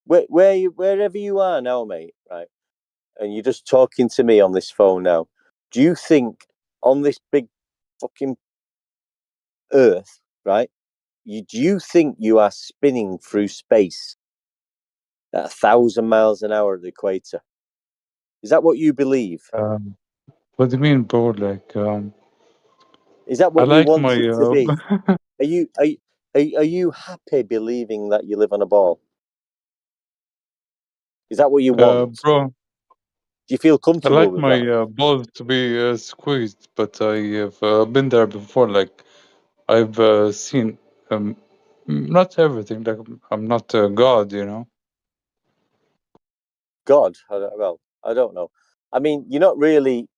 wherever you are now, mate, right, and you're just talking to me on this phone now, do you think on this big fucking Earth, right, do you think you are spinning through space at 1,000 miles an hour at the equator? Is that what you believe? What do you mean, bro? Like, Is that I what you like want my it to be? Are you happy believing that you live on a ball? Is that what you want? bro. Do you feel I comfortable like with my that? balls to be squeezed, but I have been there before. Like, I've seen not everything. Like, I'm not God, you know. God, I don't know. I mean, you're not really,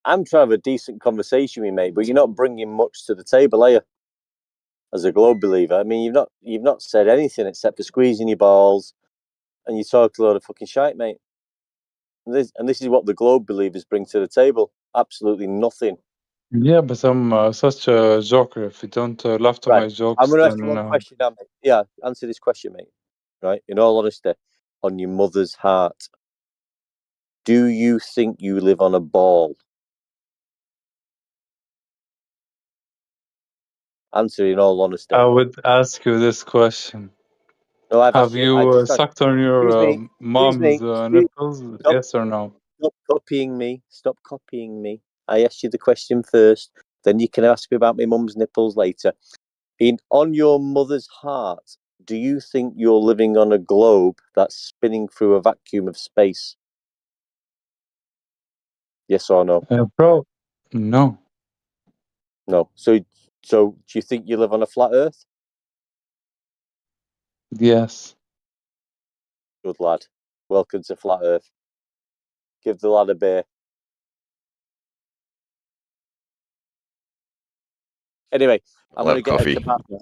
I'm trying to have a decent conversation with you, mate, but you're not bringing much to the table, are you? As a globe believer, I mean, you've not said anything except for squeezing your balls, and you talk a lot of fucking shite, mate. And this is what the globe believers bring to the table. Absolutely nothing. Yeah, but I'm such a joker. If you don't laugh to Right. my I'm jokes, going to ask you then one question now, mate. Yeah, answer this question, mate. Right. In all honesty, on your mother's heart, do you think you live on a ball? Answer in all honesty. I would ask you this question. No, I've asked Have you. I you just asked. sucked on Excuse your me. Excuse mom's me. nipples? Stop. Yes or no? Stop copying me. Stop copying me. I asked you the question first. Then you can ask me about my mum's nipples later. On your mother's heart, do you think you're living on a globe that's spinning through a vacuum of space? Yes or no? Bro, no. No. So do you think you live on a flat Earth? Yes. Good lad. Welcome to flat Earth. Give the lad a beer. Anyway, I'm going to get coffee. a kebab.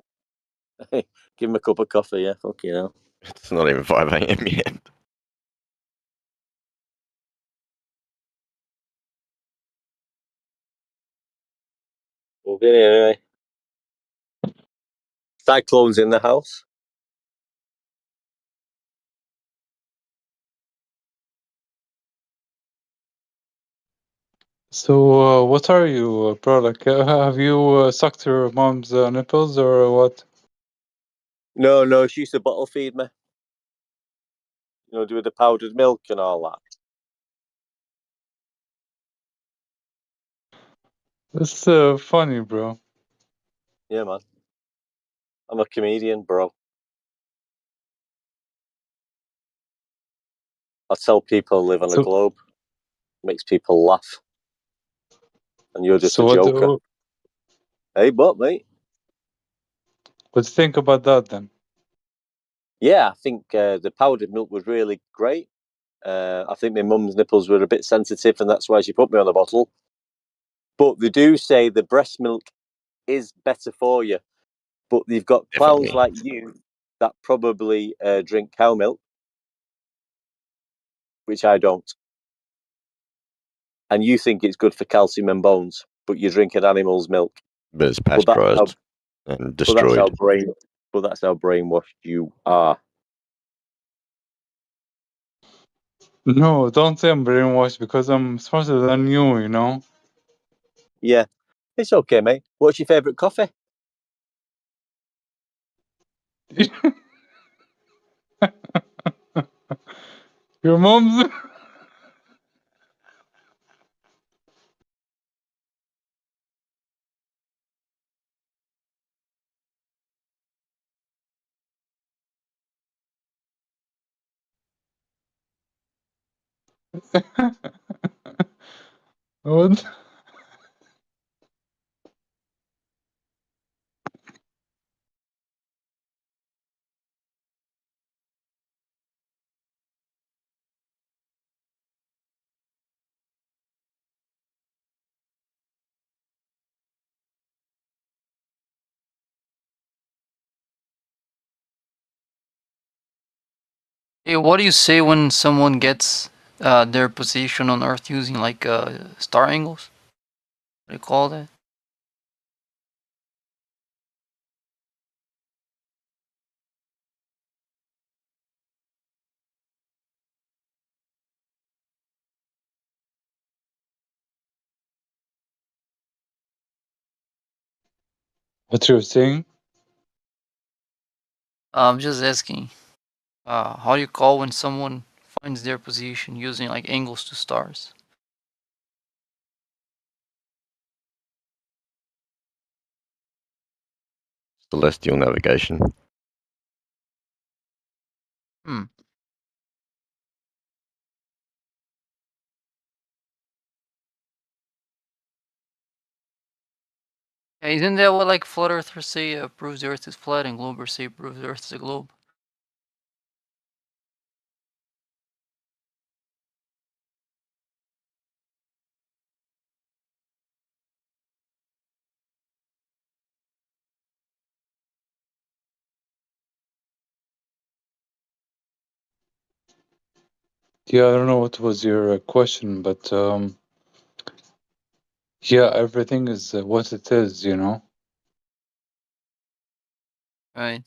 Give him a cup of coffee. Yeah, fuck you know. It's not even 5 a.m. yet. We'll get it anyway. Cyclone's in the house. So, what are you, bro? Like, have you sucked your mom's nipples or what? No, she used to bottle feed me. Do with the powdered milk and all that. That's funny, bro. Yeah, man. I'm a comedian, bro. I tell people I live on a So, globe. Makes people laugh. And you're just so a what joker. do Hey, what, mate? what do you think about that then? Yeah, I think the powdered milk was really great. I think my mum's nipples were a bit sensitive, and that's why she put me on the bottle. But they do say the breast milk is better for you. But they've got clowns Definitely. like you that probably drink cow milk, which I don't. And you think it's good for calcium and bones, but you're drinking animal's milk. But it's But that's how. pasteurized and But that's how destroyed. brain. But that's how brainwashed you are. No, don't say I'm brainwashed because I'm smarter than you, you know? Yeah, it's okay, mate. What's your favourite coffee? Your mom's. What? Hey, what do you say when someone gets their position on Earth using like star angles? What do you call that? What you're saying? I'm just asking, how do you call when someone finds their position using like angles to stars? Celestial navigation. Hmm. Yeah, isn't that what like flat earthers say proves the Earth is flat, and globers say proves the Earth is a globe? Yeah, I don't know what was your question, but yeah, everything is what it is, you know. Right.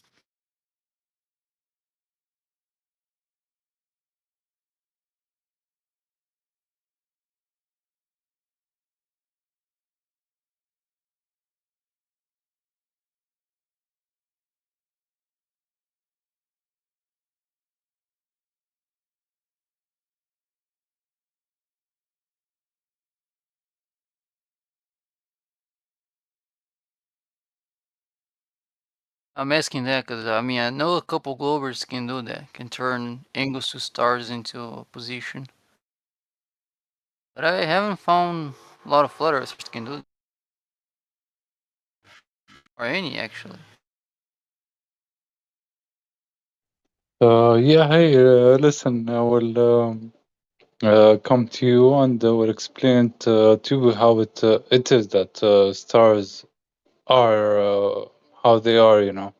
I'm asking that because I mean I know a couple globers can do that, can turn angles to stars into a position, but I haven't found a lot of flat earthers can do it, or any actually. Yeah, hey, listen, I will come to you and I will explain to you how it is that stars are how they are, you know.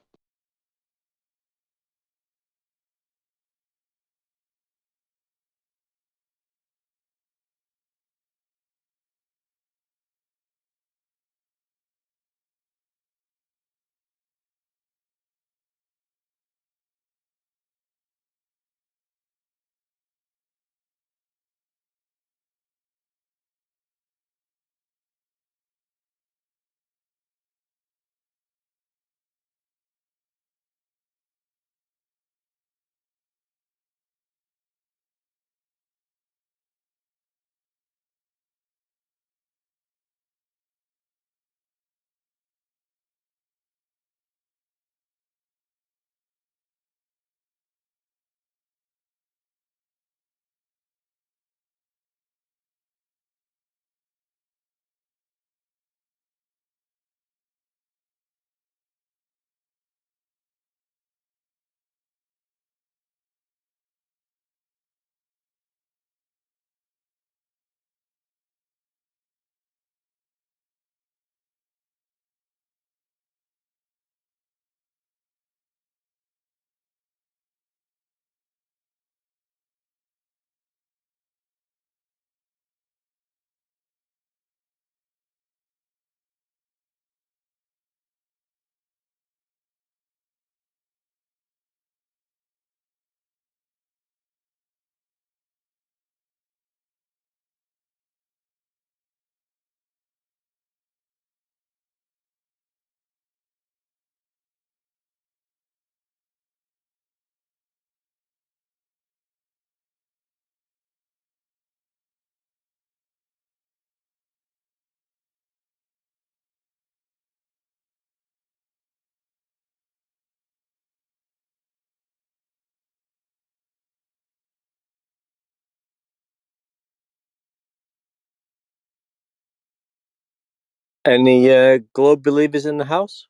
Any globe believers in the house?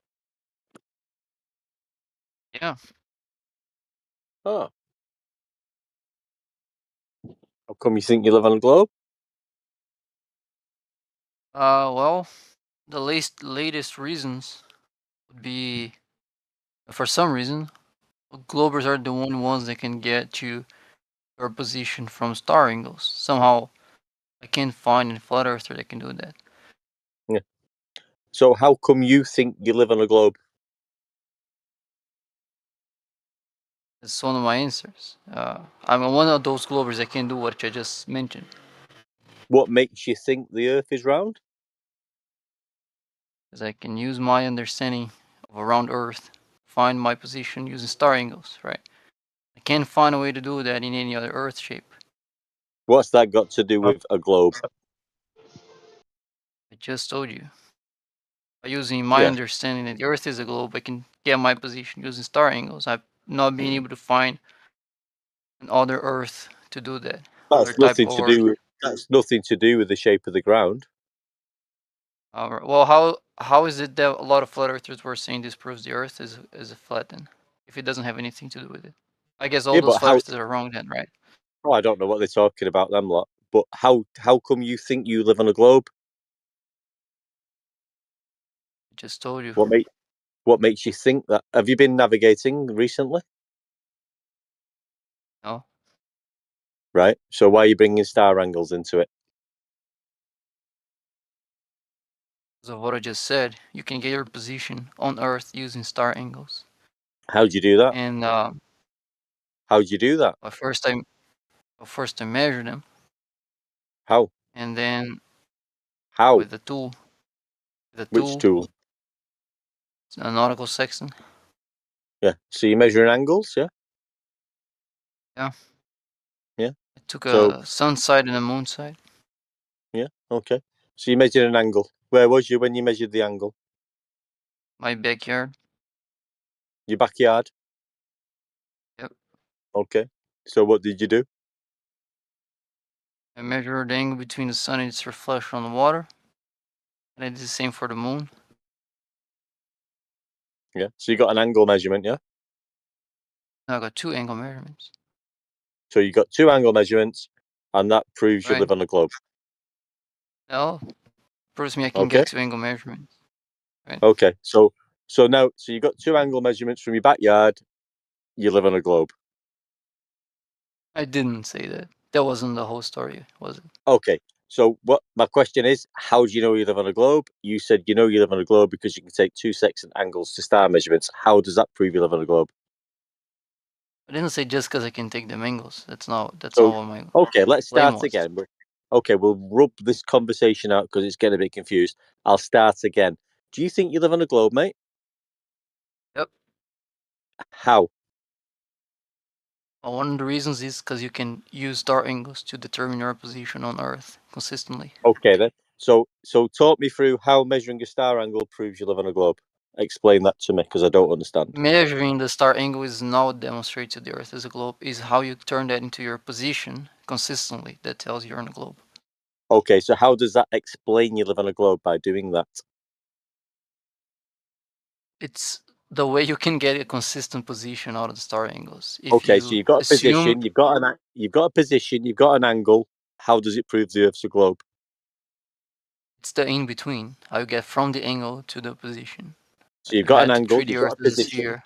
Yeah. Oh, how come you think you live on a globe? Well, the latest reasons would be, for some reason, globers are the only ones that can get to your position from star angles. Somehow, I can't find a flat earther that can do that. Yeah. So how come you think you live on a globe? That's one of my answers. I'm one of those globers that can do what I just mentioned. What makes you think the Earth is round? Because I can use my understanding of around Earth, find my position using star angles, right? I can't find a way to do that in any other Earth shape. What's that got to do with a globe? I just told you. By using my Yeah. understanding that the Earth is a globe, I can get my position using star angles. I've not been able to find another Earth to do that. Other That's type nothing of to Earth. do with. That's nothing to do with the shape of the ground. Well, how is it that a lot of flat earthers were saying this proves the Earth is a flat then, if it doesn't have anything to do with it? I guess all Yeah, those but flat how? earthers are wrong then, right? Oh, I don't know what they're talking about, them lot. But how come you think you live on a globe? I just told you. What makes you think that? Have you been navigating recently? No, Right. So why are you bringing star angles into it? because of what I just said, you can get your position on Earth using star angles. How'd you do that? And How'd you do that? first I measure them, How? and then How? with the tool, Which tool? it's a nautical sextant. Yeah. So you're measuring angles, yeah? Yeah. Yeah. I took So a sun side and a moon side. yeah, okay. So you measured an angle. Where was you when you measured the angle? My backyard. Your backyard. Yep. Okay. So what did you do? I measured the angle between the sun and its reflection on the water. And I did the same for the moon. Yeah. So you got an angle measurement, yeah? Now I got 2 angle measurements. So you got 2 angle measurements, and that proves you Right. live on a globe. Now, proves me I can Okay. get 2 angle measurements. Right. Okay. So now you got 2 angle measurements from your backyard. You live on a globe. I didn't say that. That wasn't the whole story, was it? Okay. So what my question is, how do you know you live on a globe? You said you know you live on a globe because you can take 2 sextant angles to star measurements. How does that prove you live on a globe? I didn't say just because I can take them angles. That's not So what my okay, let's claim start was. again. Okay, we'll rub this conversation out because it's getting a bit confused. I'll start again. Do you think you live on a globe, mate? Yep. How? Well, one of the reasons is because you can use star angles to determine your position on Earth consistently. Okay then. So talk me through how measuring a star angle proves you live on a globe. Explain that to me because I don't understand. Measuring the star angle is not what demonstrates that the Earth is a globe, is how you turn that into your position consistently that tells you're on a globe. Okay, so how does that explain you live on a globe by doing that? It's the way you can get a consistent position out of the star angles. If Okay, so you you've got a assume position, you've got a position, you've got an angle. How does it prove the Earth's a globe? it's the in between, how you get from the angle to the position. So you've You got an had to angle, treat the you've got Earth a as a position. sphere.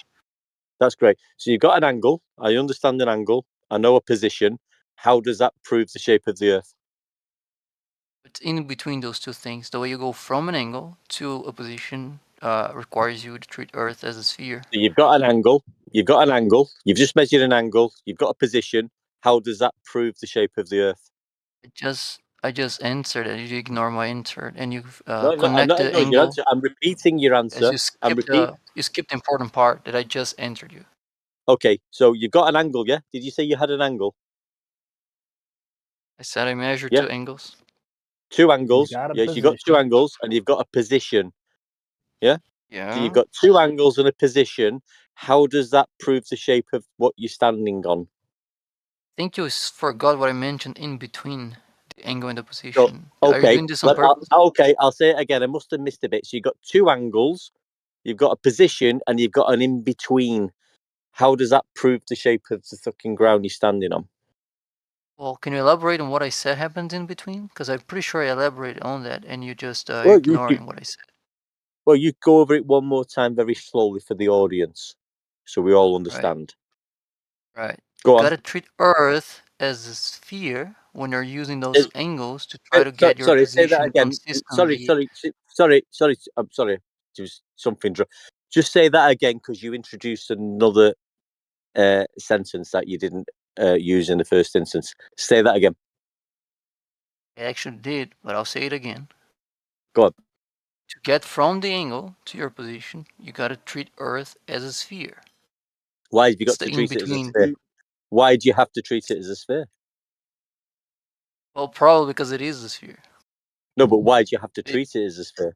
That's great. So you've got an angle. I understand an angle. I know a position. How does that prove the shape of the Earth? But in between those two things, the way you go from an angle to a position requires you to treat Earth as a sphere. So you've got an angle. You've got an angle. You've just measured an angle. You've got a position. How does that prove the shape of the Earth? I just answered it. You ignore my answer, and you No, no, I'm connect not the ignoring your angle answer. I'm repeating your as answer. you skipped the important part that I just answered you. Okay, so you've got an angle, yeah? Did you say you had an angle? I said I measured Yeah. 2 angles. 2 angles. got a Yes, you've got 2 position. angles and you've got a position. Yeah? So you've Yeah. got 2 angles and a position. How does that prove the shape of what you're standing on? I think you forgot what I mentioned in between the angle and the So, position. Are you okay, doing this on purpose? I'll say it again. I must have missed a bit. So you've got 2 angles, you've got a position, and you've got an in between. How does that prove the shape of the fucking ground you're standing on? Well, can you elaborate on what I said happened in between? Because I'm pretty sure I elaborated on that, and you just Well, ignoring what I said. well, you go over it one more time very slowly for the audience, so we all understand. Right. Go You on. gotta treat Earth as a sphere when you're using those angles to try to get your Sorry, say that position again. consistently. Sorry. I'm sorry. Just something. Just say that again because you introduced another sentence that you didn't use in the first instance. Say that again. I actually did, but I'll say it again. Go on. to get from the angle to your position, you gotta treat Earth as a sphere. Why have you It's got the to treat it as a in-between. sphere? Why do you have to treat it as a sphere? Well, probably because it is a sphere. No, but why do you have to It- treat it as a sphere?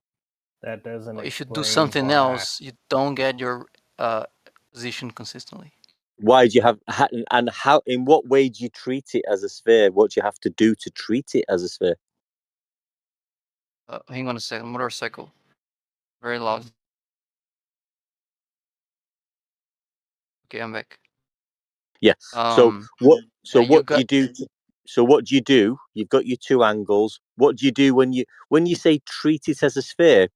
That doesn't If you explain do something why. else, you don't get your position consistently. Why do you have and how? In what way do you treat it as a sphere? What do you have to do to treat it as a sphere? Hang on a second. Motorcycle. Very loud. Okay, I'm back. Yeah. So what? So you what do got- you do? So what do you do? You've got your two angles. What do you do when you say treat it as a sphere?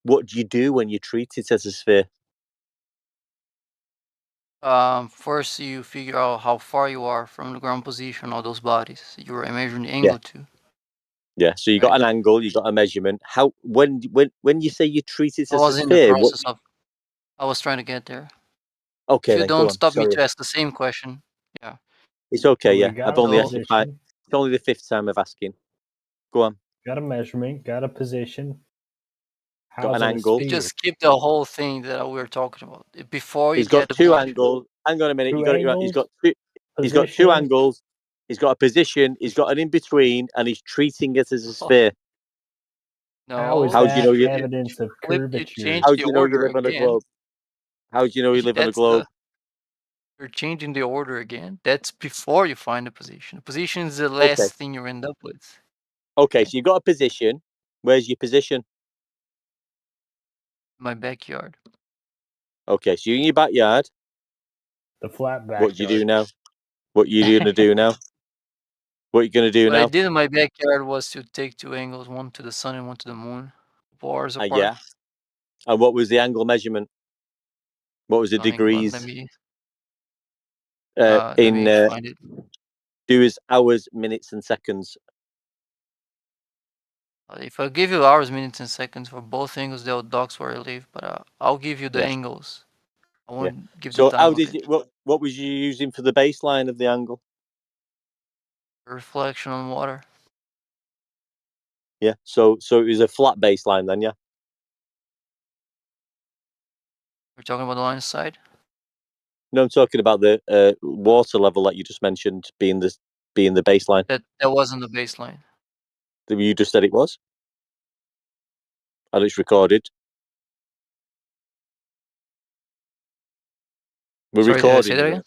What do you do when you treat it as a sphere? First you figure out how far you are from the ground position of those bodies you're measuring the angle to. Yeah. So you got an angle. You got a measurement. How when you say you treat it I as a was in the sphere? process of. I was trying to get there. Okay, If you then go don't on. stop me Sorry. to ask the same question, yeah. It's okay. So we Yeah, got I've a only asked you five. position, It's only the fifth time of asking. Go on. got a measurement, got a position. Got How's an it a angle. You sphere? just skip the whole thing that we were talking about before you He's got get the two position. angles. Hang on a minute. Two You got it right. He's angles, got two. He's got two position. angles. He's got a position. He's got an in between, and he's treating it as a sphere. How is No, How do you know that you? evidence of you curvature? change How do the you know you order live on a again. globe? How do you know you live on a That's globe? you're changing the order again. That's before you find the position. The position is the last thing you end up with. Okay, so you got a position. Where's your position? My backyard. Okay, so you're in your backyard. The flat backyard. What do you do now? What you gonna do now? What you gonna do What I now? did in my backyard was to take two angles, one to the sun and one to the moon, bars apart. Yeah. And what was the angle measurement? What was the Hang on, degrees? let me In find it. do is hours, minutes, and seconds. If I give you hours, minutes, and seconds for both angles, they'll docs where I live. But I'll give you the angles. I won't give the So time how of did it. you? What was you using for the baseline of the angle? Reflection on water. Yeah. So it was a flat baseline then, yeah. We're talking about the line of sight. No, I'm talking about the water level that you just mentioned being the baseline. That wasn't the baseline. You just said it was, and it's recorded. We're Sorry, did I say recording that you. again?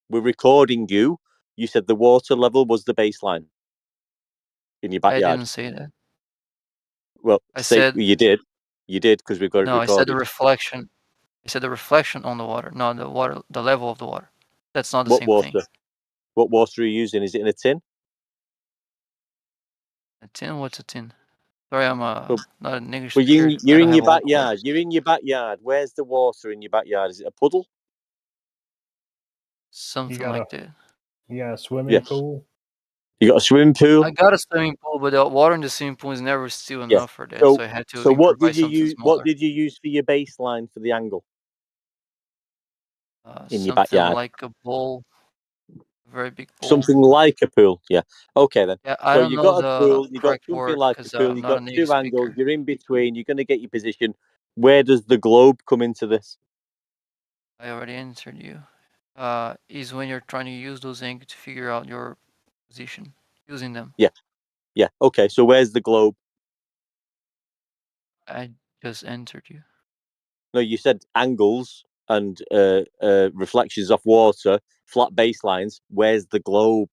We're recording you. You said the water level was the baseline in your I backyard. didn't say that. Well, I said you did. You did because we've got it no. I said recorded. the reflection. I said the reflection on the water, not the water, the level of the water. That's not the What same water? thing. What water are you using? Is it in a tin? A tin? What's a tin? Sorry, I'm not an English Well, speaker. you're I don't in have your all the backyard. words. You're in your backyard. Where's the water in your backyard? Is it a puddle? Something got like that. You got a swimming pool? You got a swimming pool? I got a swimming pool, but the water in the swimming pool is never still enough for that, so I had to So what improvise did you something use? smaller. What did you use for your baseline for the angle in your Something backyard? like a bowl, a very big bowl. Something like a pool. Yeah. Okay then. Yeah, I So don't you know got a the pool. You got correct something word like a because pool. I'm You not got a native two angles. speaker. You're in between. You're going to get your position. Where does the globe come into this? I already answered you. Is when you're trying to use those angles to figure out your position using them. Yeah. Yeah. Okay. So where's the globe? I just answered you. No, you said angles and reflections off water, flat baselines. Where's the globe?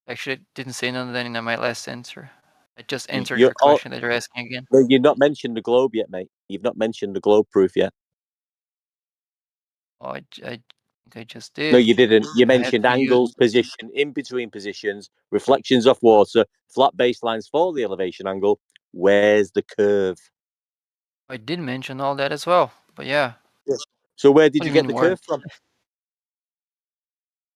Actually, I didn't say none of that in my last answer. I just answered You're your question that you're asking again. No, you've not mentioned the globe yet, mate. You've not mentioned the globe proof yet. Oh, I think I just did. No, you didn't. You I had mentioned to use- angles, position, in between positions, reflections off water, flat baselines for the elevation angle. Where's the curve? I did mention all that as well, but yeah. So where did What do you you get mean the where? curve from?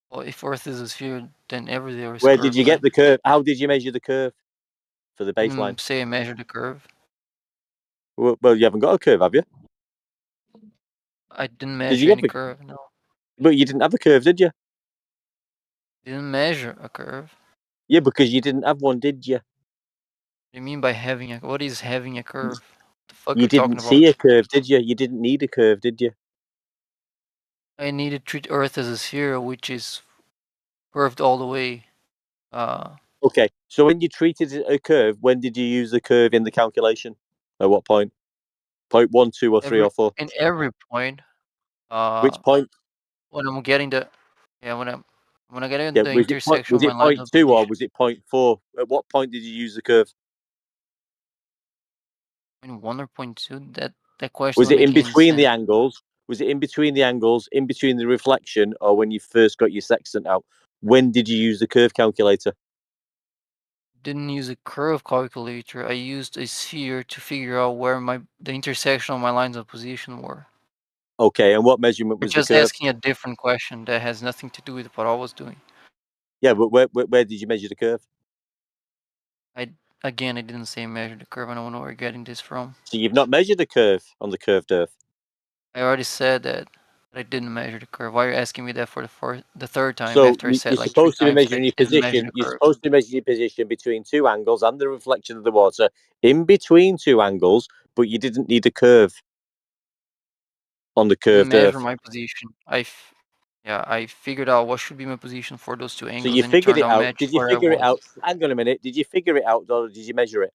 Well, if Earth is a sphere, then everywhere is Where curved, did you right? get the curve? How did you measure the curve for the baseline? Didn't say I measured the curve. Well, you haven't got a curve, have you? I didn't Did you measure get any the? curve, no. But you didn't have a curve, did you? Didn't measure a curve. Yeah, because you didn't have one, did you? What do you mean by having a? What is having a curve? The fuck You didn't see a curve, did you? You didn't need a curve, did you? I need to treat Earth as a sphere, which is curved all the way. Okay, so when you treated it a curve, when did you use the curve in the calculation? At what point? Point 1, 2, or 3, or 4? In every point. Which point? When I'm getting the when I get in Yeah, the was intersection of my it lines point of 2 or position. was it point 4? At what point did you use the curve? Point 1 or point 2? That question Was doesn't it in make any between the sense. angles? Was it in between the angles, in between the reflection, or when you first got your sextant out? When did you use the curve calculator? Didn't use a curve calculator. I used a sphere to figure out where the intersection of my lines of position were. Okay, and what measurement was the Just curve? asking a different question that has nothing to do with what I was doing. Yeah, but where did you measure the curve? I didn't say measure the curve. I don't know where you're getting this from. So you've not measured the curve on the curved Earth. I already said that I didn't measure the curve. Why are you asking me that for the third time So after I said you're like 3 supposed to be times that measuring you your didn't measure position. the You're curve? supposed to measure your position between two angles and the reflection of the water in between two angles, but you didn't need a curve on the Didn't curved measure Earth. my position. I figured out what should be my position for those two So angles, you and it figured turned it out out. matched Did you where I figure it was. out? Hang on a minute. Did you figure it out or did you measure it?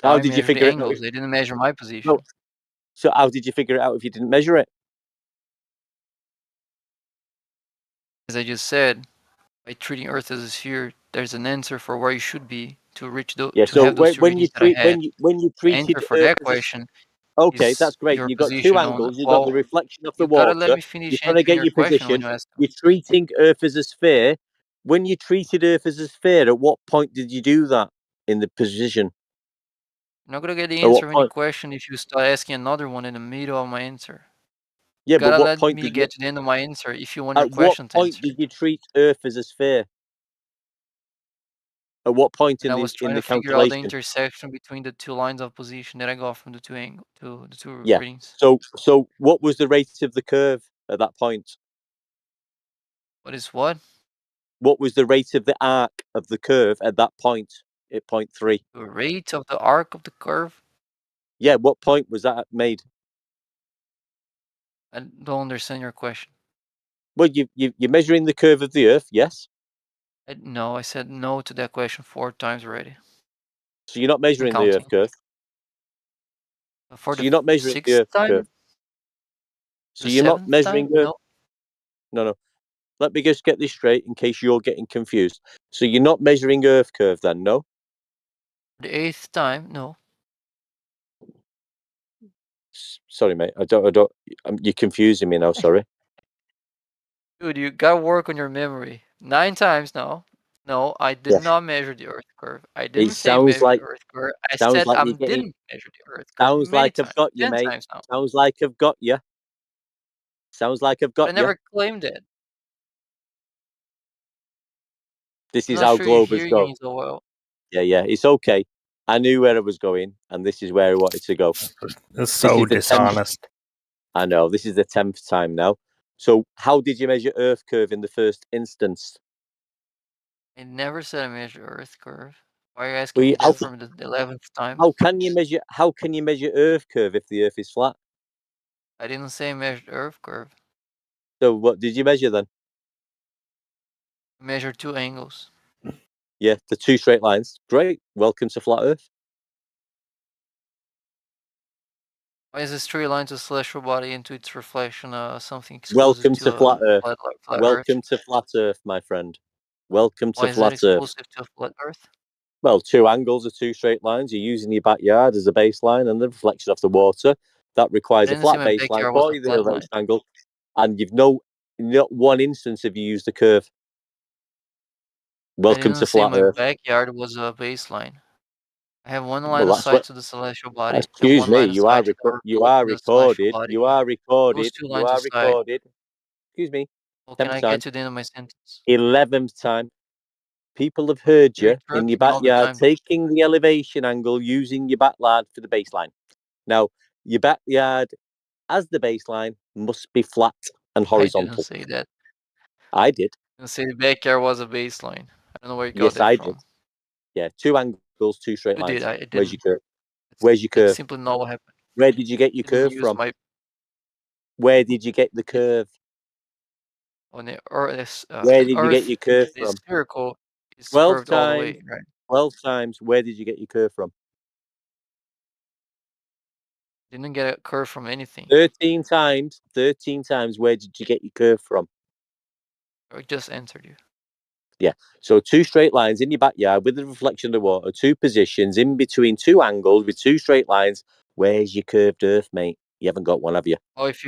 How I did you measured the figure it out? angles. They didn't measure my position. No. So how did you figure it out if you didn't measure it? As I just said, by treating Earth as a sphere, there's an answer for where you should be to reach Yeah. to So have those two when you readings that I treat had. when you The answer treated for Earth that as a question okay, is that's great. your You've got two position on the. angles. You've got the Well, reflection of the you gotta let water. me You're finish trying to answering get your your question when position. you ask them. You're treating Earth as a sphere. When you treated Earth as a sphere, at what point did you do that in the position? You're not gonna get the At what answer of any point? question if you start asking another one in the middle of my answer. Yeah, You but gotta what let point me did you? get to the end of my answer if you want your At what question to point answer. did you treat Earth as a sphere? At what point And I was in trying the to figure out the calculation? intersection between the two lines of position that I got from the two Yeah. readings. So what was the rate of the curve at that point? What is what? What was the rate of the arc of the curve at that point at point 3? The rate of the arc of the curve? Yeah, what point was that made? I don't understand your question. Well, you're measuring the curve of the Earth, yes. No, I said no to that question 4 times already. So you're not measuring the Counting. Earth curve. For So the you're not measuring the 6th Earth time? curve. So The you're not 7th measuring time? Earth. No. No. Let me just get this straight in case you're getting confused. So you're not measuring Earth curve then, no? The 8th time? No. Sorry, mate. I don't. You're confusing me now. Sorry. Dude, you gotta work on your memory. 9 times? No. No, I did Yeah. not measure the Earth curve. I It didn't say measure the Earth curve. I sounds said like I you're getting. didn't measure the Earth curve Sounds many like I've times. got you, 10 mate. times now. Sounds like I've got you. Sounds like I've But I got you. never claimed it. This I'm is not how sure you're Globers hearing go. me so well. Yeah. It's okay. I knew where I was going, and this is where I wanted to go. That's so dishonest. I know. This is the 10th time now. So, how did you measure Earth curve in the first instance? I never said I measured Earth curve. Why are you asking Well, me that from the 11th time? how can you measure Earth curve if the Earth is flat? I didn't say I measured Earth curve. So, what did you measure then? I measured 2 angles. Yeah, the 2 straight lines. Great. Welcome to flat Earth. Why is a straight line to a celestial body into its reflection something exclusive Welcome to to flat Earth. flat Earth? Welcome to flat Earth, my friend. Welcome Why to is that flat Earth. exclusive to a flat Earth? Well, 2 angles are 2 straight lines. You're using your backyard as a baseline and the reflection off the water. That requires I a didn't say flat my baseline backyard was for a you, the flat line. angle. And you've not one instance have you used the curve. Welcome to flat My Earth. backyard was a baseline. I have one line Well, of that's sight what. to the celestial body and Excuse one me. line of You are sight to the celestial recorded. body. You are Those recorded. 2 You lines are of sight. recorded. Excuse me. Well, can 10th I time. get to the end of my sentence? 11th time. People have heard You're you in your interrupting me all the backyard time. taking the elevation angle using your backyard for the baseline. Now, your backyard as the baseline must be flat and I didn't horizontal. say that. I did. I didn't say the backyard was a baseline. I don't know where you got Yes, that I from. did. Yeah, 2 angles angles, two straight You lines. did. I didn't. Where's your curve? Where's your That's curve? simply not what happened. Where did you get your Didn't curve use from? my Where did you get the curve? on the Earth. Where did you get Earth your curve is from? spherical. It's 12 curved all the times. way, right? 12 times. Where did you get your curve from? Didn't get a curve from anything. 13 times. 13 times. Where did you get your curve from? I just answered you. Yeah. So two straight lines in your backyard with the reflection of the water, two positions in between two angles with two straight lines. Where's your curved earth, mate? You haven't got one, have you? Oh, if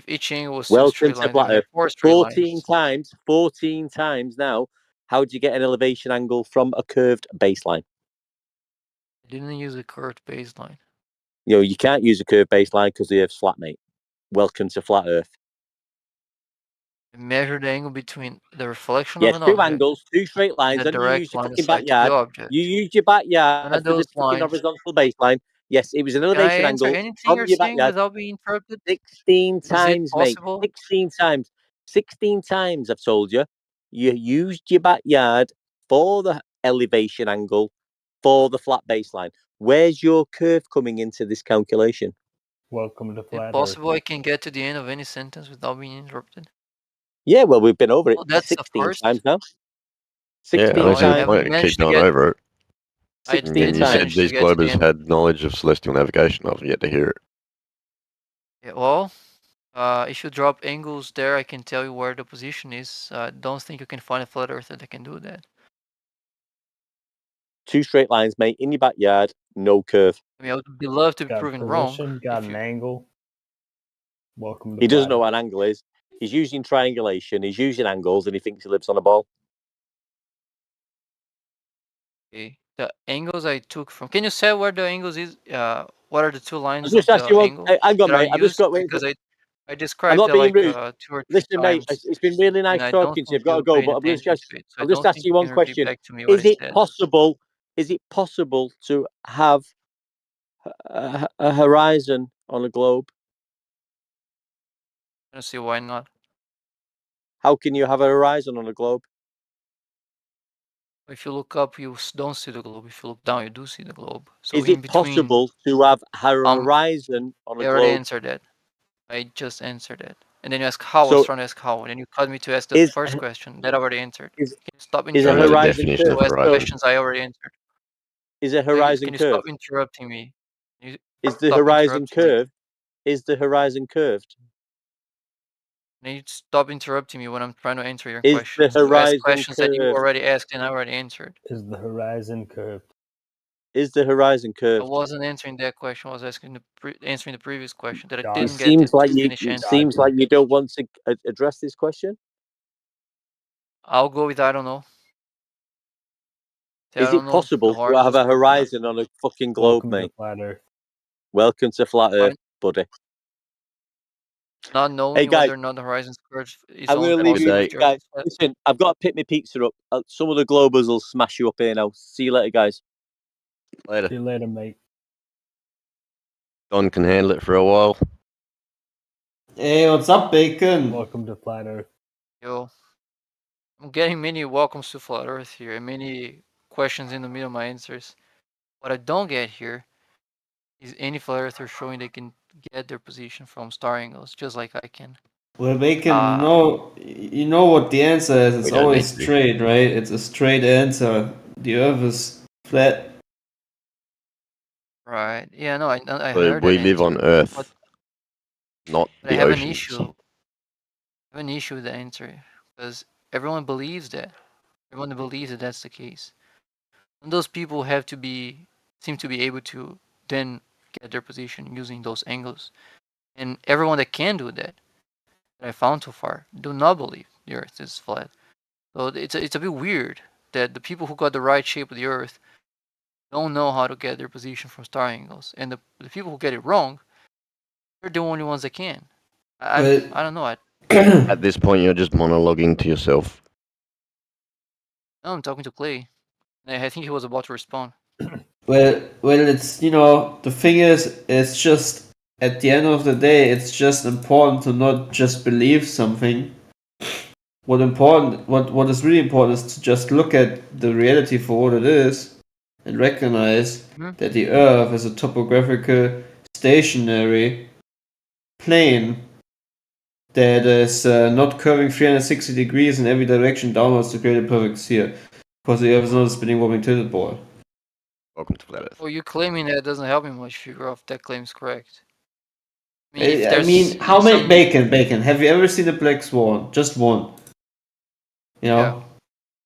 each angle was two Welcome straight to lines, flat we have earth. 4 straight 14 lines. times. 14 times now. How do you get an elevation angle from a curved baseline? I didn't use a curved baseline. You know, you can't use a curved baseline because the earth's flat, mate. Welcome to flat earth. I measured the angle between the reflection Yes, of an two object angles, two straight and lines, the and you direct use your line fucking assigned to the backyard. object. You use your None backyard of for the those fucking lines. horizontal baseline. Yes, it was an Can I elevation answer angle anything from you're your saying backyard. without being interrupted? 16 Is it times, mate. possible? 16 times. 16 times, I've told you. You used your backyard for the elevation angle for the flat baseline. Where's your curve coming into this calculation? Welcome to Is it flat Earth. possible I can get to the end of any sentence without being interrupted? Yeah, well, we've been over it Well, that's the 16 first. times now. Yeah, 16 that's I the times. haven't point. Keep managed to going get. over it. I 16 And you didn't said manage to these get to the globers end. had knowledge of celestial navigation. I've yet to hear it. Yeah, well, if you drop angles there, I can tell you where the position is. Don't think you can find a flat earther that can do that. Two straight lines, mate, in your backyard, no curve. I mean, I would be love to be Got proven wrong. position, got if an you, angle. Welcome to He doesn't flat know Earth. what an angle is. He's using triangulation, he's using angles, and he thinks he lives on a ball. okay, the angles I took from. Can you say where the angles is? What are the two I lines just of asked the you one. angle Hang on, that are mate. I've just used? got waiting Because for. I I'm described not it being like 2 rude. or 3 Listen, mate, times, it's been really and nice I don't talking to you. think I've got to you're go, paying but attention to it. So I I'll just don't ask think you you one can repeat question. back to me what Is I it said. possible? Is it possible to have a horizon on a globe? I don't see why not. How can you have a horizon on a globe? If you look up, you don't see the globe. If you look down, you do see the globe. So Is in it between, possible to have a horizon on I a already globe? answered that. I just answered it. And then you ask how. I was So trying to ask how. And then you cut me to ask the is first question that I already answered. is Can you stop is a Show me the interrupting me horizon definition of curved? to ask So horizon. questions I already answered? is a horizon Can you stop curved? interrupting me? Can you Is the stop horizon interrupting me? curved? Is the horizon curved? Can you stop interrupting me when I'm trying to answer your Is the questions? To ask horizon questions that you curved? already asked and I already answered. Is the horizon curved? Is the horizon I curved? wasn't answering that question. I was asking answering the previous question that I Dodge. It didn't get seems to like finish it answering. seems like you don't want to address this question. I'll go with I don't know. Say, I Is don't it know. possible The to have a horizon's curved or not. horizon on a fucking globe, Welcome mate? to flat Earth. Welcome to flat Earth, buddy. Not Hey knowing guys, whether or not the horizon's curved is I'm only going to leave you possible with if it, you're guys. Listen, I've got to pick my pizza up. Some of the globers will smash you up here now. See you later, guys. See Later. you later, mate. Don can handle it for a while. Hey, what's up, Bacon? Welcome to flat Earth. Yo, I'm getting many welcomes to flat Earth here and many questions in the middle of my answers. What I don't get here is any flat earther showing they can get their position from star angles, just like I can. Well, Bacon, you know what the answer is. It's We don't always need to. straight, right? It's a straight answer. The Earth is flat. Right. Yeah, no, I But heard we that live on answer, Earth, but not I the have an oceans. issue. I have an issue with the answer because everyone believes that. Everyone believes that that's the case. And those people seem to be able to then get their position using those angles. And everyone that can do that I found so far do not believe the Earth is flat. So it's a bit weird that the people who got the right shape of the Earth don't know how to get their position from star angles, and the people who get it wrong, they're the only ones that can. I don't know. At this point, you're just monologuing to yourself. No, I'm talking to Clay. I think he was about to respond. Well, it's the thing is, it's just at the end of the day, it's just important to not just believe something. What is really important is to just look at the reality for what it is, and recognize Mhm. that the Earth is a topographical stationary plane that is not curving 360 degrees in every direction downwards to create a perfect sphere, because the Earth is not a spinning wobbling tilted ball. Welcome to Flat Earth. Well, you claiming that doesn't help me much figure out if that claim's correct. I mean, if I there's mean, how many some- bacon? Have you ever seen a black swan? Just one. You know. Yeah.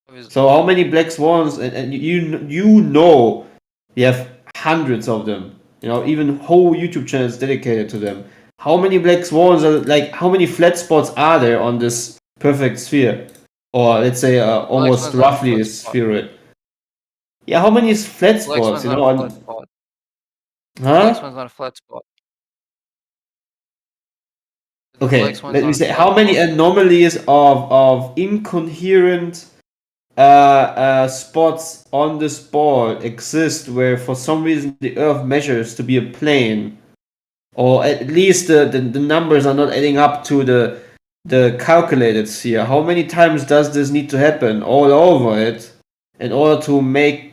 Obviously. So how many black swans? And you know, you have hundreds of them. You know, even whole YouTube channels dedicated to them. How many black swans are like? How many flat spots are there on this perfect sphere, or let's say almost swan's not a roughly a flat spot. spheroid? Yeah, how many is flat Black spots? swan's You not know, a flat spot. huh? Black swan's not a flat spot. The black Okay, swan's let me not a say flat how many spot. anomalies of incoherent spots on this ball exist where for some reason the Earth measures to be a plane, or at least the numbers are not adding up to the calculated sphere. How many times does this need to happen all over it in order to make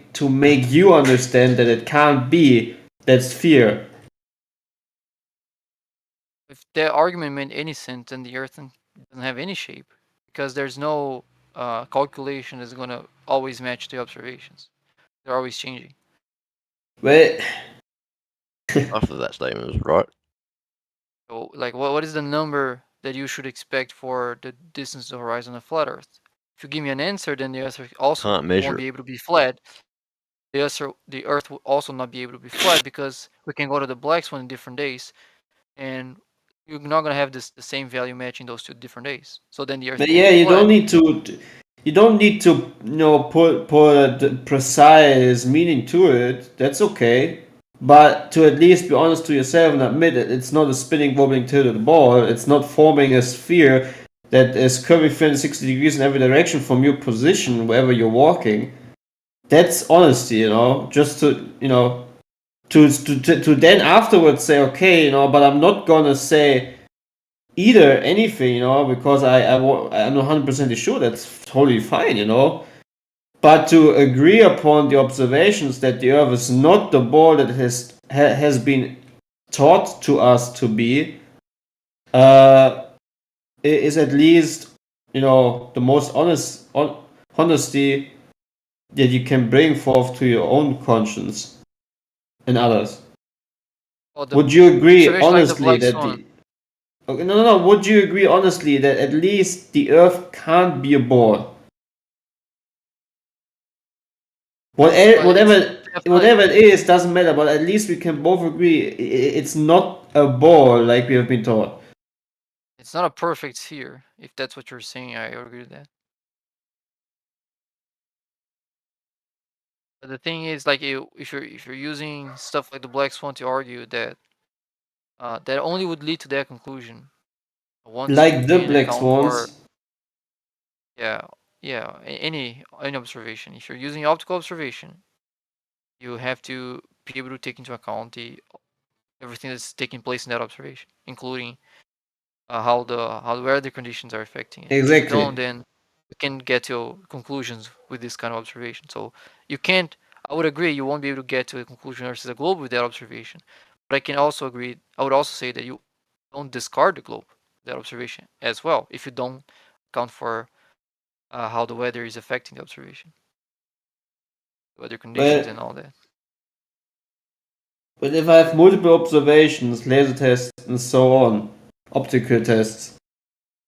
you understand that it can't be that sphere? If that argument made any sense, then the Earth doesn't have any shape, because there's no calculation that's gonna always match the observations. They're always changing. Well, After that statement was right. So, like, what is the number that you should expect for the distance to the horizon of flat Earth? If you give me an answer, then the Earth also Can't measure won't it. be able to be flat. The Earth will also not be able to be flat, because we can go to the black swan in different days, and you're not gonna have the same value matching those 2 different days. So then the Earth but won't yeah, be you flat. don't need to. You don't need to, put a precise meaning to it. That's okay. But to at least be honest to yourself and admit it, it's not a spinning, wobbling, tilted ball. It's not forming a sphere that is curving 360 degrees in every direction from your position wherever you're walking. That's honesty, Just to, to then afterwards say, okay, but I'm not gonna say either anything, because I'm not 100% sure that's totally fine, But to agree upon the observations that the Earth is not the ball that has been taught to us to be, is at least, the most honesty that you can bring forth to your own conscience and others. Well, the Would you agree observation like the honestly black that swan. Okay, no. Would you agree honestly that at least the Earth can't be a ball? Whatever it is doesn't matter. But at least we can both agree it's not a ball like we have been taught. It's not a perfect sphere. If that's what you're saying, I agree with that. But the thing is, like, if you're using stuff like the black swan to argue that that only would lead to that conclusion once you Like the can black account for swans. any observation. If you're using optical observation, you have to be able to take into account everything that's taking place in that observation, including how the weather conditions are affecting it. If you Exactly. don't, then you can get to conclusions with this kind of observation. So you can't. I would agree you won't be able to get to a conclusion versus a globe with that observation. But I can also agree. I would also say that you don't discard the globe with that observation as well if you don't account for how the weather is affecting the observation, weather conditions, and all that. But if I have multiple observations, laser tests, and so on, optical tests,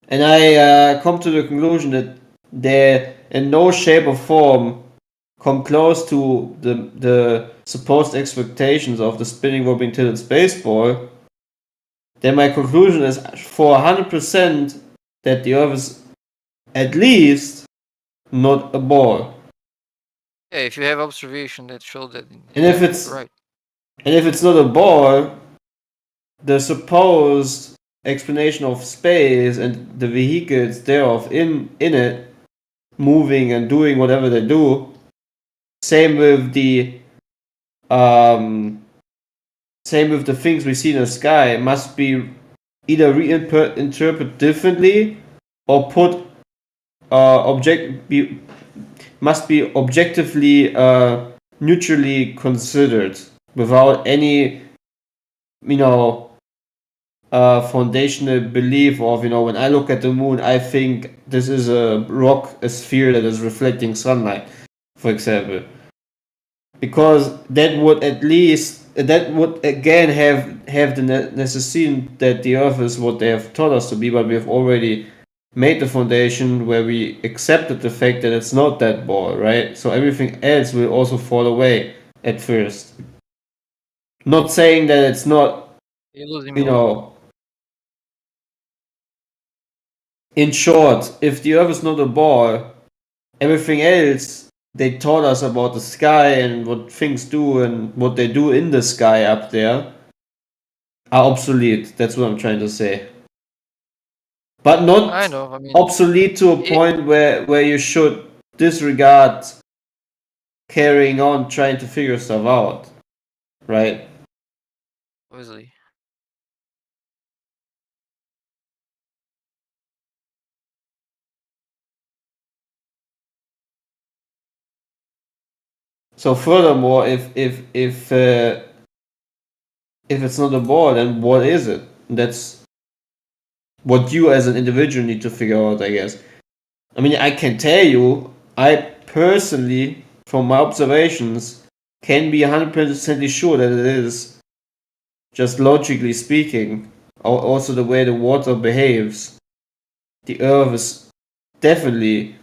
and I come to the conclusion that they, in no shape or form, come close to the supposed expectations of the spinning, wobbling, tilted space ball, then my conclusion is for 100% that the Earth is at least not a ball. Yeah, if you have observation that show that. And if it's right. And if it's not a ball, the supposed explanation of space and the vehicles thereof in it, moving and doing whatever they do. Same with the things we see in the sky must be either reinterpreted differently or must be objectively neutrally considered without any, foundational belief of, when I look at the moon, I think this is a rock, a sphere that is reflecting sunlight, for example. Because that would again have the necessity that the Earth is what they have taught us to be, but we have already made the foundation where we accepted the fact that it's not that ball, right? So everything else will also fall away at first. Not saying that it's not, You're losing me. In short, if the Earth is not a ball, everything else they taught us about the sky and what things do and what they do in the sky up there are obsolete. That's what I'm trying to say. But not Kind of. I mean, obsolete to a point where you should disregard carrying on trying to figure stuff out, right? obviously. So furthermore, if it's not a ball, then what is it? That's what you as an individual need to figure out, I guess. I mean, I can tell you, I personally, from my observations, can be 100% sure that it is, just logically speaking, also the way the water behaves. The Earth is definitely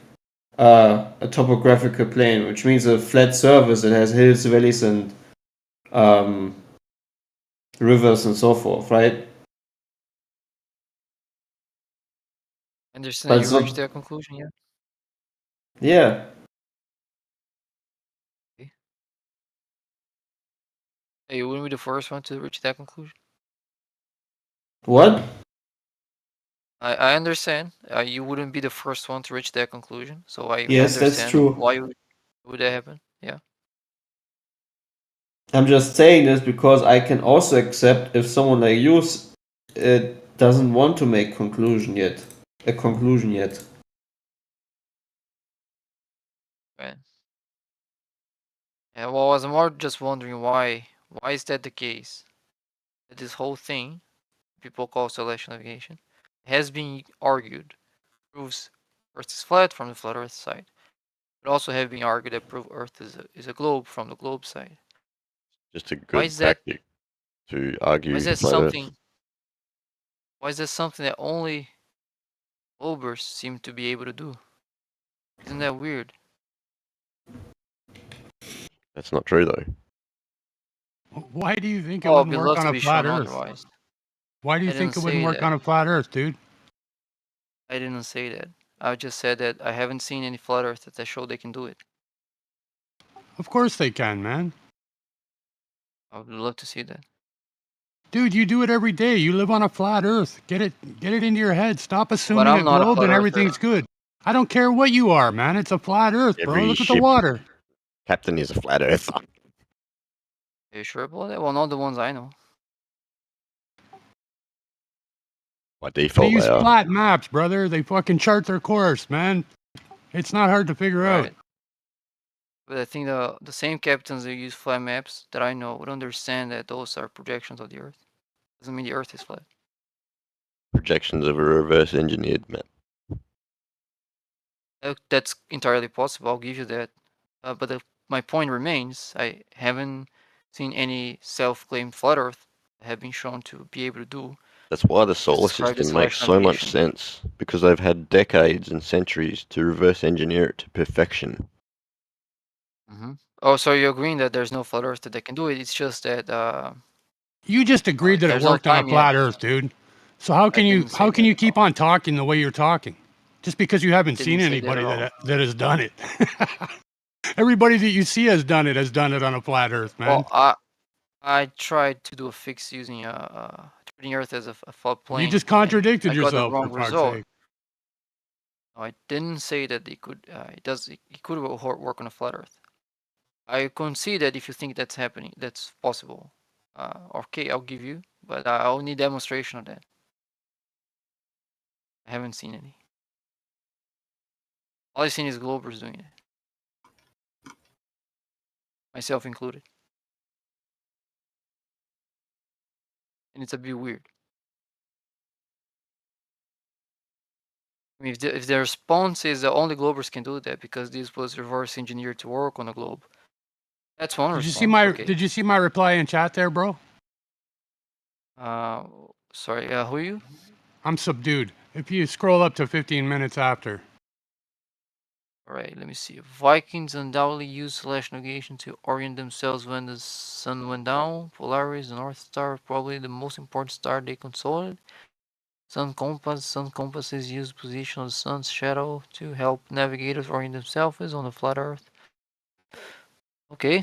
a topographical plane, which means a flat surface that has hills, valleys, and rivers and so forth, right? Understand But that it's you reached not. that conclusion, yeah? Yeah. Hey, you wouldn't be the first one to reach that conclusion. What? I understand. You wouldn't be the first one to reach that conclusion, so I Yes, that's understand true. why would that happen. Yeah. I'm just saying this because I can also accept if someone like you doesn't want to make a conclusion yet. Right. Yeah. Well, I was more just wondering why. Why is that the case? That this whole thing, people call celestial navigation, has been argued, proves Earth is flat from the flat Earth side. But also have been argued that prove Earth is a globe from the globe side. Just a Why good is that? tactic to Why argue is that flat Earth. something? Why is that something that only globers seem to be able to do? Isn't that weird? That's not true though. Why do you think it Oh, I'd wouldn't be work love on to a be flat shown Earth? otherwise. Why do you I didn't think it wouldn't say work on that. a flat Earth, dude? I didn't say that. I just said that I haven't seen any flat earthers that show they can do it. Of course they can, man. I would love to see that. Dude, you do it every day. You live on a flat Earth. Get it into your head. Stop assuming I'm a not a globe flat and earther. everything's good. I don't care what you are, man. It's a flat Earth, bro. Every Look at the ship water. captain is a flat earther. Are you sure about that? Well, not the ones I know. By They default, use they are. flat maps, brother. They fucking chart their course, man. It's not hard to figure out. Right. But I think the same captains that use flat maps that I know would understand that those are projections of the Earth. Doesn't mean the Earth is flat. Projections of a reverse engineered map. That's entirely possible. I'll give you that. But my point remains. I haven't seen any self-claimed flat Earth that have been shown to be able to do. That's why the solar Describe the system makes celestial so much navigation. sense, because they've had decades and centuries to reverse engineer it to perfection. Oh, so you're agreeing that there's no flat Earth that can do it? It's just that You just agreed that it there's no worked on a time yet. flat Earth, dude. So how can you didn't say that. keep on talking the way you're talking? Just because you haven't seen Didn't say that anybody at that has done it. Everybody that you see has done it on a flat Earth, man. Well, I tried to do a fix using treating Earth as a flat plane. You just contradicted I got the yourself, wrong for fuck's result. sake. No, I didn't say that it could. It could work on a flat Earth. I concede that if you think that's happening, that's possible. Okay, I'll give you, but I'll need demonstration of that. I haven't seen any. All I've seen is Globers doing it. myself included. And it's a bit weird. I mean, if the response is that only Globers can do that because this was reverse engineered to work on a globe, that's one Did you response. see my Okay. Did you see my reply in chat there, bro? Sorry. Who are you? I'm subdued. If you scroll up to 15 minutes after. All right. Let me see. Vikings undoubtedly used navigation to orient themselves when the sun went down. Polaris, the North Star, probably the most important star they consulted. Sun compass is used position of the sun's shadow to help navigators orient themselves on the flat Earth. Okay,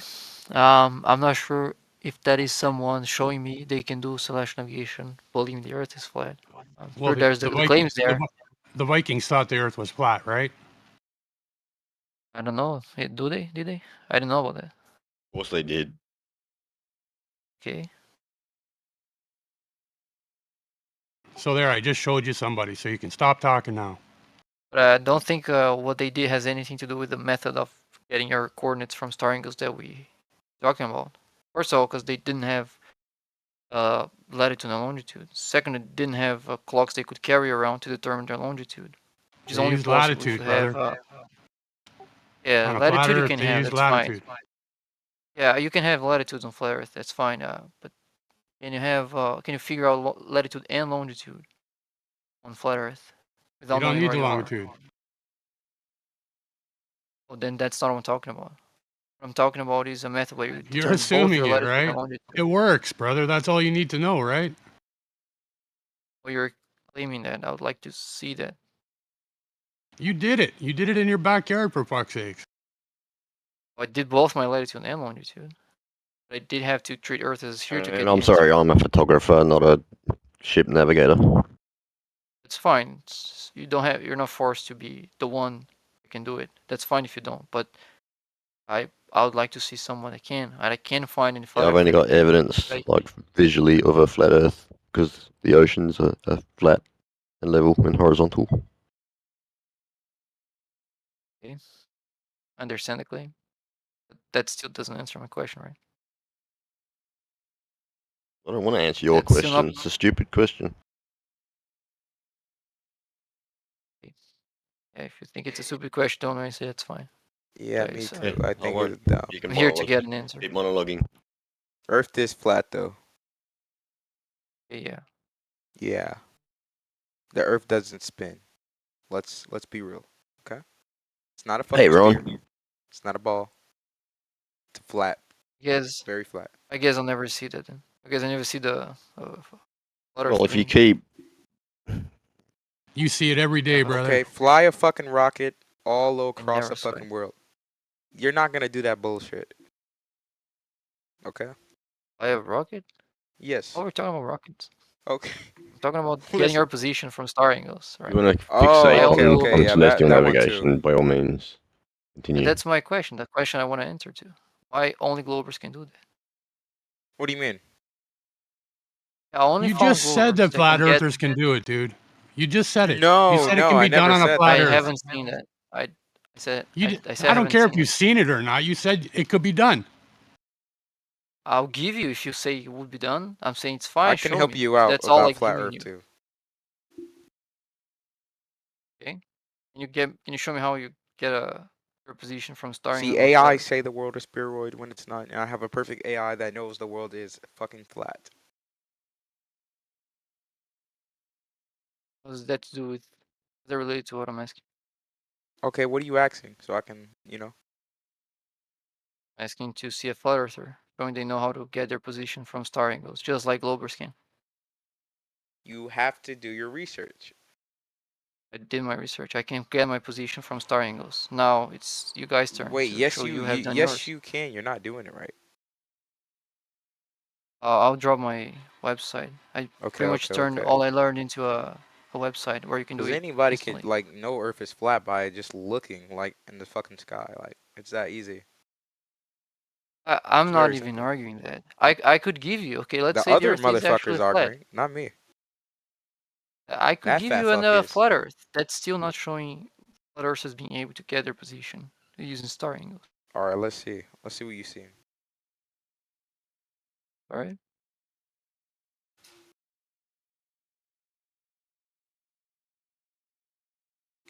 I'm not sure if that is someone showing me they can do celestial navigation, believing the Earth is flat. I'm Well, sure there's the claims there. The Vikings thought the Earth was flat, right? I don't know. Do they? Did they? I don't know about that. Of course they did. Okay. So there, I just showed you somebody, so you can stop talking now. But I don't think what they did has anything to do with the method of getting your coordinates from star angles that we talking about. First of all, because they didn't have latitude and longitude. Second, it didn't have clocks they could carry around to determine their longitude, which is They only used possible latitude, if you have. brother. Yeah, On a flat latitude you Earth, can they have. use That's fine. latitude. Yeah, you can have latitudes on flat Earth. That's fine. But can you have? Can you figure out latitude and longitude on flat Earth You without don't knowing need where the you longitude. are? Well, then that's not what I'm talking about. What I'm talking about is a method where you You're determine both assuming your it, latitude right? and longitude. It works, brother. That's all you need to know, right? Well, you're claiming that. I would like to see that. You did it. You did it in your backyard, for fuck's sakes. I did both my latitude and longitude. But I did have to treat Earth as a sphere to get And the I'm answer. sorry, I'm a photographer, not a ship navigator. It's fine. You're not forced to be the one who can do it. That's fine if you don't. But I would like to see someone that can. And I can't find any flat Yeah, I've Earth only got evidence, Right. like visually, of a flat Earth because the oceans are flat and level and horizontal. Okay. I understand the claim. But that still doesn't answer my question, right? I don't want to answer your That's still question. not- It's a stupid question. Yeah, if you think it's a stupid question, don't answer. That's fine. Yeah, Okay, me so- too. I think won't. it's dumb. You can I'm here to monologue. get an answer. Keep monologuing. Earth is flat though. Yeah. Yeah. The Earth doesn't spin. Let's be real. Okay? It's not a fucking Hey, Ron. sphere. It's not a ball. It's flat. Yes. Very flat. I guess I'll never see that then. I guess I never see the Well, if you keep... You see it every day, brother. Okay, fly a fucking rocket all across never the saw fucking it. world. You're not gonna do that bullshit. Okay? I have a rocket? Yes. Oh, we're talking about rockets. Okay. We're talking about getting Listen. our position from star angles, right? You want to Oh, fixate okay, on, okay, on yeah, celestial that one too. navigation, by all means. Continue. And that's my question. The question I want to answer to. Why only Globers can do that? What do you mean? I only You found just said Globers that flat can get- Earthers can do it, dude. You just said it. No, you said it no, can be I done never on a said flat that. I Earth. haven't seen that. I said I don't care if you've seen it or not. You said it could be done. I'll give you if you say it would be done. I'm saying it's fine. I can show help me. you out That's all about I'm flat giving Earth you. too. Okay. Can you show me how you get your position from star See, angles on AI flat? say the world is spheroid when it's not, and I have a perfect AI that knows the world is fucking flat. What does that to do with? Is that related to what I'm asking? Okay, what are you asking? So I can, you know. Asking to see a flat earther, showing they know how to get their position from star angles, just like Globers can. You have to do your research. I did my research. I can get my position from star angles. Now it's you guys' turn. Wait, to yes show you, have done yes yours. you can. You're not doing it right. I'll drop my website. I pretty much turned okay. all I learned into a website where you can do Because it. anybody instantly. could like know Earth is flat by just looking like in the fucking sky. Like it's that easy. I'm It's not very even simple. arguing that. I could give you. Okay, let's The say the other Earth is actually motherfuckers flat. arguing, not me. I could That give fat you fuck a is. flat Earth. That's still not showing flat Earth as being able to get their position using star angles. All right, let's see. Let's see what you see. All right.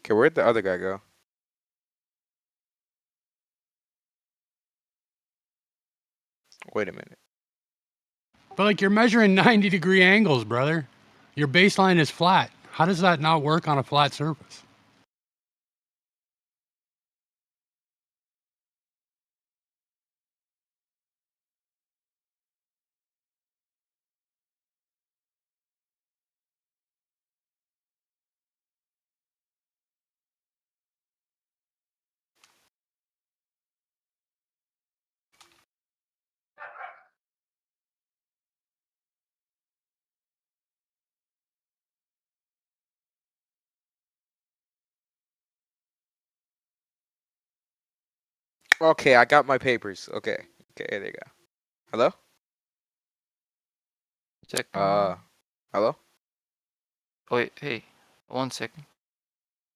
Okay, where'd the other guy go? Wait a minute. But like you're measuring 90-degree angles, brother. Your baseline is flat. How does that not work on a flat surface? Okay, I got my papers. Okay. Okay, there you go. Hello? Second. Hello? Wait, hey, 1 second.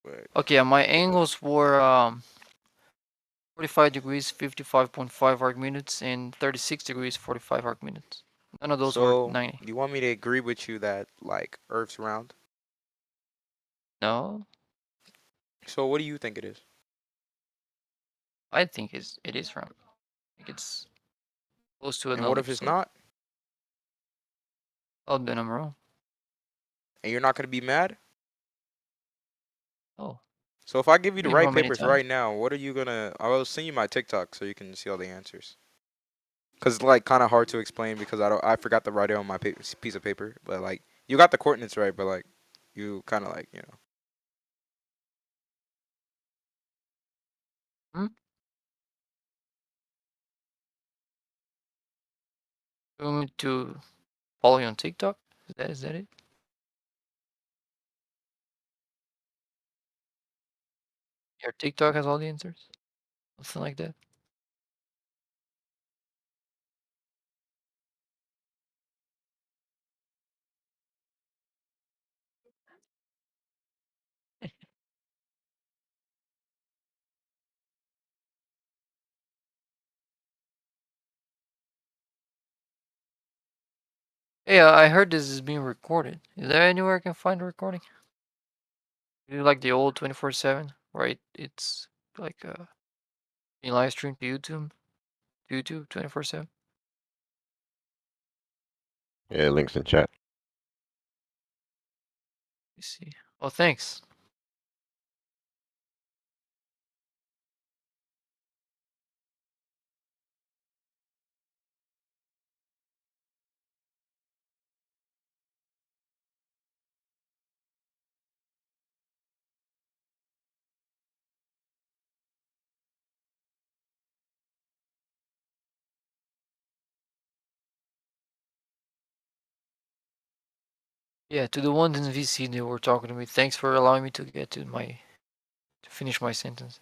Wait. Okay, my angles were 45 degrees, 55.5 arc minutes, and 36 degrees, 45 arc minutes. None of those were So, 90. you want me to agree with you that like Earth's round? No, So, what do you think it is? I think it is round. I think it's close to an And what if ellipse. it's So, not? oh, then I'm wrong. And you're not gonna be mad? Oh, So if I give you the been right wrong many papers times. right now, what are you gonna? I will send you my TikTok so you can see all the answers. Cause it's like kind of hard to explain because I forgot to write it on my piece of paper. But like you got the coordinates right, but like you kind of like Hmm? You want me to follow you on TikTok? Is that it? Your TikTok has all the answers? Something like that? Hey, I heard this is being recorded. Is there anywhere I can find a recording? You like the old 24/7, right? It's like you live stream to YouTube 24/7. Yeah, links in chat. You see. Oh, thanks. Yeah, to the ones in VC that were talking to me, thanks for allowing me to get to finish my sentences.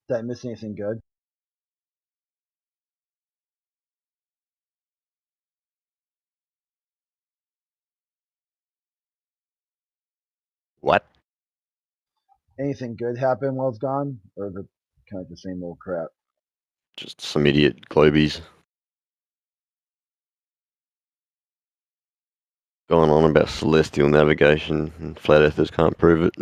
Did I miss anything good? What? Anything good happen while it's gone, or is it kind of the same old crap? Just some idiot globies going on about celestial navigation and flat earthers can't prove it.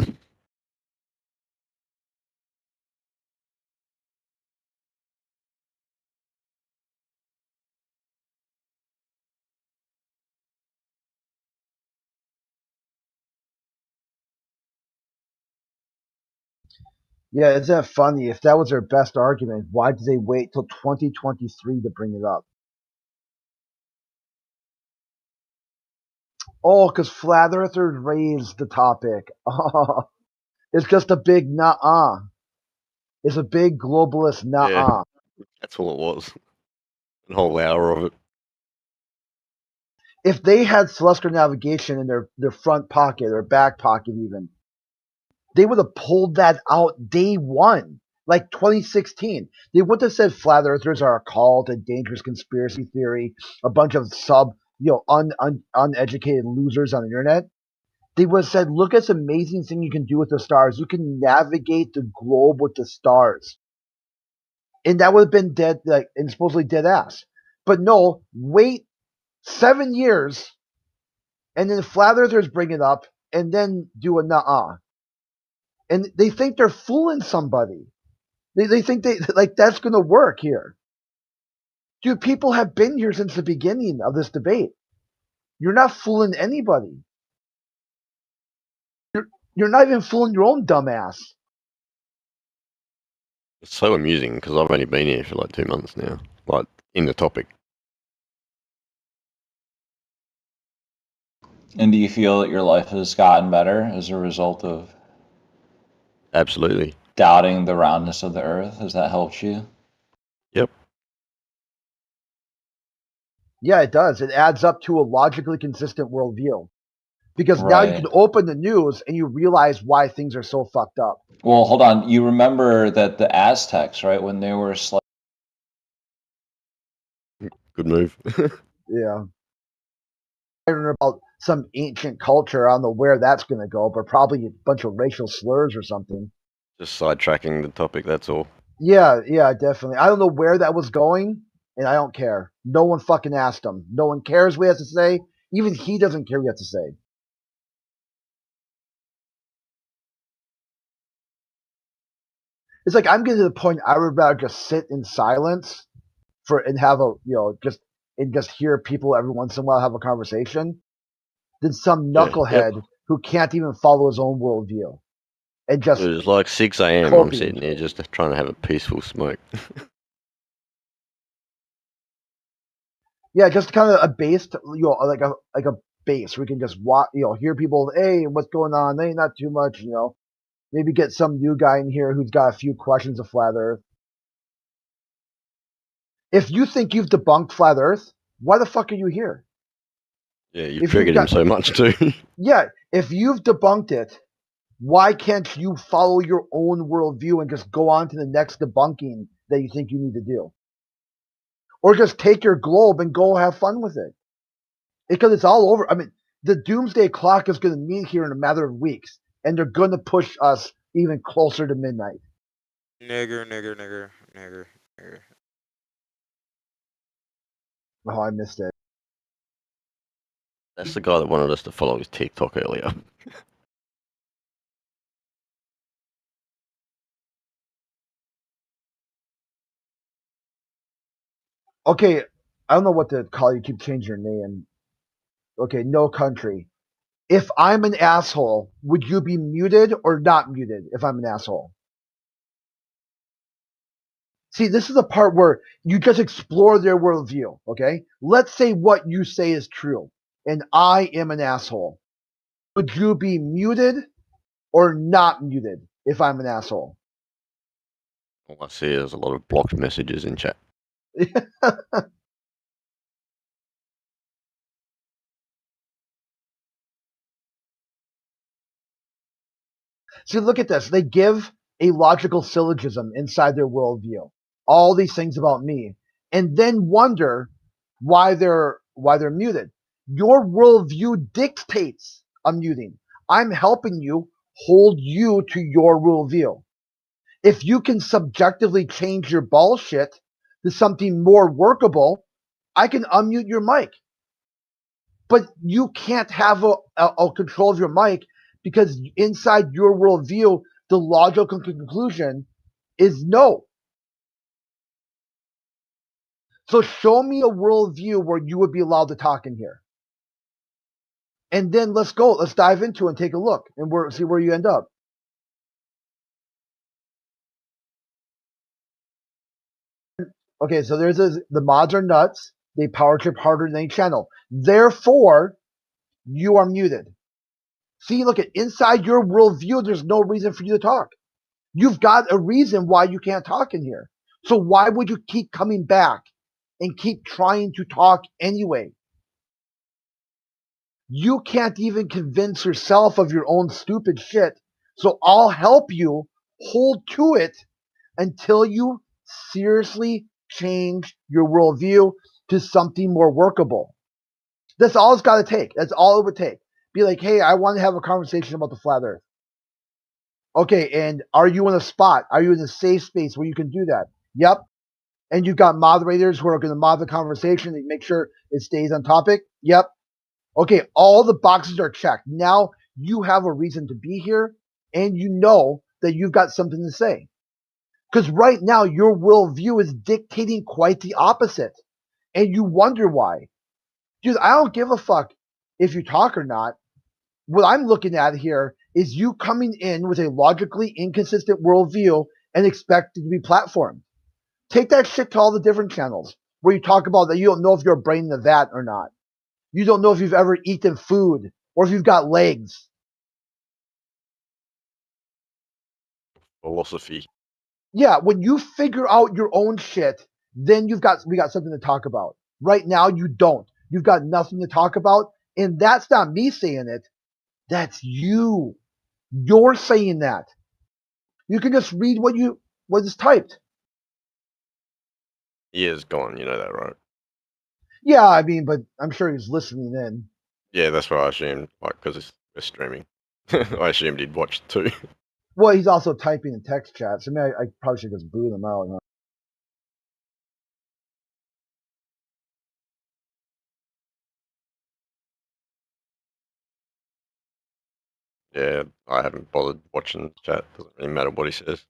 Yeah, isn't that funny? If that was their best argument, why did they wait till 2023 to bring it up? Oh, because flat earthers raised the topic. Oh, it's just a big nah. It's a big globalist nah. Yeah. That's all it was. An whole hour of it. If they had celestial navigation in their front pocket or back pocket even, they would have pulled that out day one, like 2016. They would have said flat earthers are a cult, a dangerous conspiracy theory, a bunch of uneducated losers on the internet. They would have said, look at this amazing thing you can do with the stars. You can navigate the globe with the stars. And that would have been dead, and supposedly dead ass. But no, wait 7 years, and then flat earthers bring it up, and then do a nah. And they think they're fooling somebody. They think that's going to work here. Dude, people have been here since the beginning of this debate. You're not fooling anybody. You're not even fooling your own dumbass. It's so amusing because I've only been here for like 2 months now, like in the topic. And do you feel that your life has gotten better as a result of Absolutely. doubting the roundness of the earth? Has that helped you? Yep. Yeah, it does. It adds up to a logically consistent worldview. Because now you Right. can open the news and you realize why things are so fucked up. Well, hold on. You remember that the Aztecs, right, when they were Good move. Yeah. I don't know about some ancient culture. I don't know where that's going to go, but probably a bunch of racial slurs or something. Just sidetracking the topic, that's all. Yeah, definitely. I don't know where that was going, and I don't care. No one fucking asked him. No one cares what he has to say. Even he doesn't care what he has to say. It's like I'm getting to the point I would rather just sit in silence and have just hear people every once in a while have a conversation than some Yeah, knucklehead yep. who can't even follow his own worldview and just It was like 6 a.m. I'm coping. sitting there just trying to have a peaceful smoke. Yeah, just kind of a base, like a base where we can just hear people. Hey, what's going on? Hey, not too much, Maybe get some new guy in here who's got a few questions of flat Earth. If you think you've debunked flat Earth, why the fuck are you here? Yeah, you've triggered him so much too. Yeah, if you've debunked it, why can't you follow your own worldview and just go on to the next debunking that you think you need to do? Or just take your globe and go have fun with it. Because it's all over. I mean, the doomsday clock is going to meet here in a matter of weeks, and they're going to push us even closer to midnight. Nigger. Oh, I missed it. That's the guy that wanted us to follow his TikTok earlier. Okay, I don't know what to call you. Keep changing your name. Okay, no country. If I'm an asshole, would you be muted or not muted if I'm an asshole? See, this is the part where you just explore their worldview, okay? Let's say what you say is true, and I am an asshole. Would you be muted or not muted if I'm an asshole? All I see is a lot of blocked messages in chat. See, look at this. They give a logical syllogism inside their worldview. All these things about me, and then wonder why they're muted. Your worldview dictates a muting. I'm helping you hold you to your worldview. If you can subjectively change your bullshit to something more workable, I can unmute your mic. But you can't have a control of your mic because inside your worldview, the logical conclusion is no. So show me a worldview where you would be allowed to talk in here. And then let's go. Let's dive into it and take a look and see where you end up. Okay, so the mods are nuts. They power trip harder than any channel. Therefore, you are muted. See, look at inside your worldview, there's no reason for you to talk. You've got a reason why you can't talk in here. So why would you keep coming back and keep trying to talk anyway? You can't even convince yourself of your own stupid shit. So I'll help you hold to it until you seriously change your worldview to something more workable. That's all it's got to take. That's all it would take. Be like, hey, I want to have a conversation about the flat earth. Okay, and are you in a spot? Are you in a safe space where you can do that? Yep. And you've got moderators who are going to mod the conversation and make sure it stays on topic? Yep. Okay, all the boxes are checked. Now you have a reason to be here, and you know that you've got something to say. Because right now, your worldview is dictating quite the opposite. And you wonder why. Dude, I don't give a fuck if you talk or not. What I'm looking at here is you coming in with a logically inconsistent worldview and expect it to be platformed. Take that shit to all the different channels where you talk about that you don't know if you're a brain in the vat or not. You don't know if you've ever eaten food or if you've got legs. Philosophy. Yeah, when you figure out your own shit, then we got something to talk about. Right now, you don't. You've got nothing to talk about, and that's not me saying it. That's you. You're saying that. You can just read what is typed. He is gone, you know that, right? Yeah, I mean, but I'm sure he's listening in. Yeah, that's what I assumed, like, because we're streaming. I assumed he'd watched too. Well, he's also typing in text chats. I mean, I probably should just boot him out. Huh? Yeah, I haven't bothered watching the chat. Doesn't really matter what he says.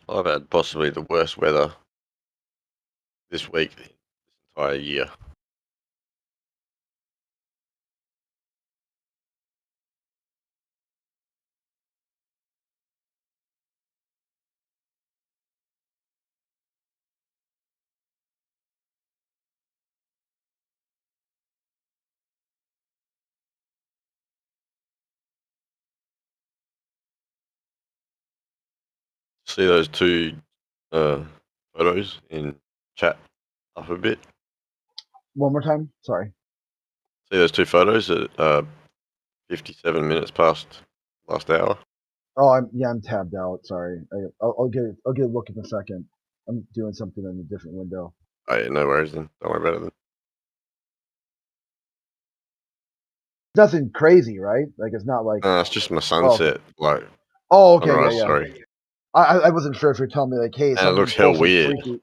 I've had possibly the worst weather this week, this entire year. See those two photos in chat up a bit? One more time. Sorry. See those two photos at 57 minutes past last hour? Oh, I'm tabbed out. Sorry. I'll get a look in a second. I'm doing something in a different window. Oh, yeah, no worries then. Don't worry about it then. Nothing crazy, right? Like it's not like. It's just my sunset, like Oh, okay, sunrise, yeah. sorry. I wasn't sure if you're telling me like, hey, And it something looks hell close and weird. freaky.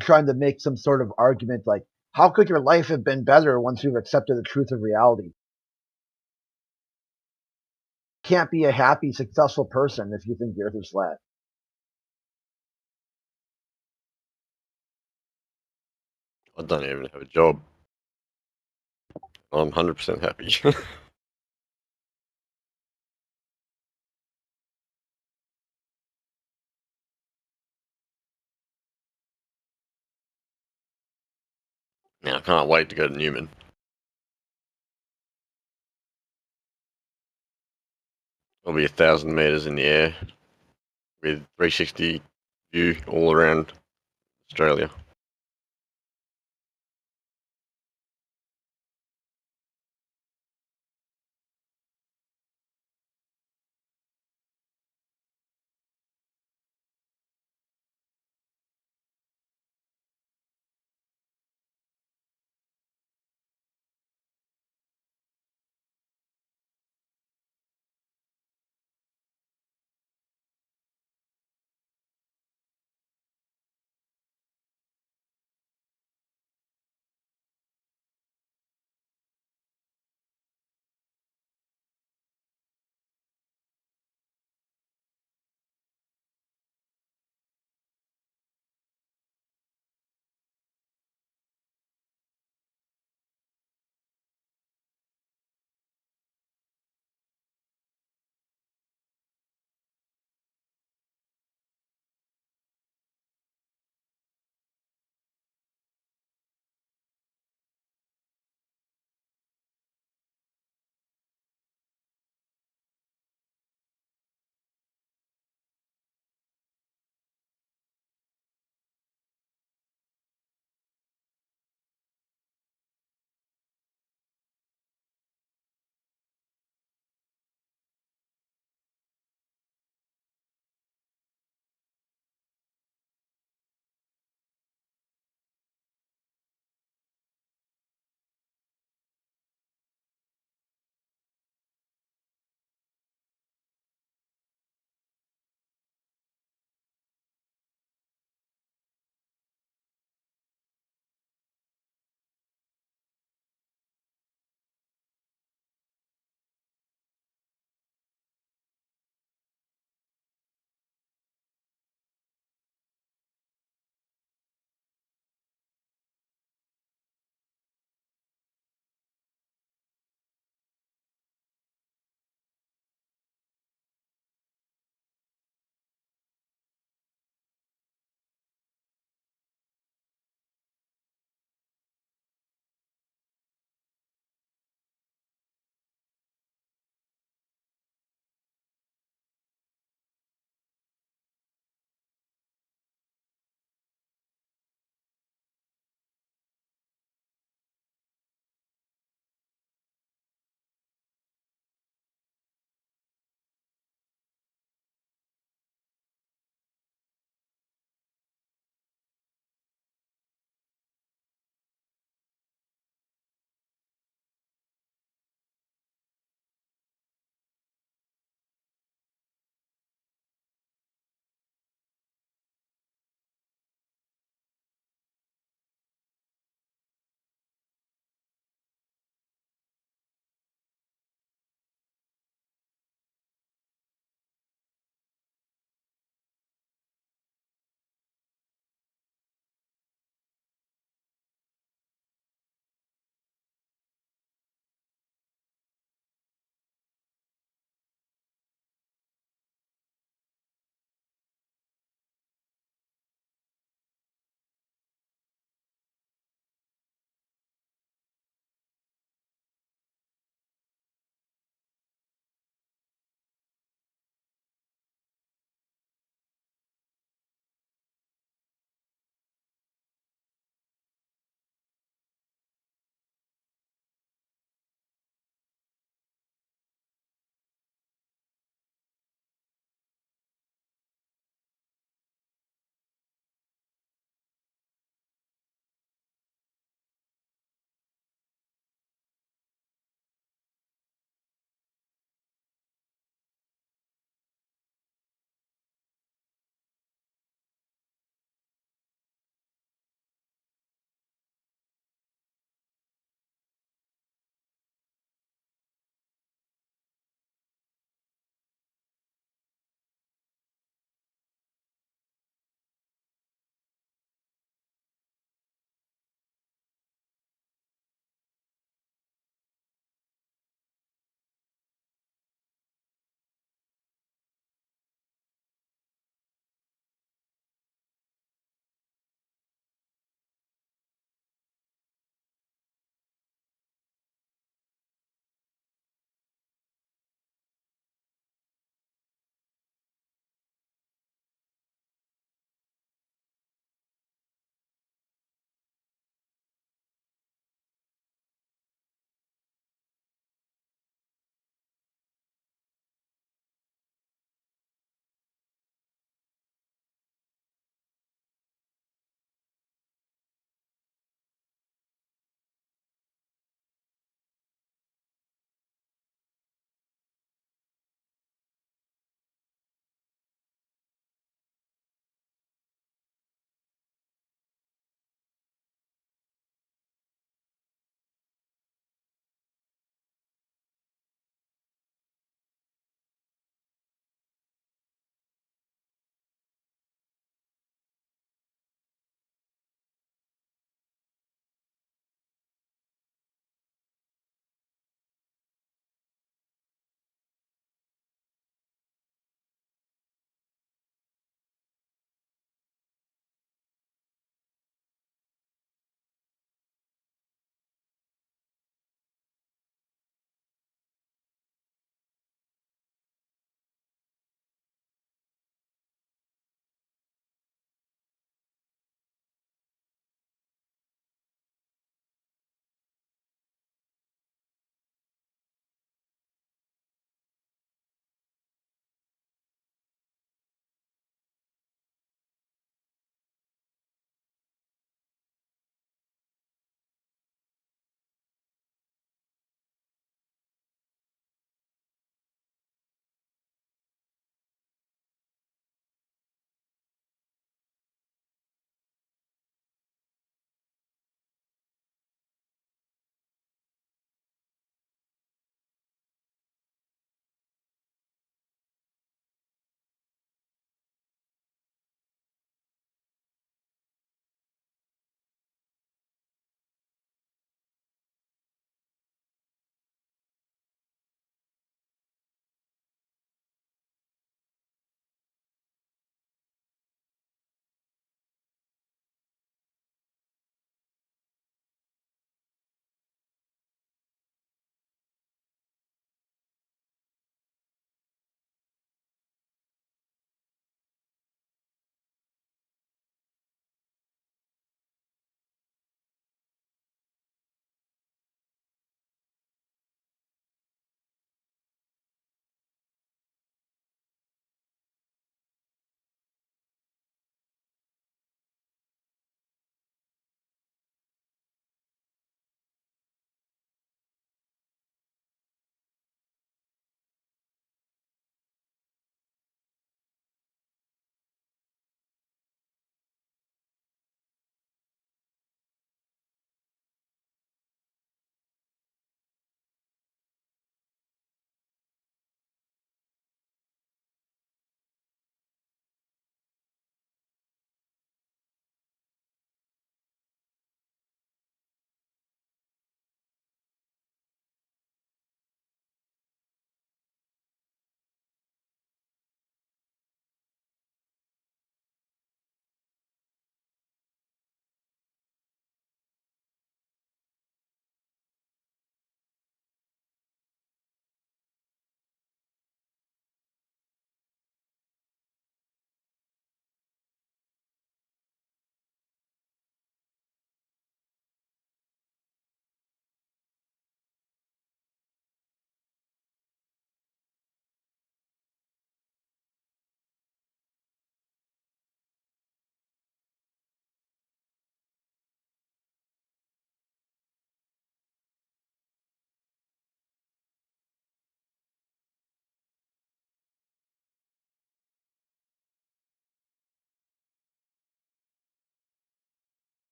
trying to make some sort of argument like, how could your life have been better once you've accepted the truth of reality? Can't be a happy, successful person if you think the earth is flat. I don't even have a job. I'm 100% happy. Now I can't wait to go to Newman. I'll be 1,000 meters in the air with 360 view all around Australia.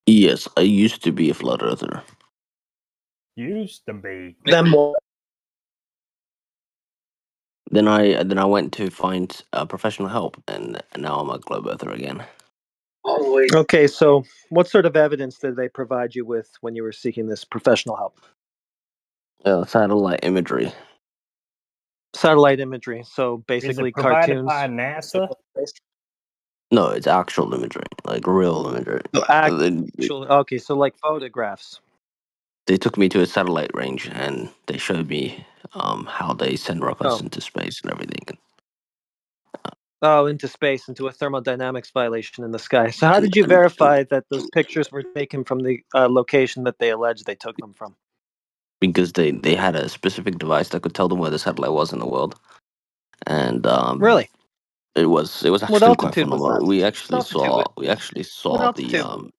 Yes, I used to be a flat earther. Used to be. Then what? Then I went to find professional help, and now I'm a globe earther again. Okay, so what sort of evidence did they provide you with when you were seeking this professional help? Satellite imagery. Satellite imagery. So Is basically it provided cartoons. by NASA? No, it's actual imagery, like real imagery. Actually, okay, so like photographs. They took me to a satellite range and they showed me how they send rockets into space and everything. Oh, into space, into a thermodynamics violation in the sky. So how did you verify that those pictures were taken from the location that they alleged they took them from? Because they had a specific device that could tell them where the satellite was in the world, and Really? it was What actually quite altitude was that? phenomenal. We actually What altitude? What saw the altitude?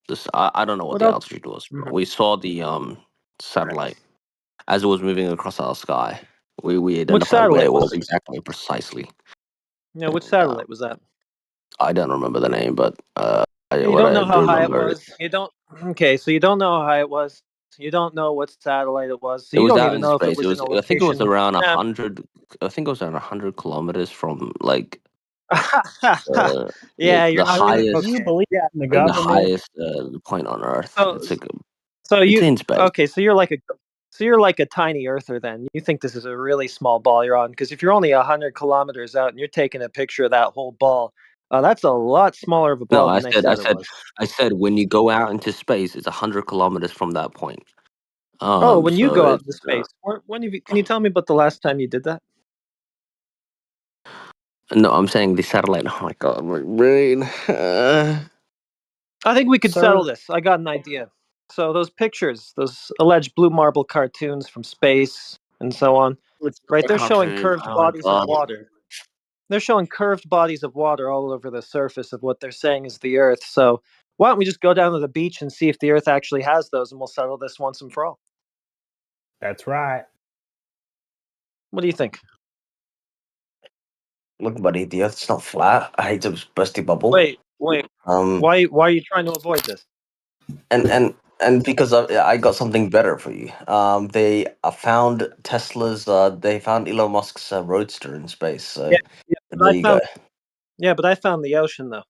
this I don't know what What the else? altitude was. Bro. We saw the satellite as it was moving across our sky. We Which identified where satellite it was was it? exactly precisely. Yeah, which And, satellite was that? I don't remember the name, but You what don't I know how do high it remember was. You don't. Okay, so you don't know how high it was. You don't know what satellite it was. So it you was don't out even in know if it space. It was in was a I think it was location. around Yeah. 100. I think it was around 100 kilometers from like Yeah, you're the not gonna. Do you highest Okay. believe in the like the government? highest point on Earth. So, It's like so it's you in space. okay? So you're like a tiny earther then. You think this is a really small ball you're on? Because if you're only 100 kilometers out and you're taking a picture of that whole ball, that's a lot smaller of a No, ball than they said it was. I said when you go out into space, it's 100 kilometers from that point. Oh, when you So go out into it's space, when have you, can you tell me about the last time you did that? no, I'm saying the satellite. Oh my god, my brain. I think we could settle Sir, this. I got an idea. So those pictures, those alleged blue marble cartoons from space and so on, right? They're showing Cartoon. curved Oh my bodies of god. water. They're showing curved bodies of water all over the surface of what they're saying is the Earth. So why don't we just go down to the beach and see if the Earth actually has those, and we'll settle this once and for all. that's right. What do you think? Look, buddy, the Earth's not flat. I hate to burst your bubble. Wait. Um, Why are you trying to avoid this? and because I got something better for you. They found Tesla's. They found Elon Musk's Roadster in space. So Yeah, there you go. but I found the ocean though.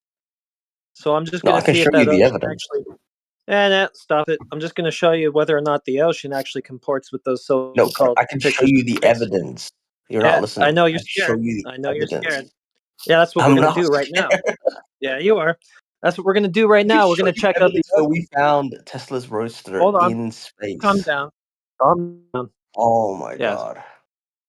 So I'm just No, gonna I can see show if you that the ocean evidence. actually. Stop it! I'm just gonna show you whether or not the ocean actually comports with those No, but so-called I can show pictures you from the space. evidence. You're not Yeah, I listening. know I you're show scared. you I the know you're evidence. scared. Yeah, that's what we're I'm gonna not do right now. scared. Yeah, you are. That's what we're gonna do right I can now. We're show gonna you check out the evidence where ocean. we found Tesla's Roadster Hold on. in Calm space. down. Calm down. Oh my Yes. god.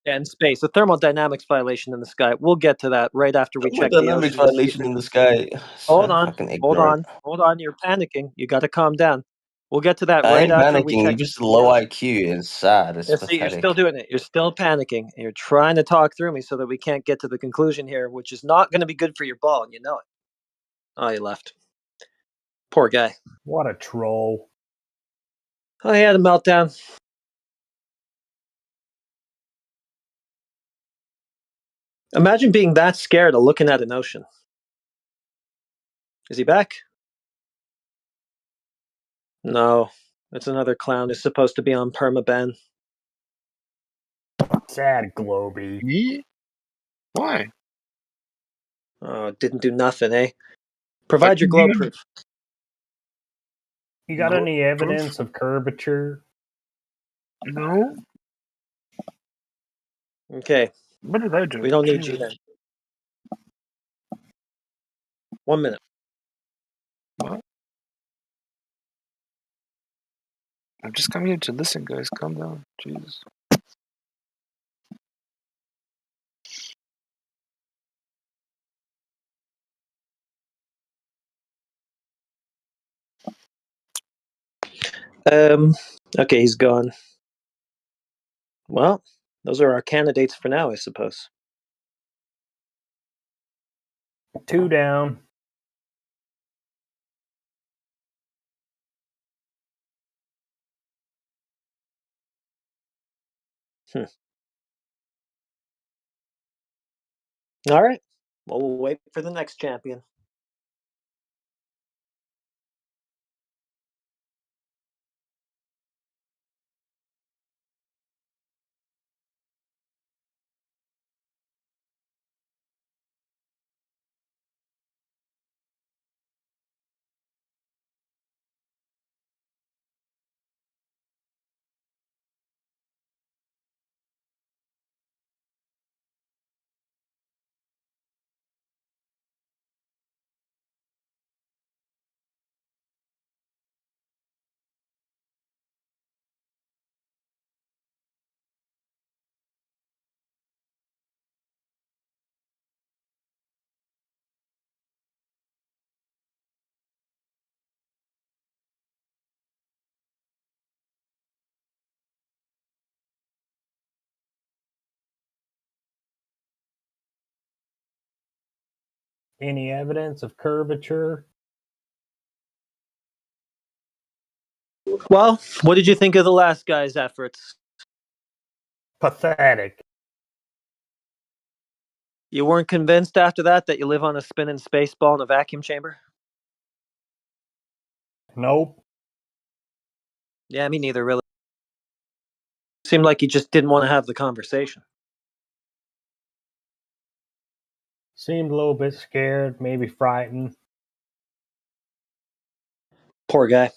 Yeah, in space, a thermodynamics violation in the sky. We'll get to that right after we check the Thermodynamics ocean to see if violation in the sky. So Hold on. fucking Hold ignorant. on. Hold on. You're panicking. You got to calm down. We'll get to that I right ain't after we panicking. check You're just the low ocean. IQ. It's sad. It's Yeah, see, you're still pathetic. doing it. You're still panicking. And you're trying to talk through me so that we can't get to the conclusion here, which is not going to be good for your ball, and you know it. Oh, he left. Poor guy. What a troll. Oh, he had a meltdown. Imagine being that scared of looking at an ocean. Is he back? No. It's another clown who's supposed to be on permaban. Sad Globy. Me? Why? Oh, didn't do nothing, eh? Provide your glow proof. You got No any evidence of curvature? No? Okay. What did I do? We don't need you Jesus. then. 1 minute. What? I'm just coming here to listen, guys. Calm down. Jesus. Okay, he's gone. Well, those are our candidates for now, I suppose. 2 down. All right. Well, we'll wait for the next champion. Any evidence of curvature? Well, what did you think of the last guy's efforts? Pathetic. You weren't convinced after that you live on a spinning space ball in a vacuum chamber? Nope. Yeah, me neither, really. Seemed like you just didn't want to have the conversation. Seemed a little bit scared, maybe frightened. Poor guy.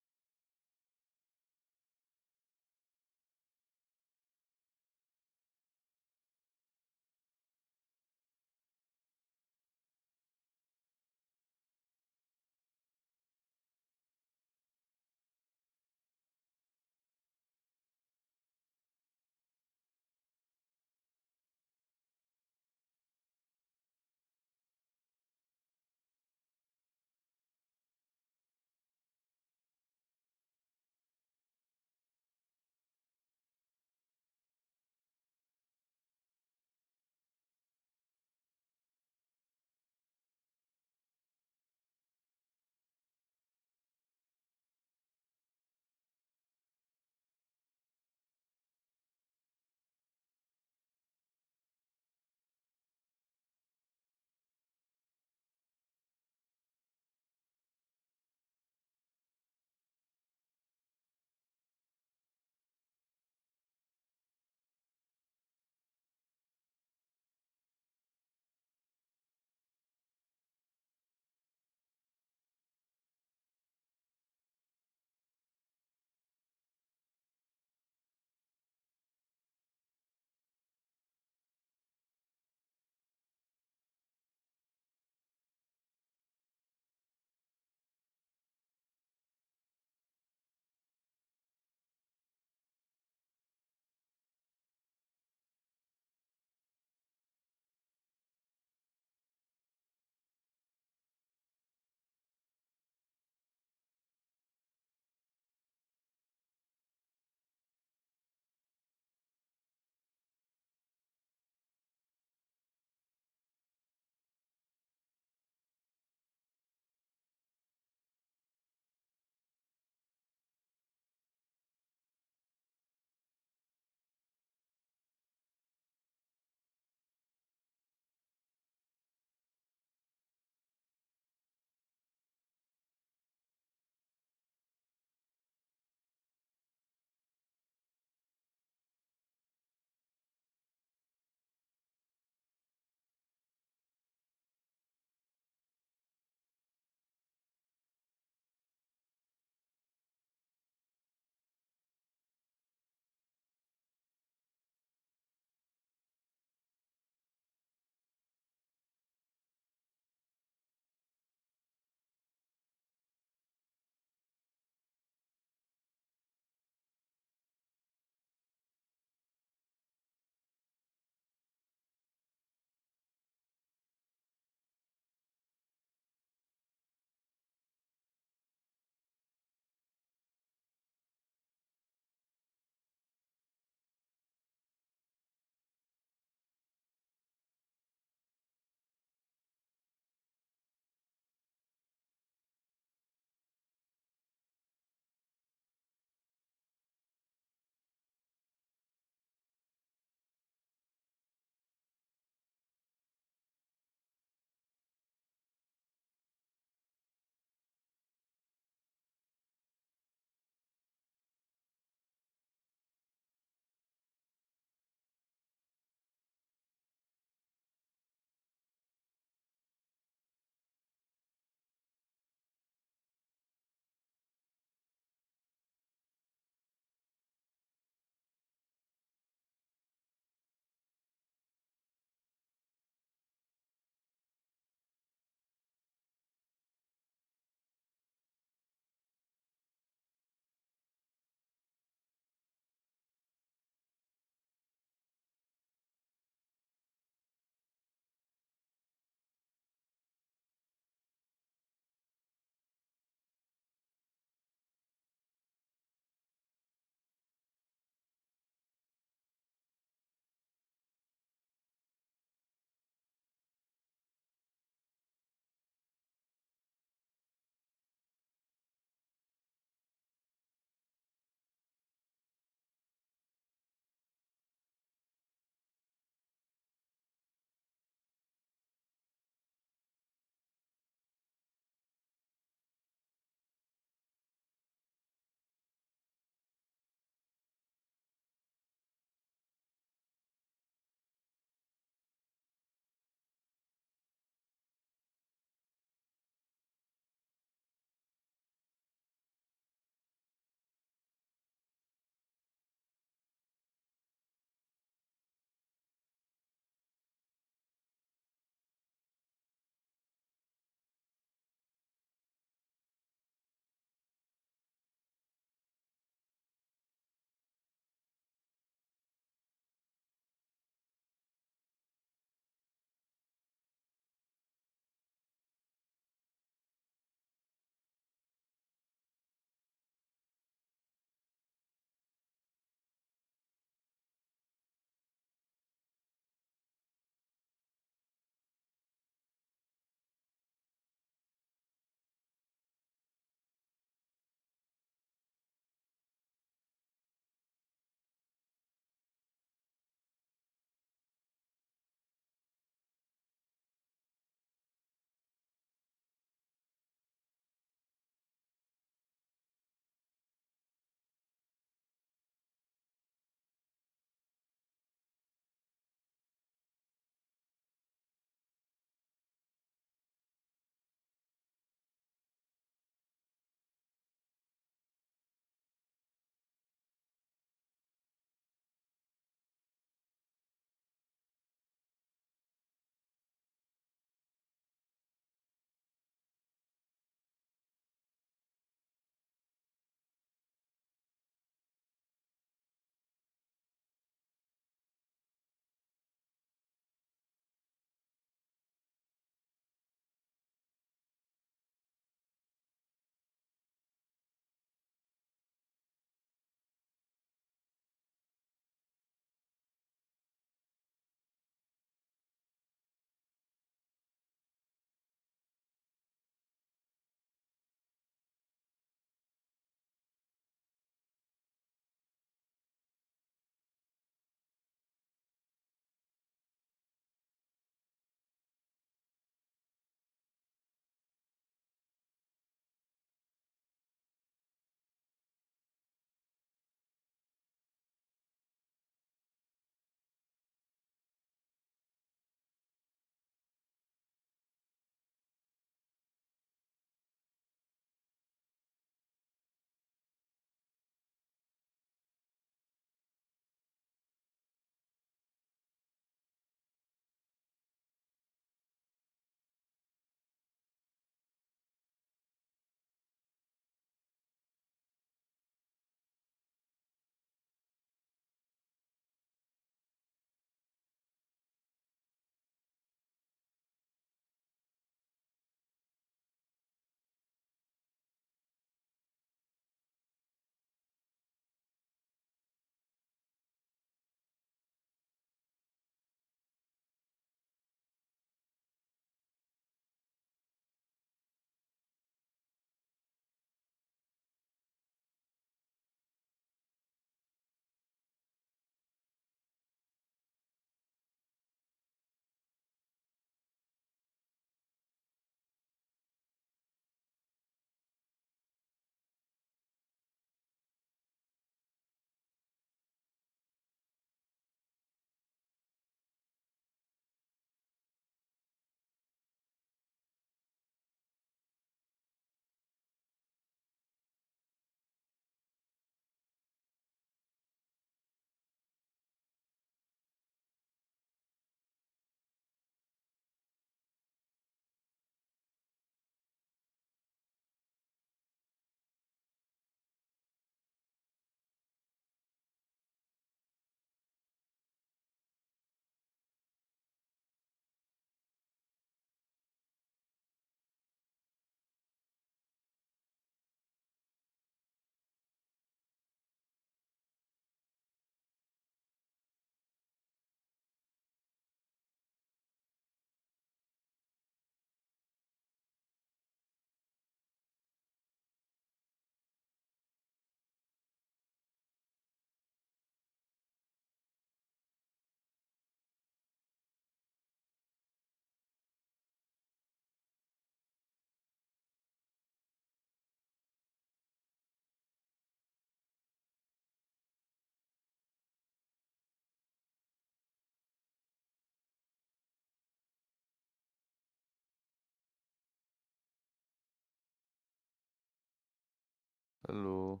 Hello.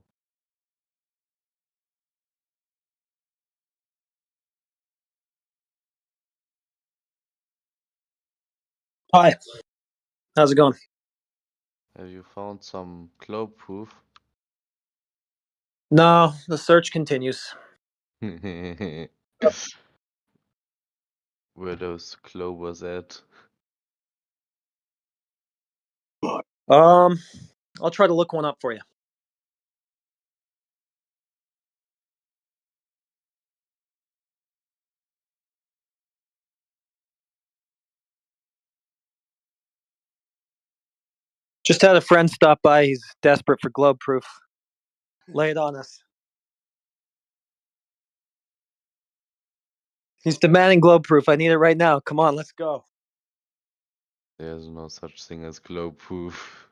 Hi. How's it going? Have you found some cloud proof? No, the search continues. Where those clovers at? I'll try to look one up for you. Just had a friend stop by. He's desperate for globe proof. Lay it on us. He's demanding globe proof. I need it right now. Come on, let's go. There's no such thing as globe proof.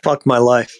Fuck my life.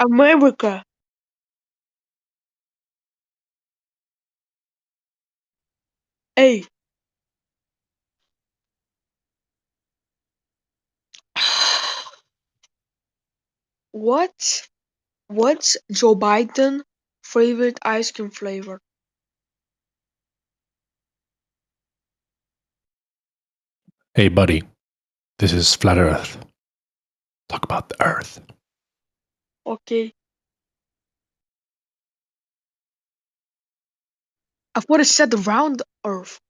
America. Hey, what's Joe Biden favorite ice cream flavor? Hey, buddy, this is Flat Earth. Talk about the Earth. Okay. I would have said round Earth.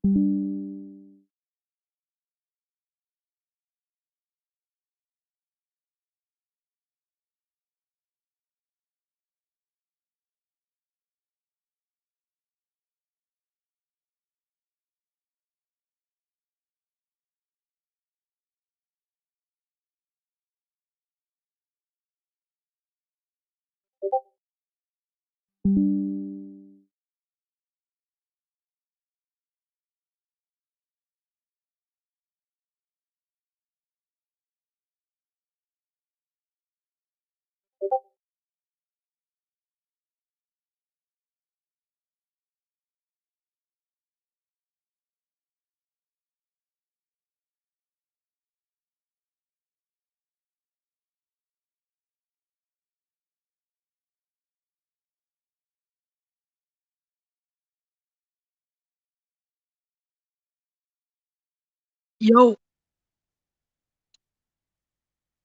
Yo,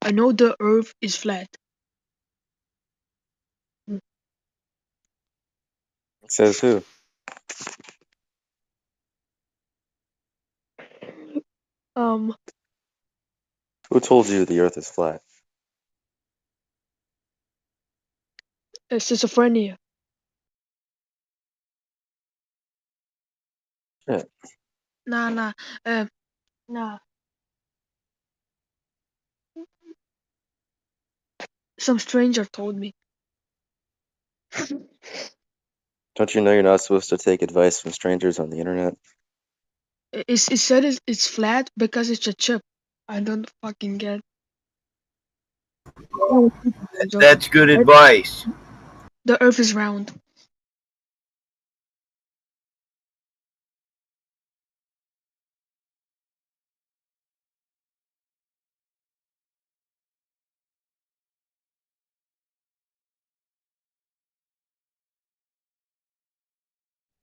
I know the Earth is flat. Says who? Um, Who told you the Earth is flat? schizophrenia. Yeah. Nah. Nah. Some stranger told me. Don't you know you're not supposed to take advice from strangers on the internet? It said it's flat because it's a chip. I don't fucking get. That's good advice. The Earth is round.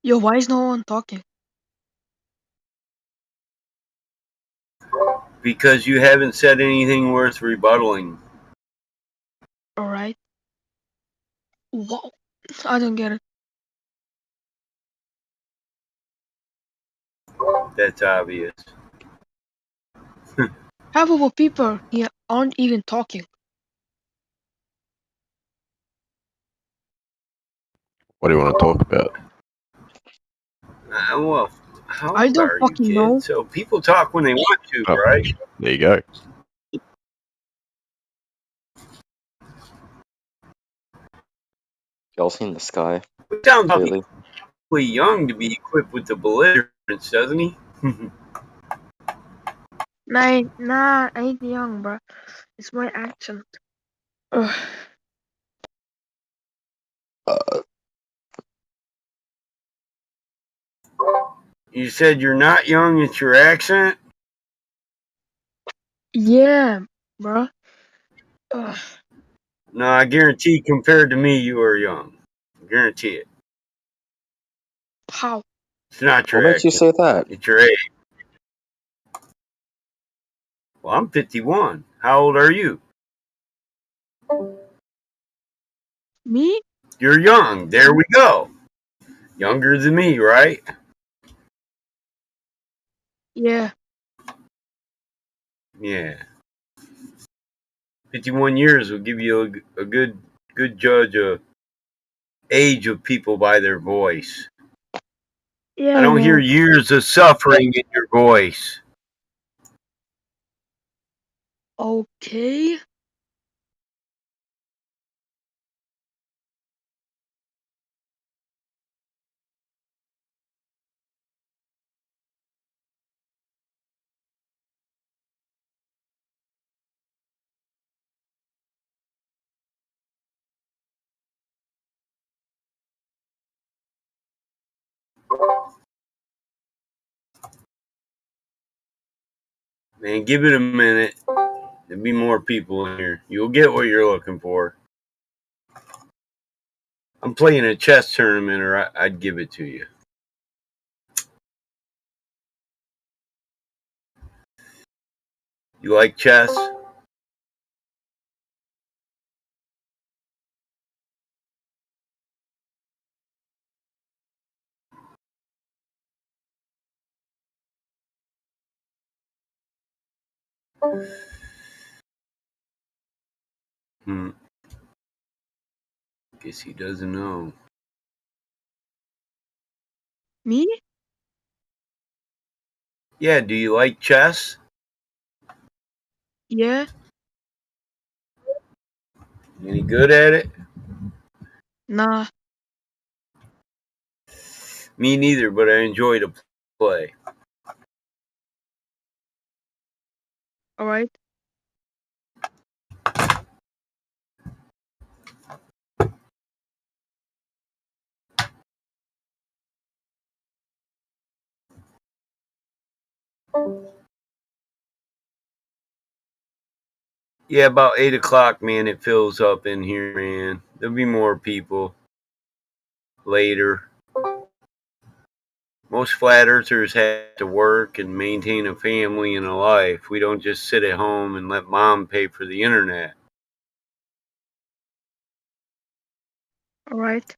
Yo, why is no one talking? Because you haven't said anything worth rebuttaling. All right. Wow, I don't get it. That's obvious. Half of the people here aren't even talking. What do you want to talk about? Well, how I old don't are you, fucking know. kid? So people talk when they want to, Oh, right? there you go. Y'all seen the sky It sounds lately? awfully young to be equipped with the belligerence, doesn't he? Nah, I ain't young, bro. It's my accent. Ugh. You said you're not young, it's your accent? Yeah, bro. Ugh. No, I guarantee compared to me, you are young. Guarantee it. How? It's not What your makes you accent, say that? it's your age. Well, I'm 51. How old are you? Me? You're young. There we go. Younger than me, right? Yeah. Yeah. 51 years will give you a good judge of age of people by their voice. Yeah, I I don't hear know. years of suffering in your voice. Okay. Man, give it a minute. There'll be more people in here. You'll get what you're looking for. I'm playing a chess tournament, or I'd give it to you. You like chess? Guess he doesn't know. Me? Yeah, do you like chess? Yeah. Any good at it? Nah. Me neither, but I enjoy to play. All right. Yeah, about 8 o'clock, man, it fills up in here, man. There'll be more people later. Most flat earthers have to work and maintain a family and a life. We don't just sit at home and let mom pay for the internet. All right.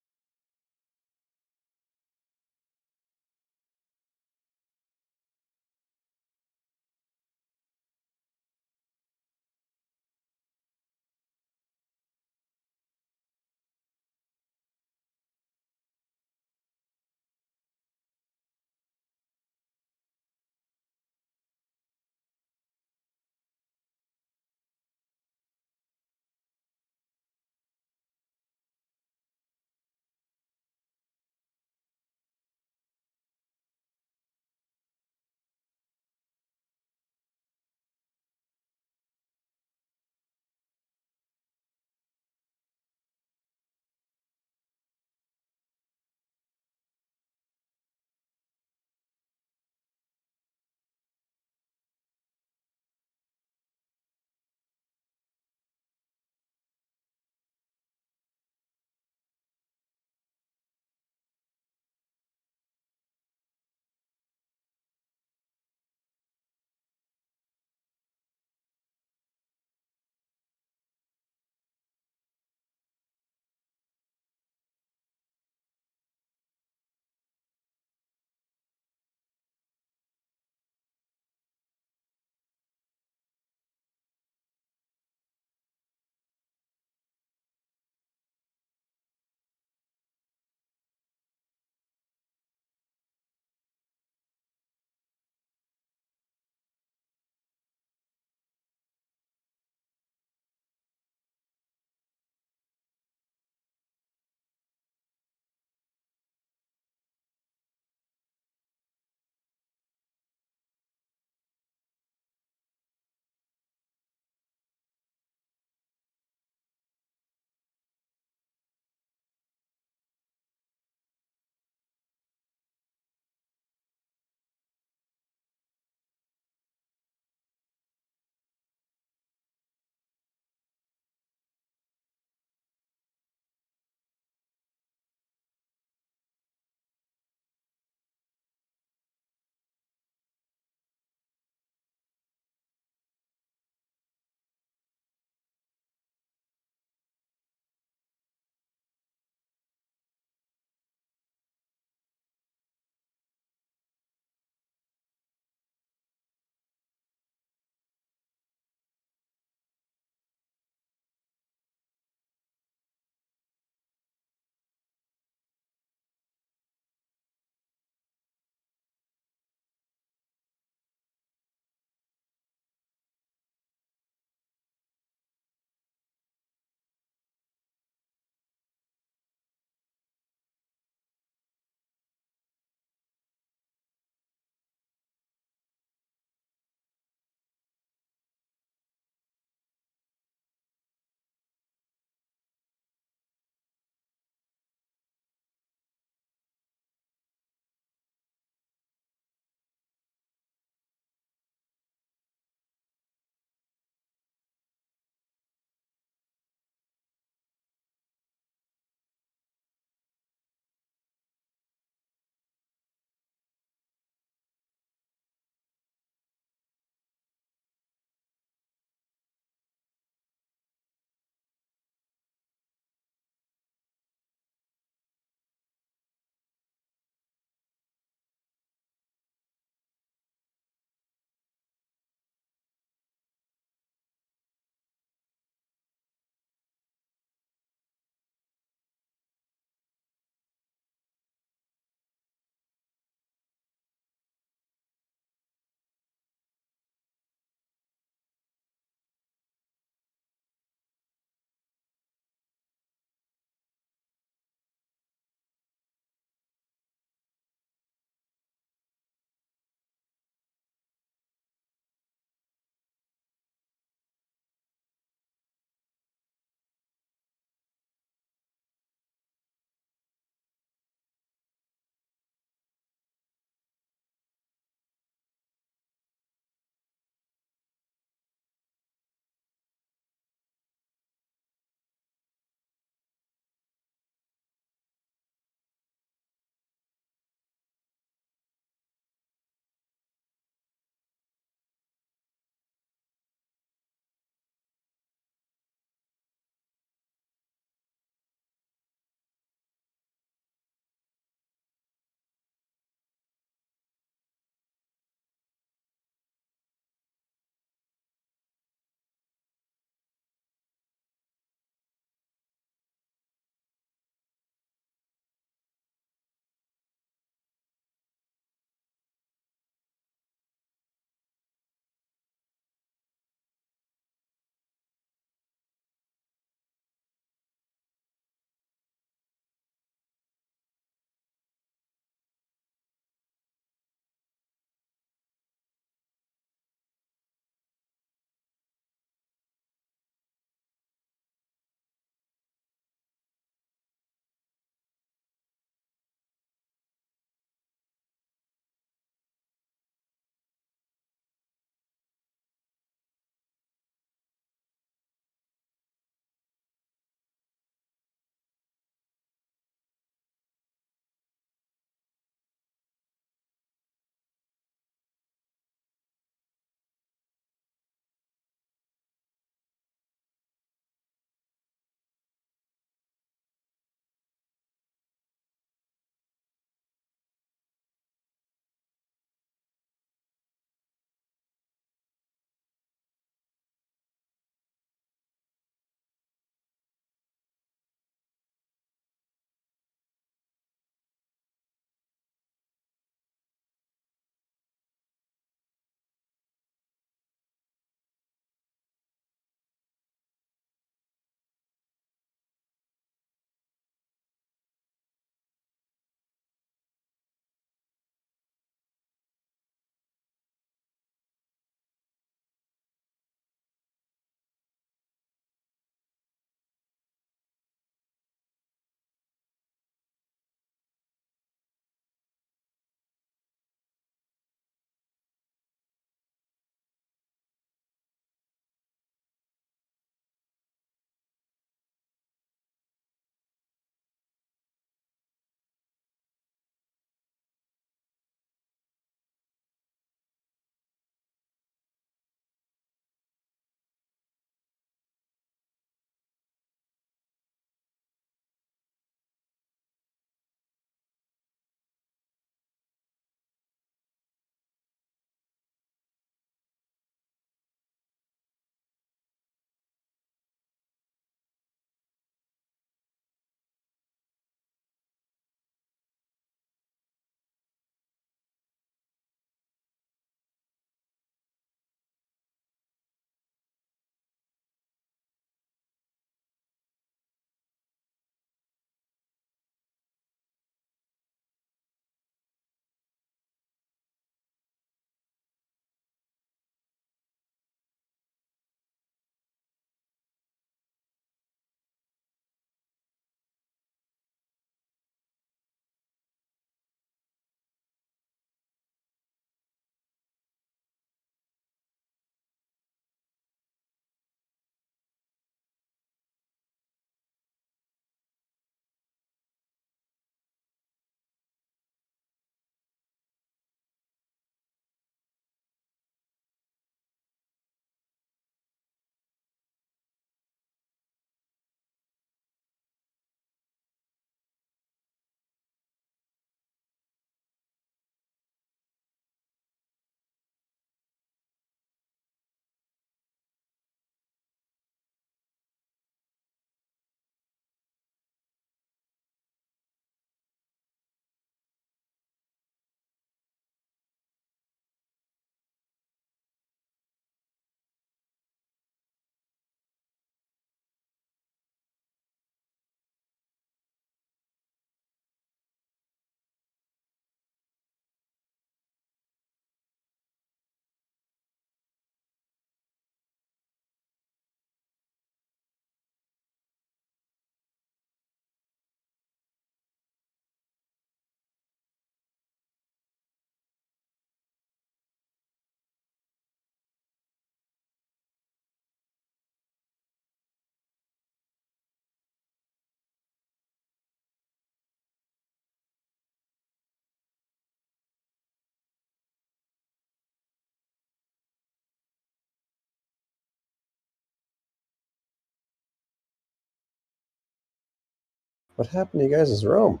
What happened to you guys' room?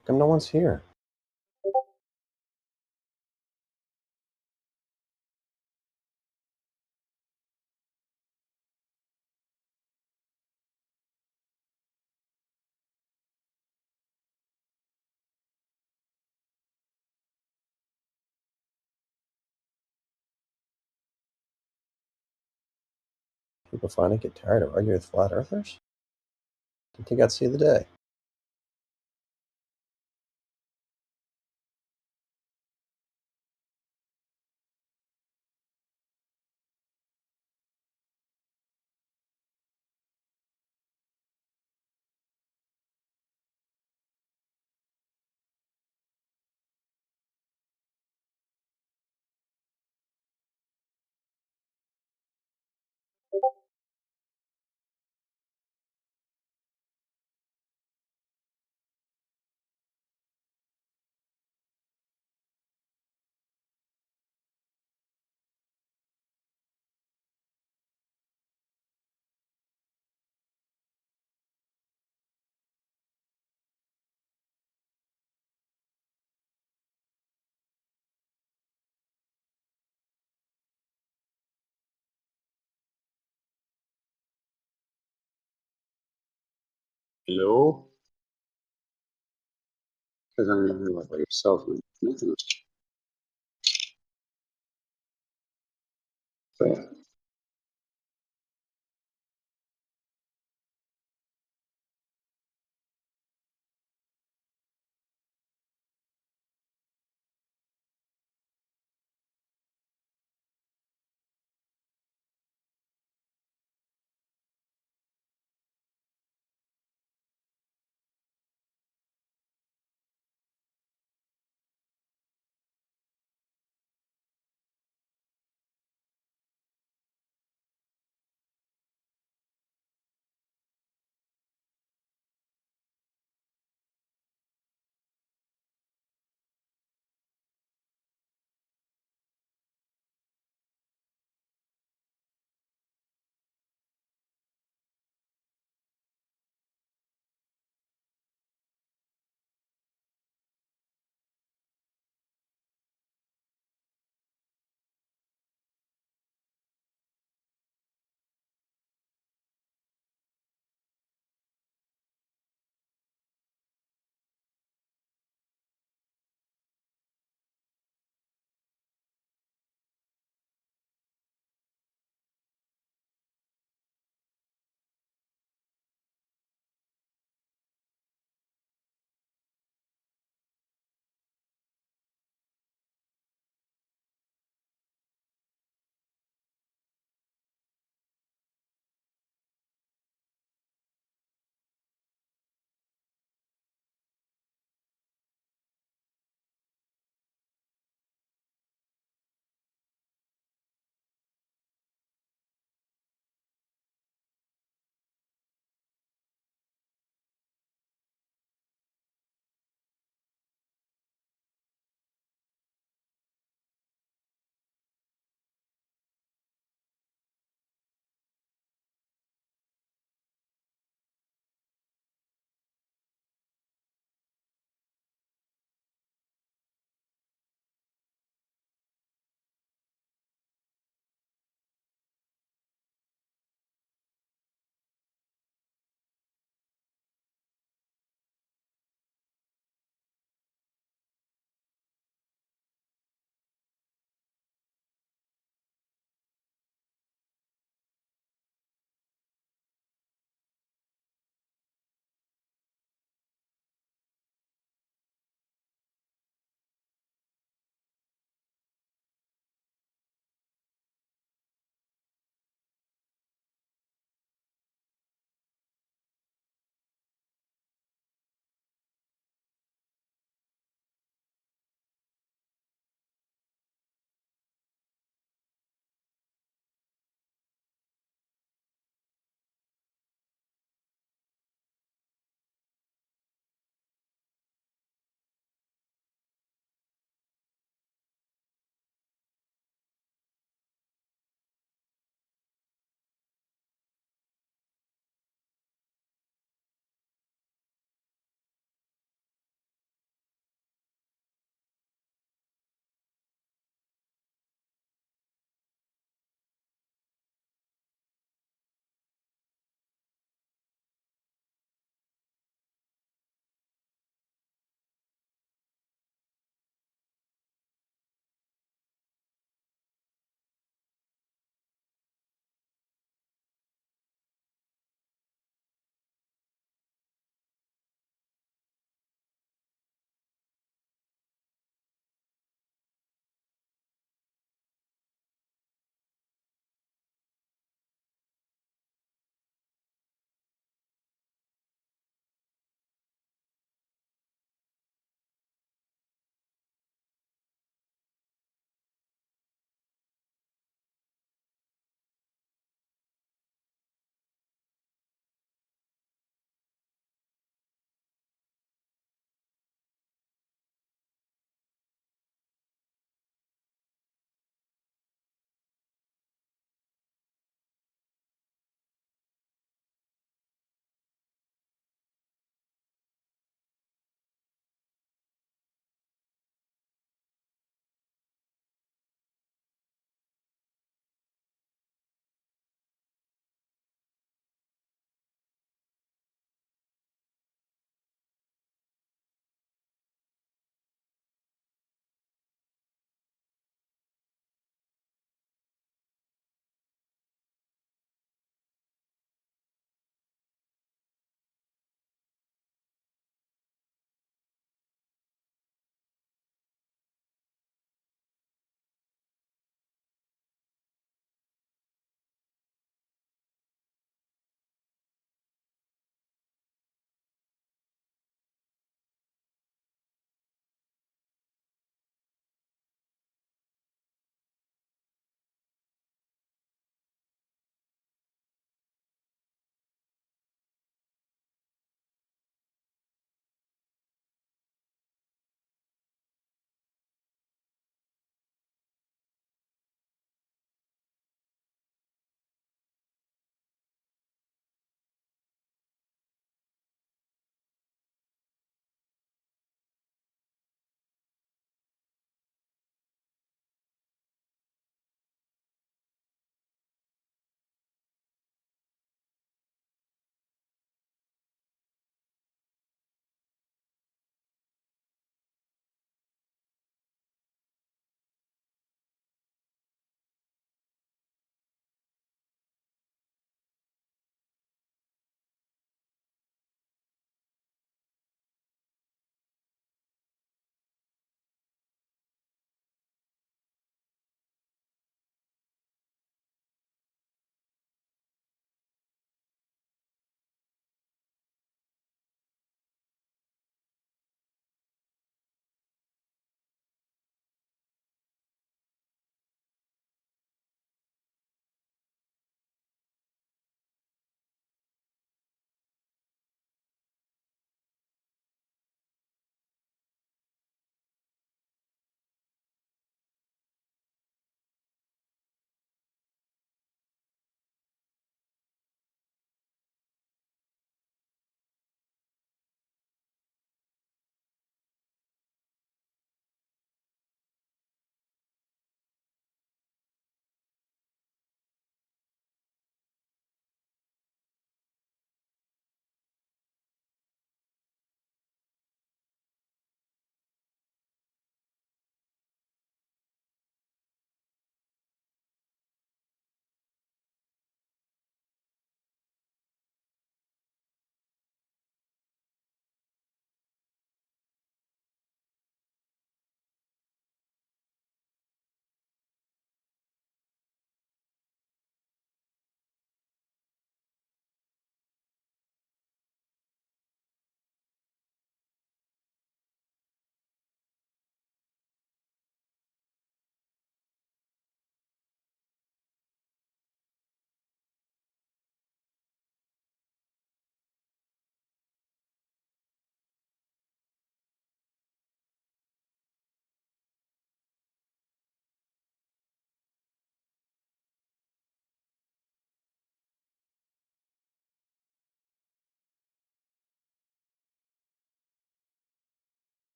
How come no one's here? People finally get tired of arguing with flat earthers? Didn't think I'd see the day. Hello? Because I'm gonna look by yourself. Nothing was fair.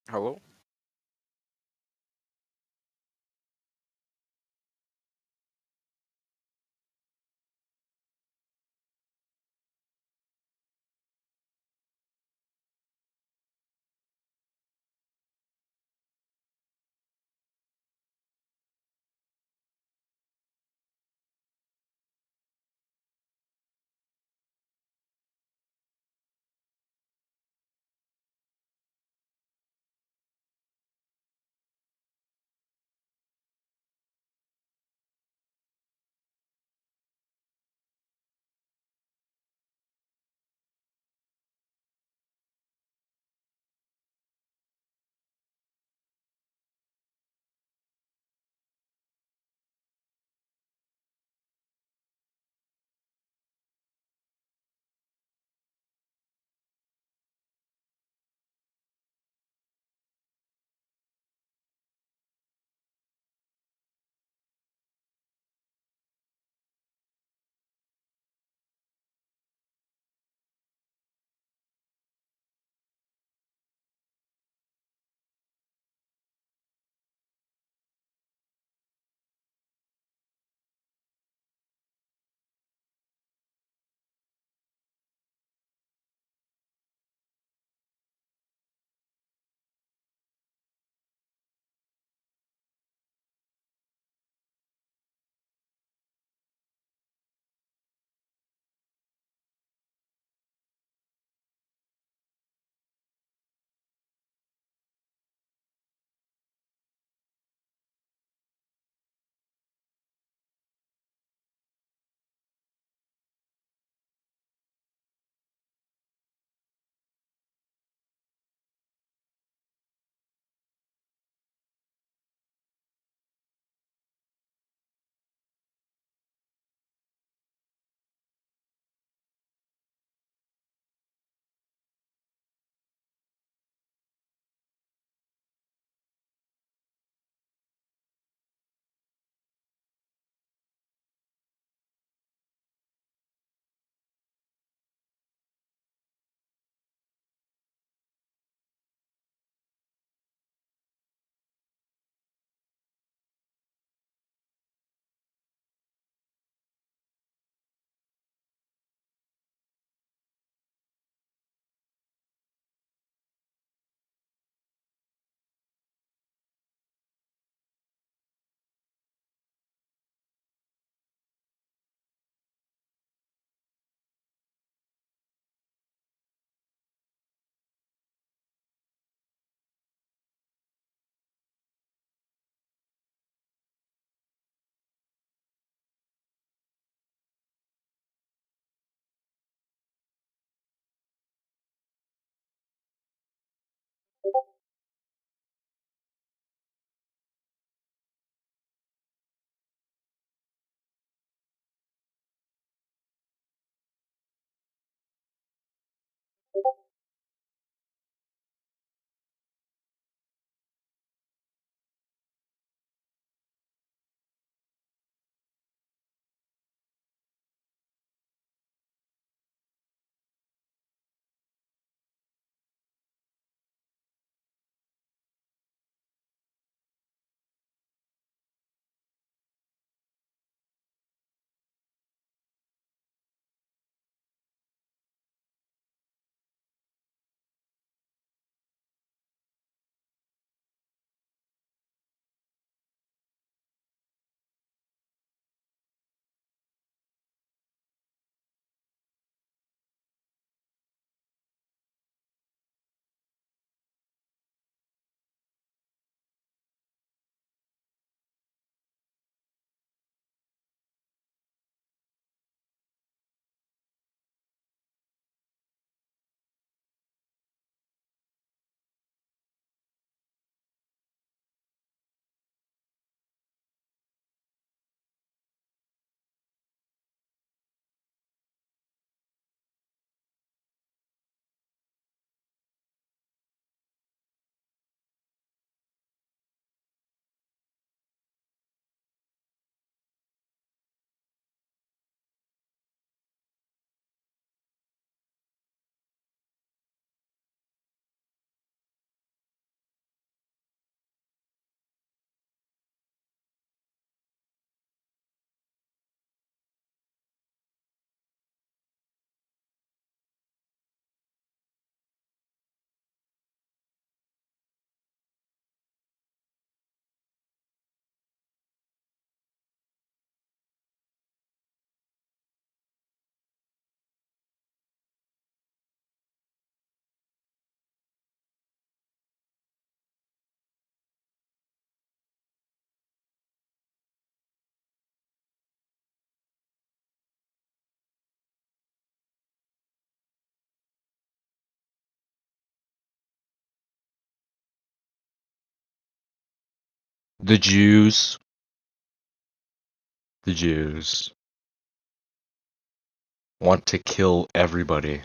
Hello? The Jews. The Jews want to kill everybody.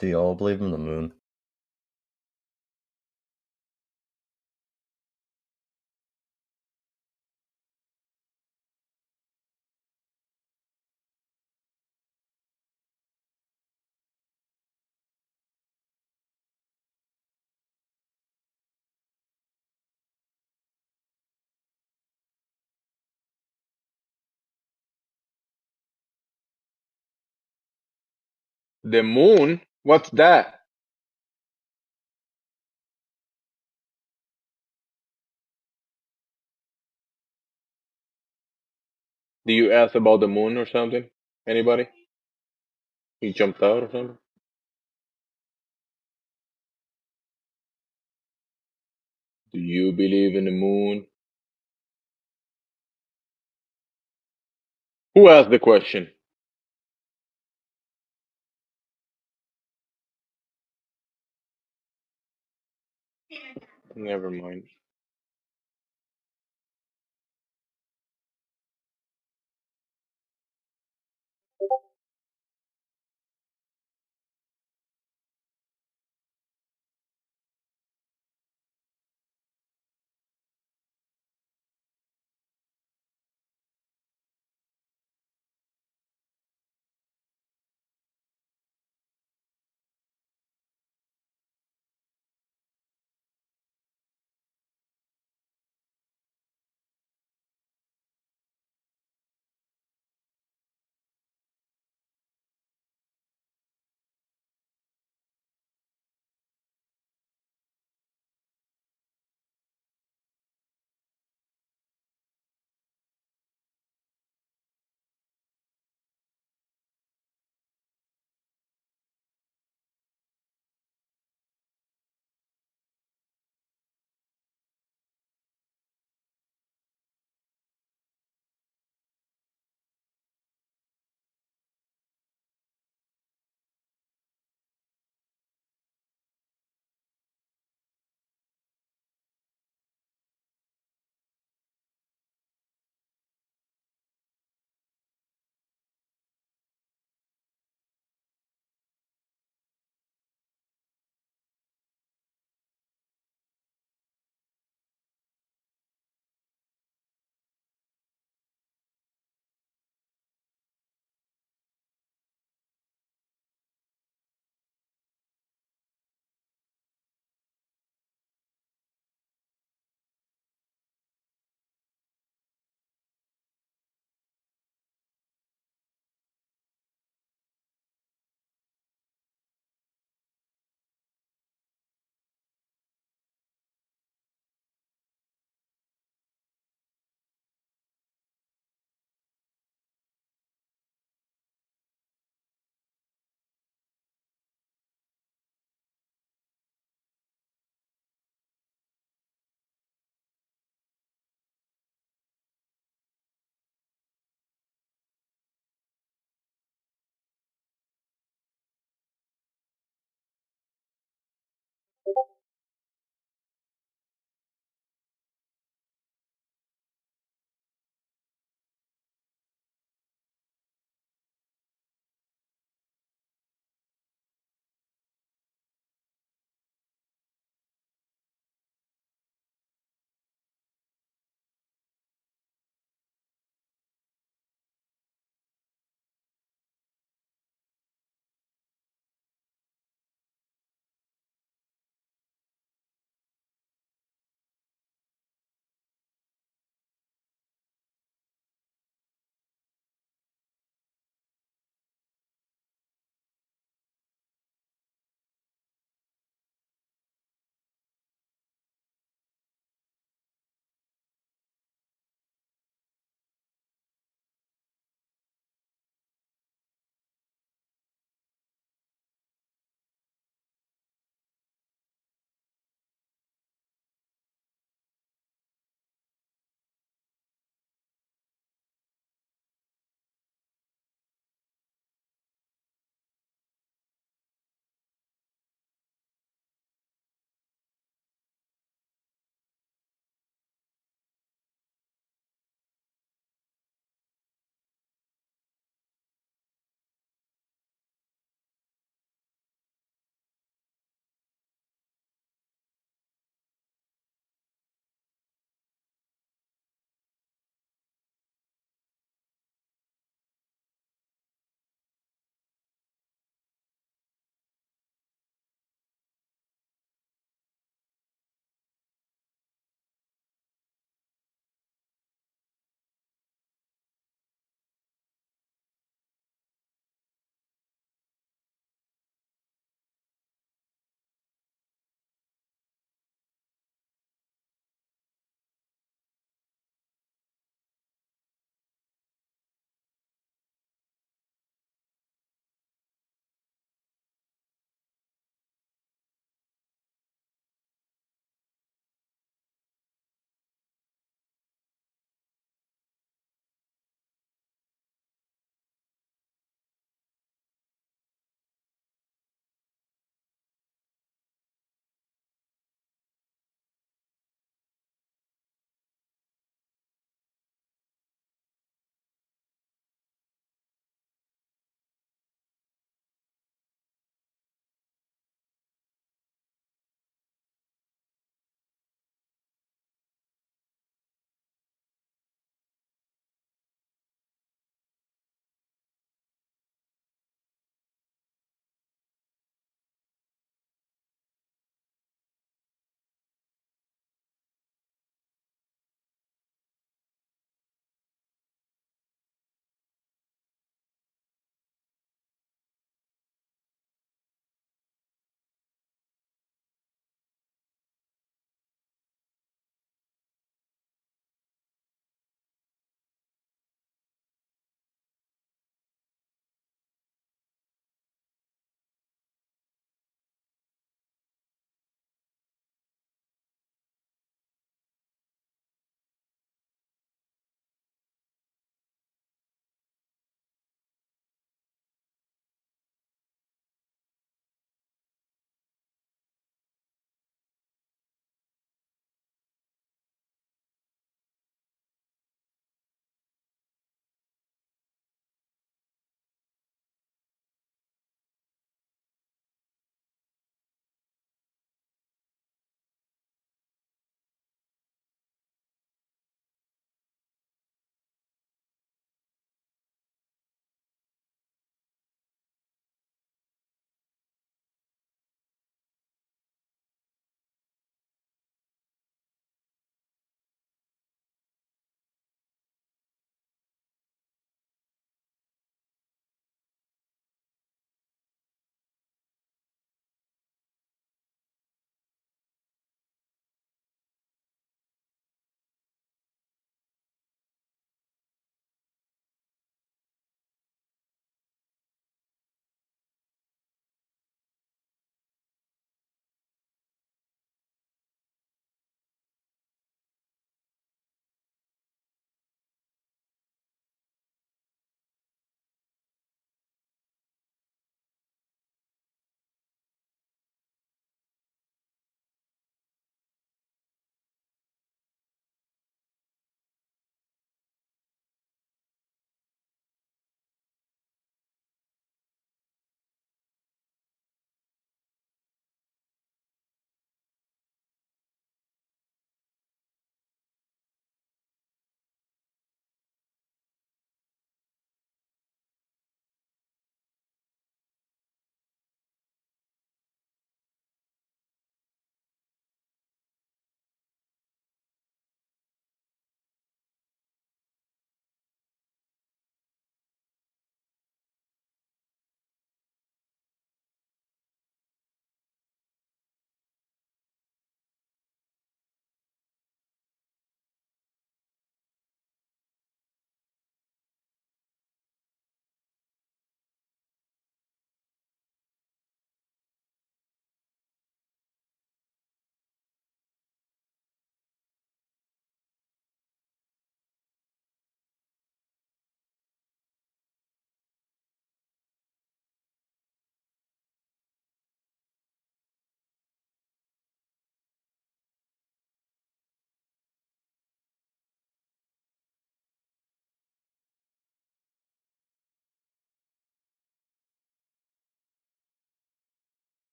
Do you all believe in the moon? The moon? What's that? Do you ask about the moon or something? Anybody? He jumped out or something? Do you believe in the moon? Who asked the question? Never mind.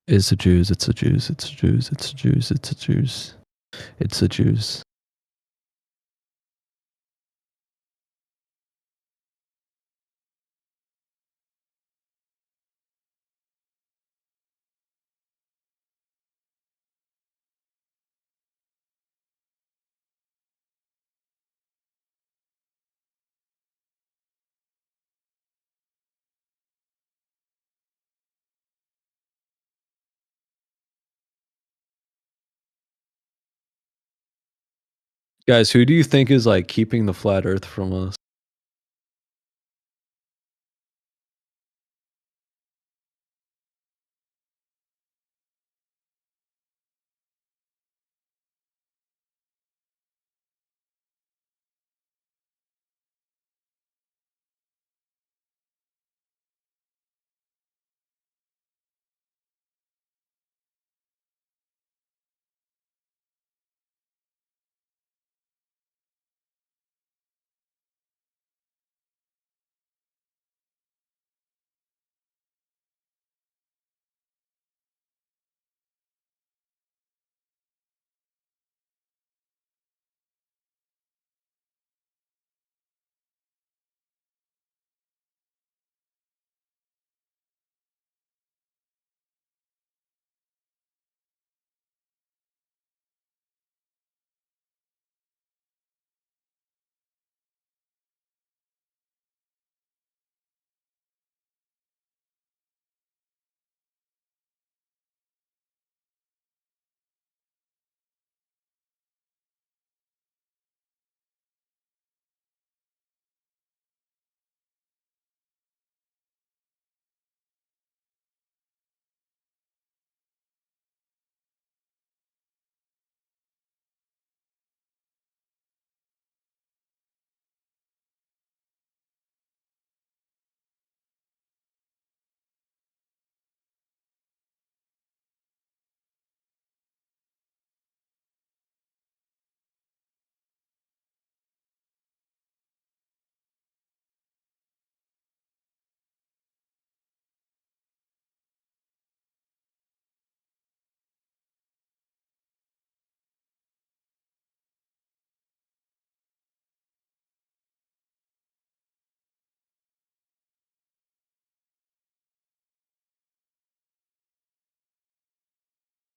It's the Jews. It's the Jews. It's the Jews. It's the Jews. It's the Jews. It's the Jews. Guys, who do you think is like keeping the flat Earth from us?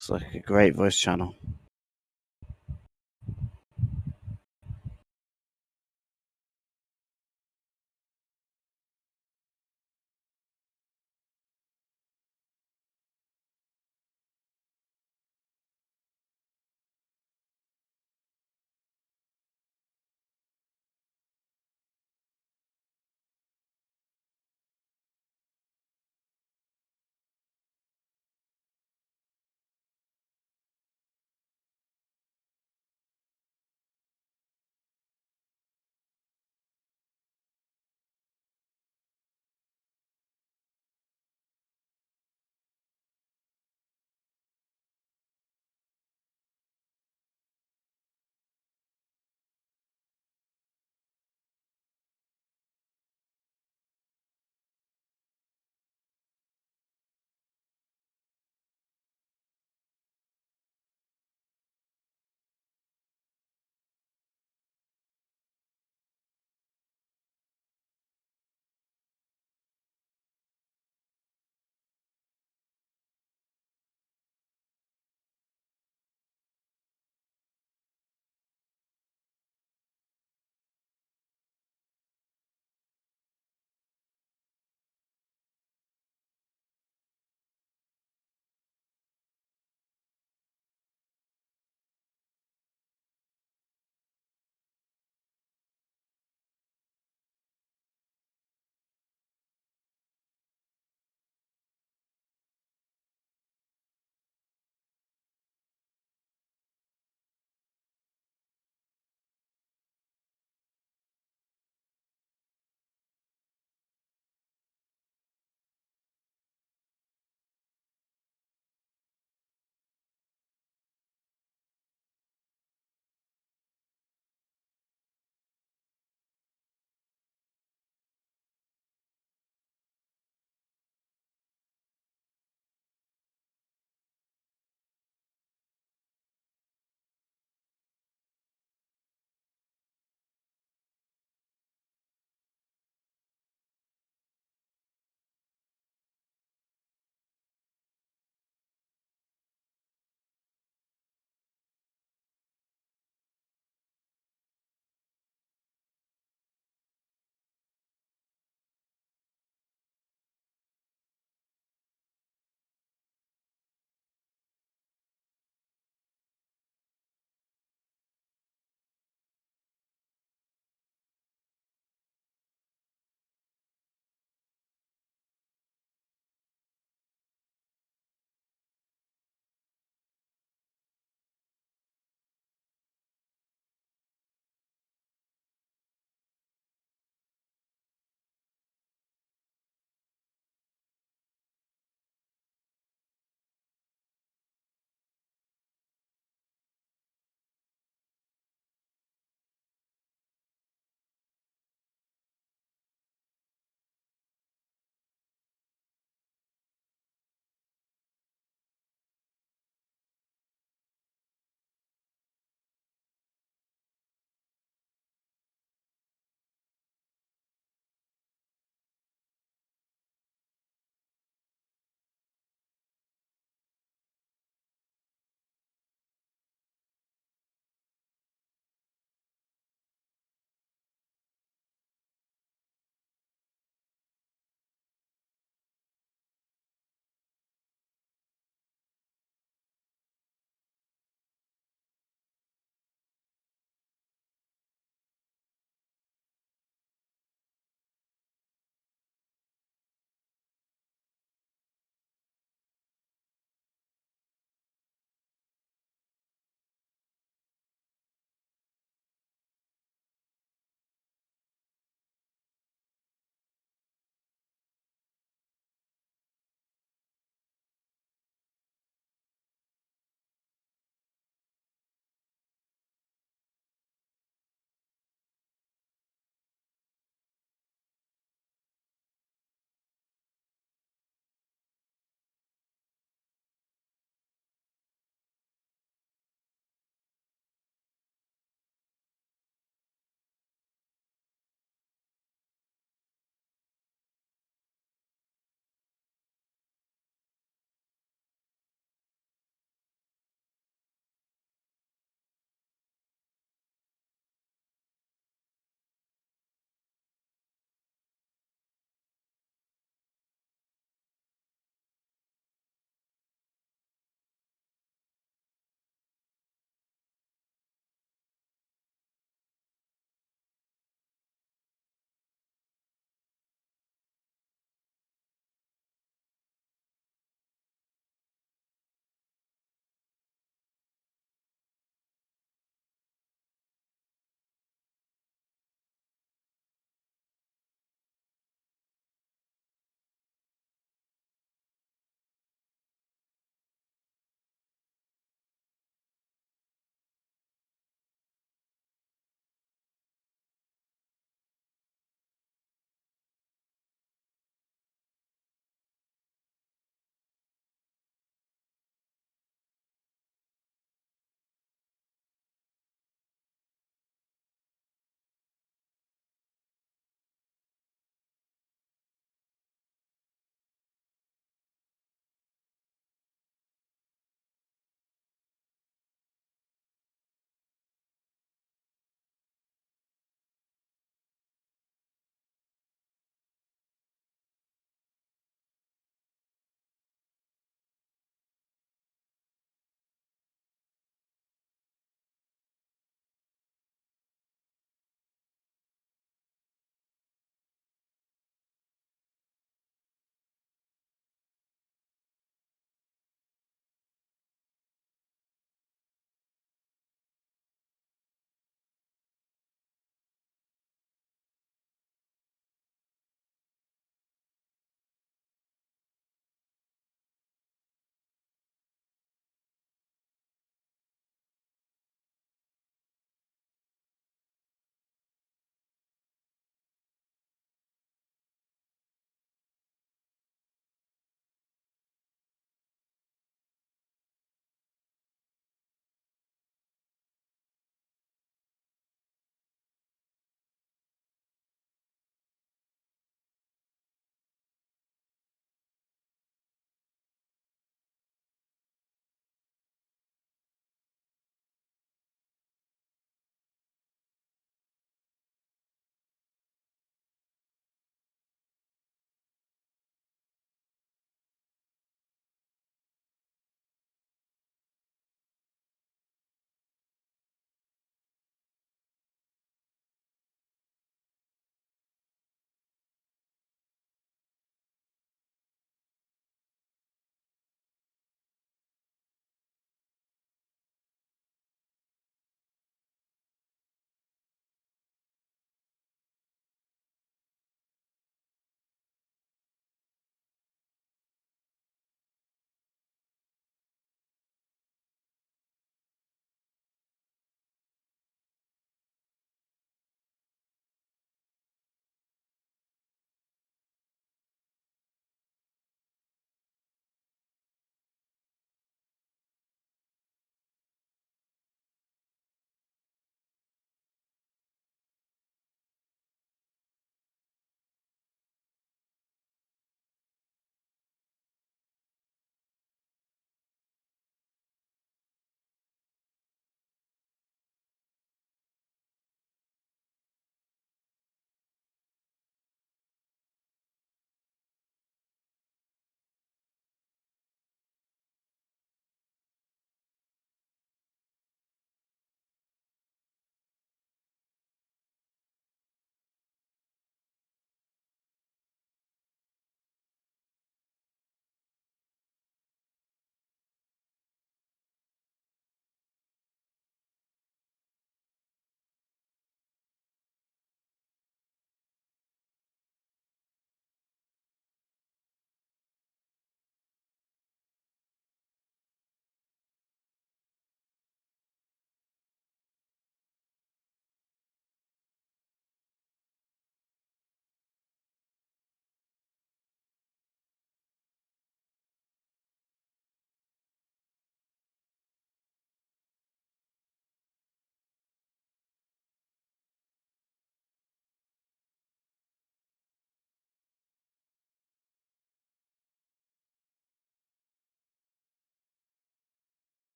It's like a great voice channel.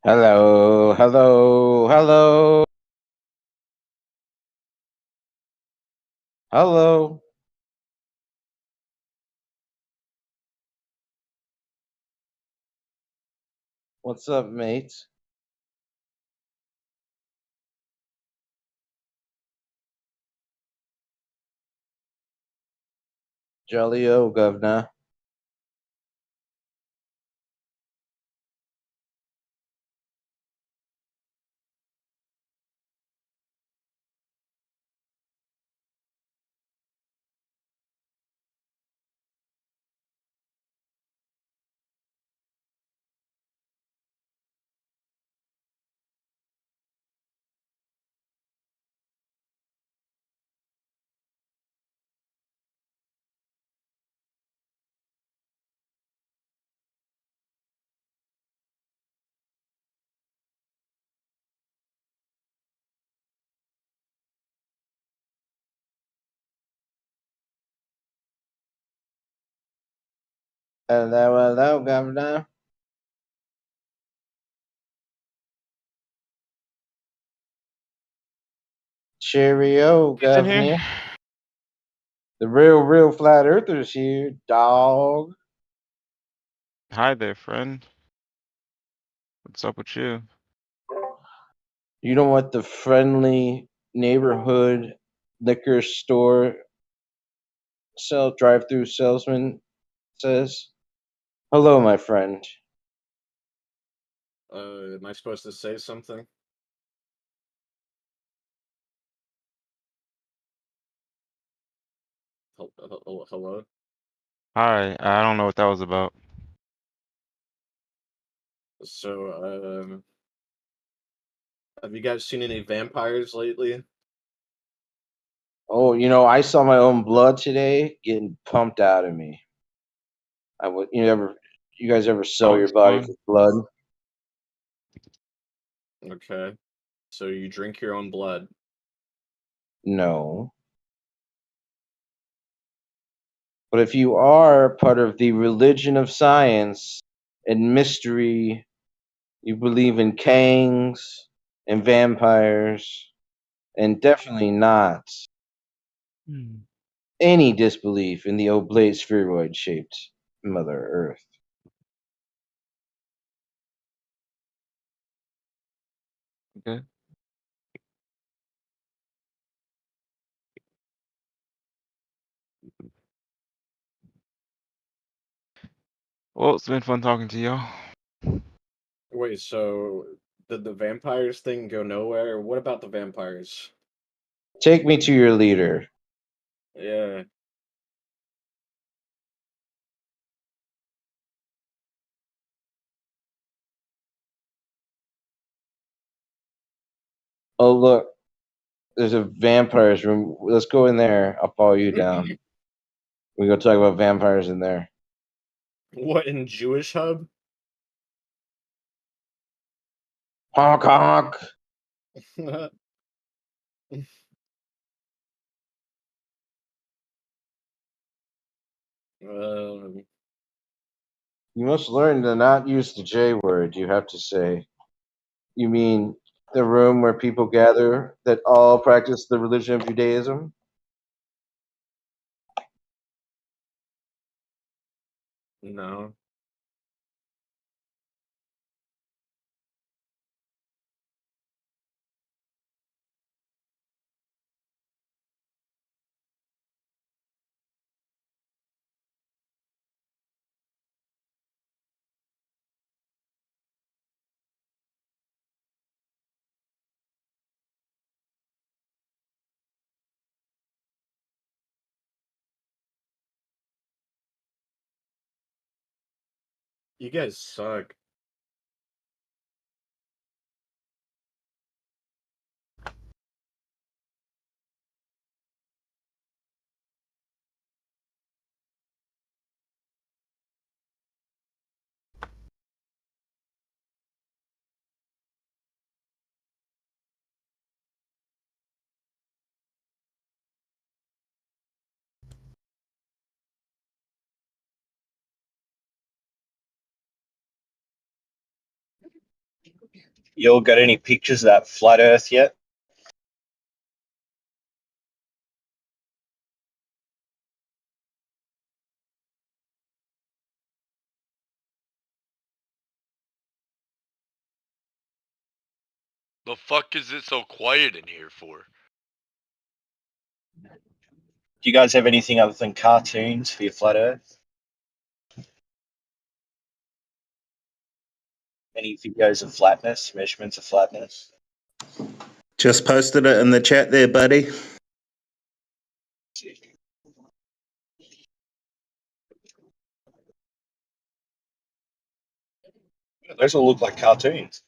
Hello, hello, hello. Hello. What's up, mate? Jolly-o, governor. Hello, hello, governor. Cheerio, He's in governor. here. The real flat earthers here, dog. Hi there, friend. What's up with you? You know what the friendly neighborhood liquor store drive-through salesman says? Hello, my friend. Am I supposed to say something? Hello? Hi, I don't know what that was about. So, have you guys seen any vampires lately? Oh, you know, I saw my own blood today getting pumped out of me. You guys ever That sell your was body fun. for blood? Okay. So you drink your own blood. No. But if you are part of the religion of science and mystery, you believe in kangs and vampires, and definitely not any disbelief in the oblate spheroid shaped Mother Earth. Okay. Well, it's been fun talking to y'all. Wait, so did the vampires thing go nowhere? What about the vampires? Take me to your leader. Yeah. Oh, look, there's a vampires room. Let's go in there. I'll follow you down. We go talk about vampires in there. What, in Jewish Hub? Honk honk. Um, You must learn to not use the J word, you have to say. You mean the room where people gather that all practice the religion of Judaism? no. You guys suck. You all got any pictures of that flat Earth yet? The fuck is it so quiet in here for? Do you guys have anything other than cartoons for your flat Earth? Any videos of flatness, measurements of flatness? Just posted it in the chat there, buddy. Those all look like cartoons.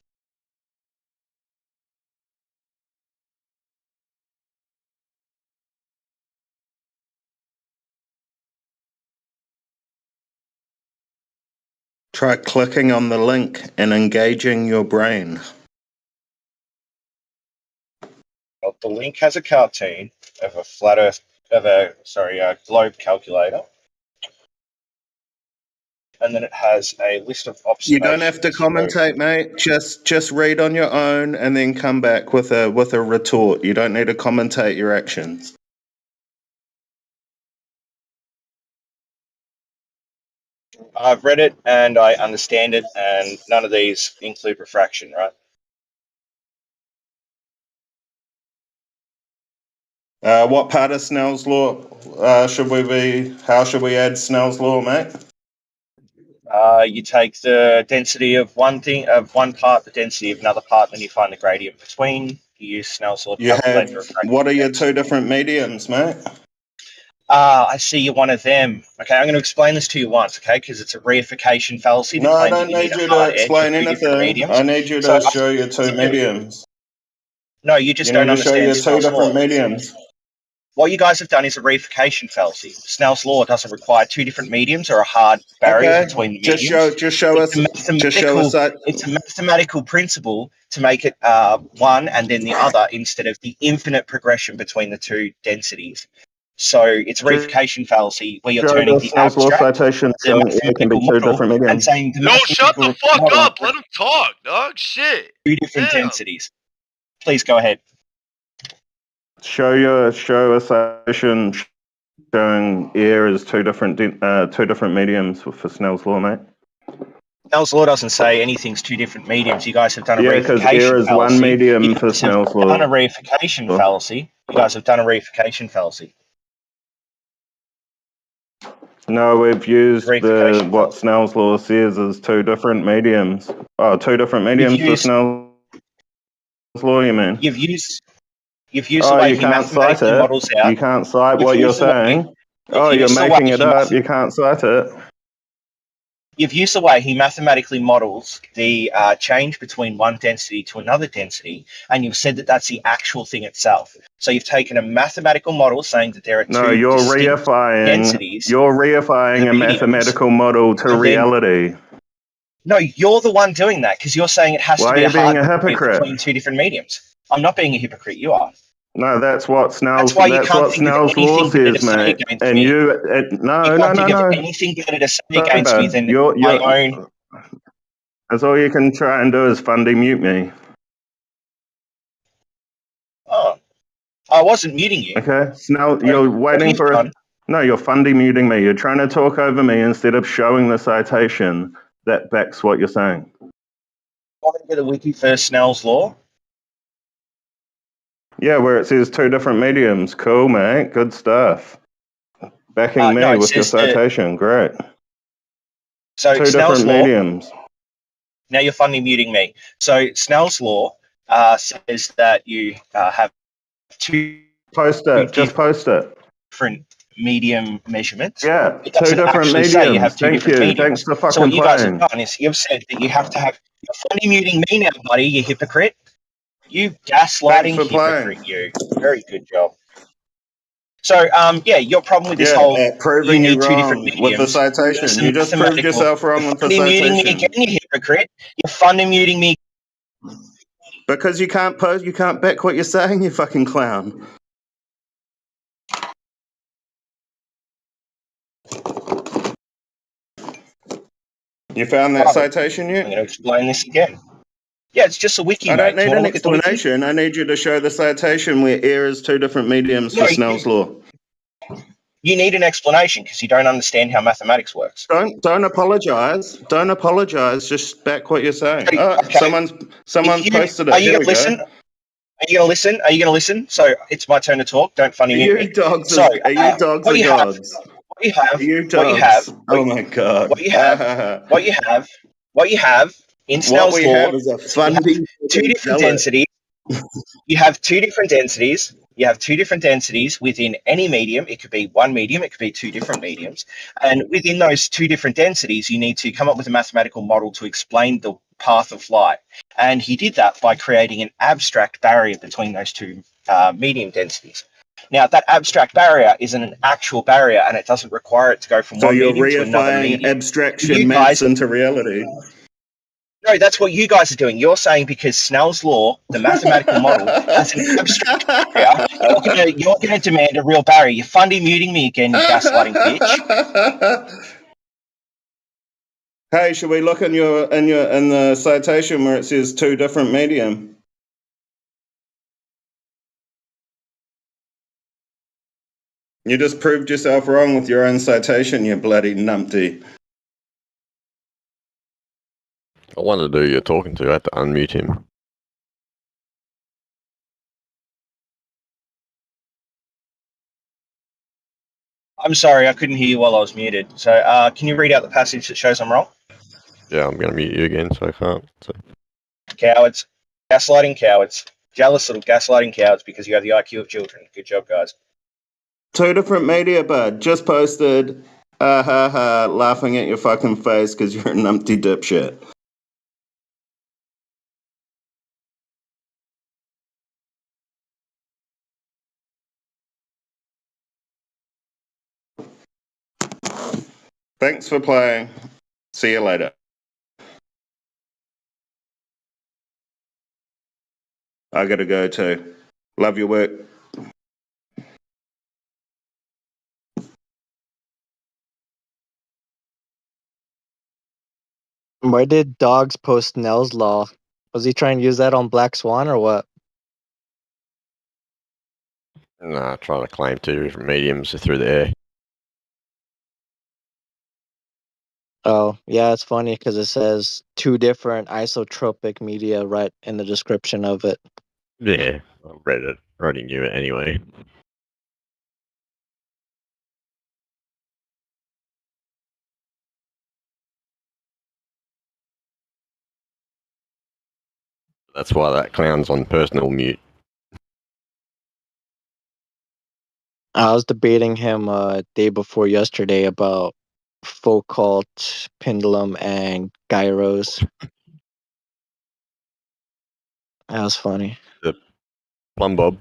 Try clicking on the link and engaging your brain. Well, the link has a cartoon of a flat Earth, a globe calculator. And then it has a list of observations. You don't have to commentate, mate. Just read on your own and then come back with a retort. You don't need to commentate your actions. I've read it and I understand it, and none of these include refraction, right? What part of Snell's law should we be? How should we add Snell's law, mate? You take the density of one part, the density of another part, and then you find the gradient between. You use Snell's law to You calculate the have refraction. what are your two different mediums, mate? I see you're one of them. Okay, I'm going to explain this to you once, okay? Because it's a reification fallacy that No, I claims don't that you need need you a to hard edge of explain two different anything. mediums. I need you to show your two mediums. No, you just You don't need to show understand your two Snell's law. different mediums. What you guys have done is a reification fallacy. Snell's law doesn't require two different mediums or a hard barrier Okay, between the just mediums. show us. It's a mathematical principle to make it one and then the other instead of the infinite progression between the two densities. So it's a reification fallacy where you're turning the Snell's law abstract, citation the saying it can be mathematical two model, different and mediums. saying the No, shut the mathematical fuck model up. Let him talk, dog. Shit. two different Damn. densities. Please go ahead. Show a citation showing air as two different mediums for Snell's law, mate. Snell's law doesn't say anything's two different mediums. You guys have done a Yeah, because reification air is fallacy. one medium You for guys have Snell's law. done a reification fallacy. You guys have done a reification fallacy. No, we've used Reification what Snell's law says is two different mediums. Oh, two different mediums for Snell's law, you mean? You've used the Oh, way you he can't cite mathematically it. models out. You can't cite You've what you're used the way- saying. Oh, you're used the way making it he up. You can't cite it. You've used the way he mathematically models the change between one density to another density, and you've said that that's the actual thing itself. So you've taken a mathematical model saying that there are No, two you're distinct reifying. densities. You're reifying a mediums, mathematical model to and then- reality. No, you're the one doing that because you're saying it has Why to are be you a being hard a barrier hypocrite? between two different mediums. I'm not being a hypocrite. You are. No, that's what Snell's. That's why you That's can't what think of Snell's law anything better says, to say mate. against And me. no, You no, can't think no. of anything better to say Sorry, against me bud. than You're, my own. That's all you can try and do is fundy mute me. Oh, I wasn't muting you. Okay, Snell, you're waiting for a. No, you're fundy muting me. You're trying to talk over me instead of showing the citation that backs what you're saying. Want me to get a wiki for Snell's law? Yeah, where it says two different mediums. Cool, mate. Good stuff. Backing me no, it with your says that- citation. Great. So Two Snell's different law. mediums. Now you're funny muting me. So Snell's law says that you have two. Post it. Just post it. Different medium measurements. Yeah, It two doesn't different actually mediums. say you have two Thank different you. mediums. Thanks for fucking So what you guys have playing. done is you've said that you have to have. You're funny muting me now, buddy. You hypocrite. You gaslighting Thanks for hypocrite. You. Very good job. So yeah, your problem with this Yeah, whole proving you you need two different wrong with the mediums. citation. is You just proved mathematical. yourself wrong with the You're funny muting me citation. again, you hypocrite. You're funny muting me. Because you can't post, you can't back what you're saying, you fucking clown. You found that citation yet? I'm going to explain this again. Yeah, it's just a wiki, I don't mate. Do you need want an to look at the wiki? explanation. I need you to show the citation where air is two different mediums No, for Snell's law. you need an explanation because you don't understand how mathematics works. Don't apologize. Don't apologize. Just back what you're saying. Okay, Oh, okay. someone's posted it. Are you Here going we to listen? go. Are you going to listen? Are you going to listen? So it's my turn to talk. Don't funny mute me. You dogs So are you dogs what or you have, gods? what you have, You what you have, dogs. Oh my god. what you have, what you have, what you have in What Snell's we law have is a is you have funding two different zealot. densities. You have two different densities. You have two different densities within any medium. It could be one medium, it could be two different mediums. And within those two different densities, you need to come up with a mathematical model to explain the path of light. And he did that by creating an abstract barrier between those two medium densities. Now, that abstract barrier isn't an actual barrier, and it doesn't require it to go from So one you're medium to another reifying medium. abstraction You maths guys, into reality. no, that's what you guys are doing. You're saying because Snell's law, the mathematical model, has an abstract barrier, you're gonna demand a real barrier. You're fundy muting me again, you gaslighting bitch. Hey, should we look in the citation where it says two different medium? You just proved yourself wrong with your own citation, you bloody numpty. I wondered who you're talking to. I had to unmute him. I'm sorry, I couldn't hear you while I was muted. So can you read out the passage that shows I'm wrong? Yeah, I'm going to mute you again, so I can't. So. Cowards. Gaslighting cowards. Jealous little gaslighting cowards because you have the IQ of children. Good job, guys. Two different media, bud. Just posted. Ha ha, laughing at your fucking face because you're a numpty dipshit. Thanks for playing. See you later. I gotta go too. Love your work. Why did Dogs post Nell's law? Was he trying to use that on Black Swan or what? Nah, trying to claim two different mediums through the air. Oh, yeah, it's funny because it says two different isotropic media right in the description of it. Yeah, I read it. I already knew it anyway. That's why that clown's on personal mute. I was debating him day before yesterday about Foucault, Pendulum, and Gyros. That was funny. The Plum Bob.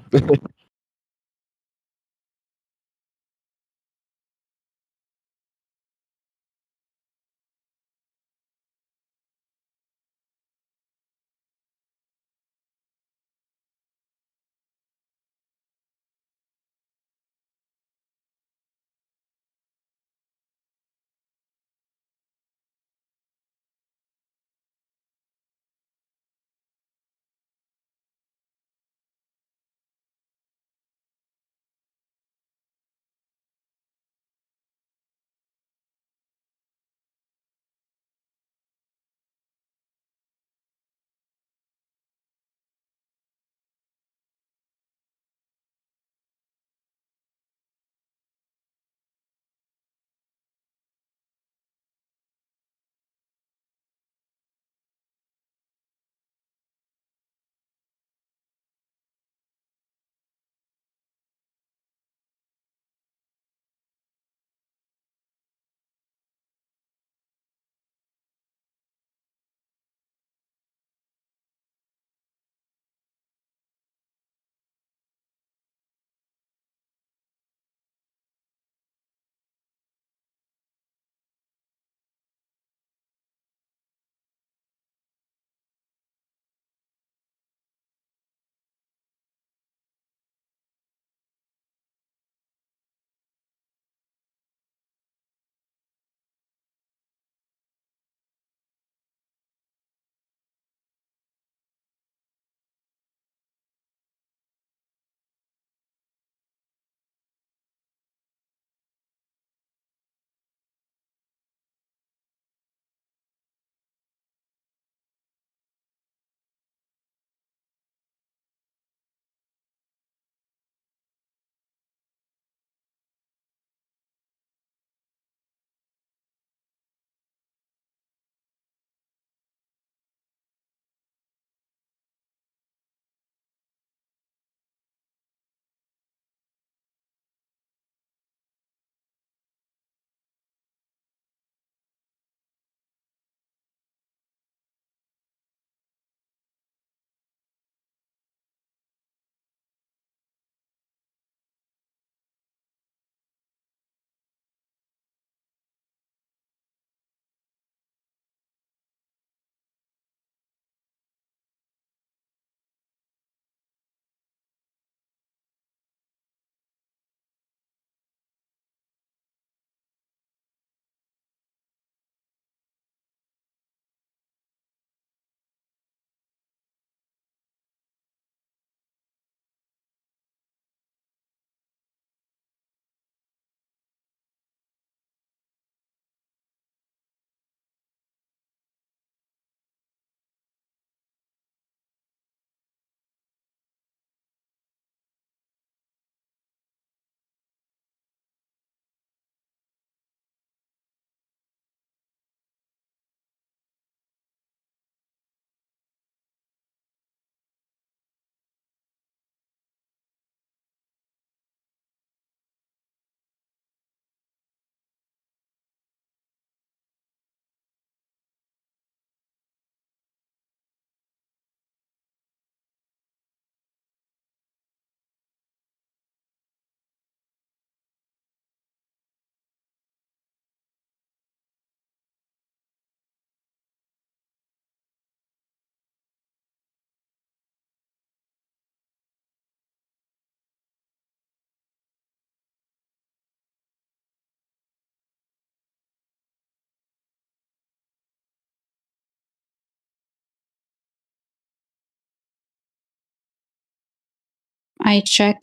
I check.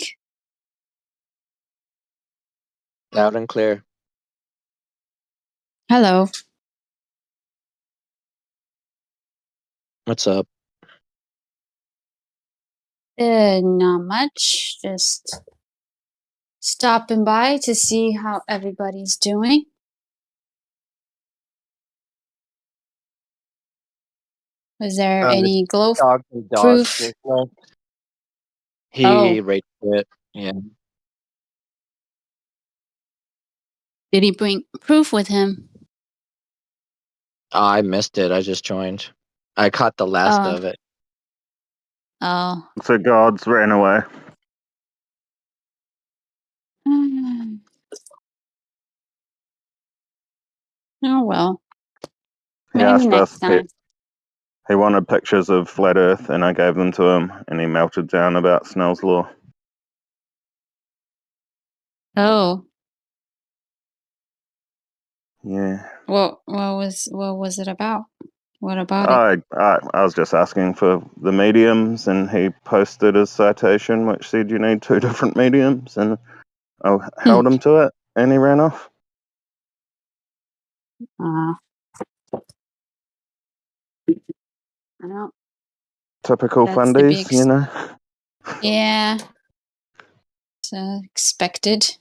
Loud and clear. Hello. What's up? Not much. Just stopping by to see how everybody's doing. Was there This any glow dog and dog proof? signal. Oh, He raped it. Yeah. did he bring proof with him? Oh, I missed it. I just joined. I caught the last Oh, of it. oh. So guards ran away. Oh well. He Maybe asked next us. time. He wanted pictures of flat Earth, and I gave them to him, and he melted down about Snell's law. Oh, Yeah. what was it about? What about it? I was just asking for the mediums, and he posted his citation, which said you need 2 different mediums, and I held him to it, and he ran off. Well, Typical that's to be fundies, you know. yeah, it's expected.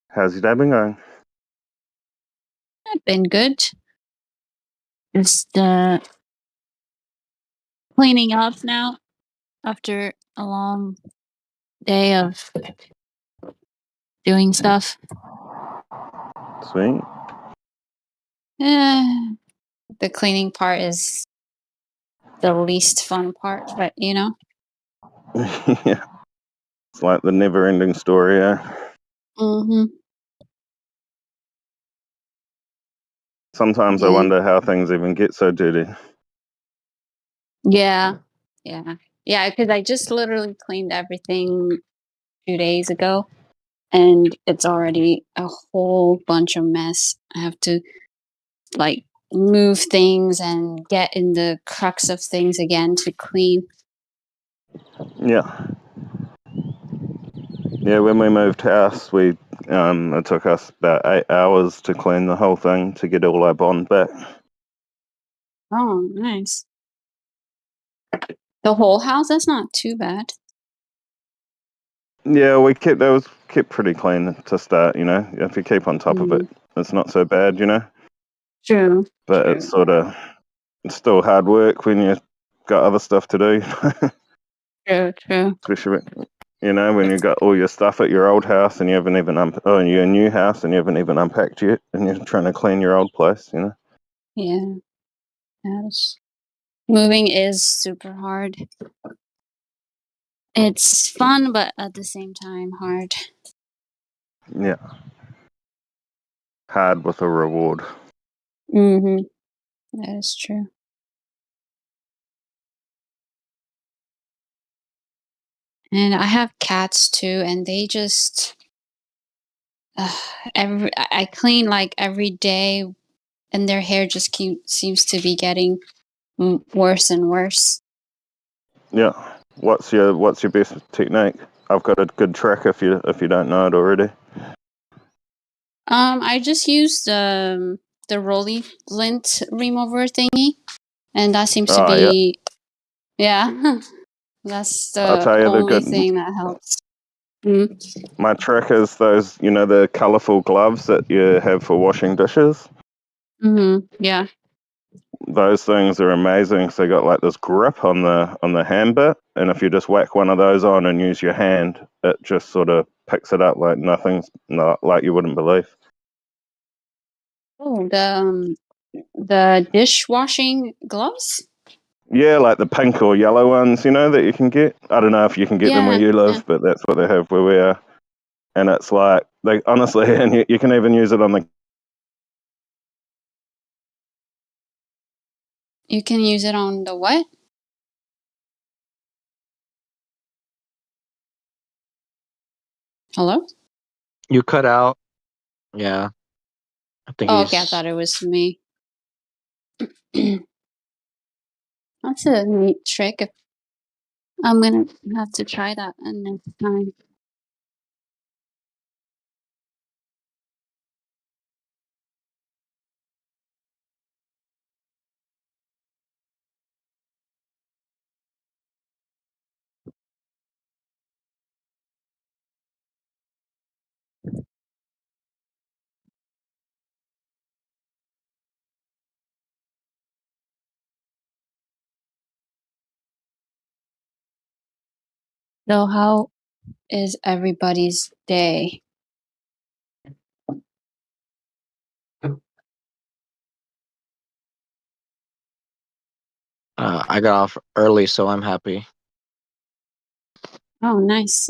How's your day been going? Been good. Just cleaning up now after a long day of doing stuff. Sweet. The cleaning part is the least fun part, but you know. Yeah. It's like the never-ending story, eh? Mm-hmm. Sometimes I Yeah. wonder how things even get so dirty. Yeah. Yeah, because I just literally cleaned everything 2 days ago, and it's already a whole bunch of mess. I have to like move things and get in the crux of things again to clean. Yeah. Yeah, when we moved house, it took us about 8 hours to clean the whole thing to get all our bond back. Oh, nice. The whole house? That's not too bad. Yeah, it was kept pretty clean to start, you know. If you keep on top of it, it's not so bad, you know. True. But it's still hard work when you got other stuff to do. True. Especially, you know, when you got all your stuff at your old house and you haven't even your new house and you haven't even unpacked yet, and you're trying to clean your old place, you know. Yeah. Moving is super hard. It's fun, but at the same time hard. Yeah. Hard with a reward. Mm-hmm. That is true. And I have cats too, and they just I clean like every day, and their hair just seems to be getting worse and worse. Yeah. What's your best technique? I've got a good trick if you don't know it already. I just used the roly lint remover thingy, and that seems to be yeah. That's I'll the tell you the only good. thing that helps. My trick is those, you know, the colourful gloves that you have for washing dishes. Mm-hmm. Yeah. Those things are amazing. So they got like this grip on the hand bit, and if you just whack one of those on and use your hand, it just sort of picks it up like nothing's not like you wouldn't believe. Oh, the dishwashing gloves. Yeah, like the pink or yellow ones, you know, that you can get. I don't know if you can get them where Yeah. you live, but that's what they have where we are. And it's like they honestly, and you can even use it on the. You can use it on the what? Hello? You cut out. Yeah. I think Oh, okay. I he's. thought it was me. That's a neat trick. I'm gonna have to try that next time. So how is everybody's day? I got off early, so I'm happy. Oh, nice.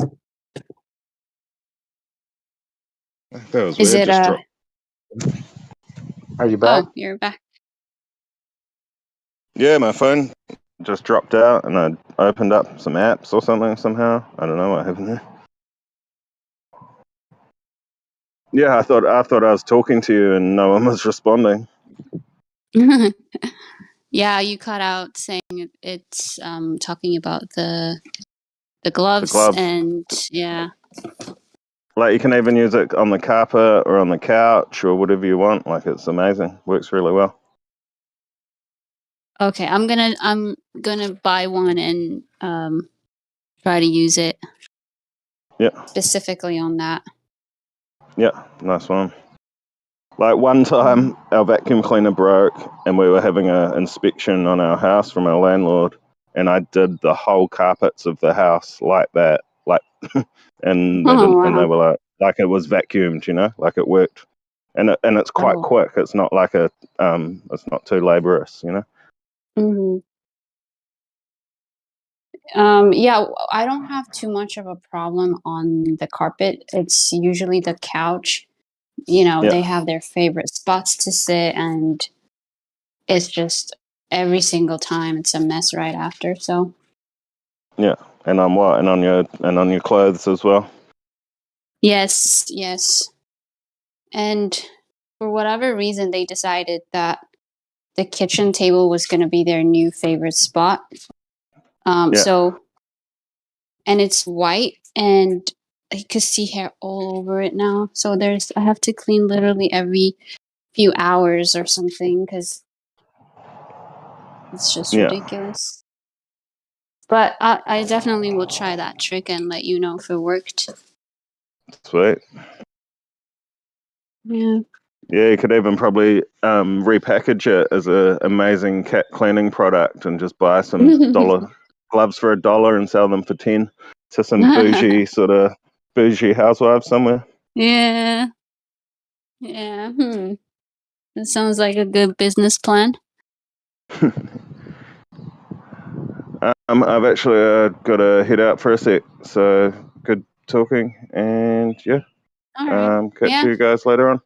That was Is weird. it Just dropped. Are you back? Oh, you're back. Yeah, my phone just dropped out, and I opened up some apps or something somehow. I don't know what happened there. Yeah, I thought I was talking to you, and no one was responding. Yeah, you cut out saying it's talking about the The gloves gloves, and yeah. like you can even use it on the carpet or on the couch or whatever you want. Like it's amazing. Works really well. Okay, I'm gonna buy one and try to use it Yeah, specifically on that. yeah, nice one. Like one time, our vacuum cleaner broke, and we were having an inspection on our house from our landlord, and I did the whole carpets of the house like that, like, and they Oh didn't, and they wow. were like it was vacuumed, you know, like it worked, and it's quite Oh. quick. It's not like it's not too laborious, you know. Hmm. Yeah, I don't have too much of a problem on the carpet. It's usually the couch. You know, they Yeah, have their favorite spots to sit, and it's just every single time it's a mess right after. So yeah, and on what, and on your clothes as well. yes, yes. And for whatever reason, they decided that the kitchen table was going to be their new favorite spot. Yeah, So, and it's white, and I could see hair all over it now. So I have to clean literally every few hours or something because it's just yeah, ridiculous. But I definitely will try that trick and let you know if it worked. sweet. Yeah. Yeah, you could even probably repackage it as a amazing cat cleaning product and just buy some dollar gloves for $1 and sell them for 10 to some bougie housewives somewhere. Yeah. Yeah. That sounds like a good business plan. I've actually got to head out for a sec, so good talking, and yeah, All right. catch Yeah. you guys later on.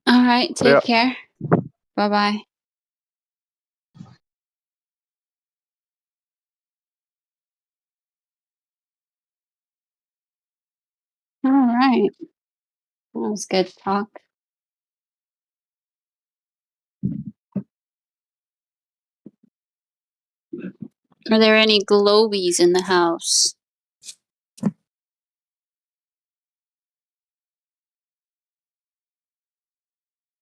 All right. Hurry Take up. care. Bye bye. All right. That was good talk. Are there any globies in the house?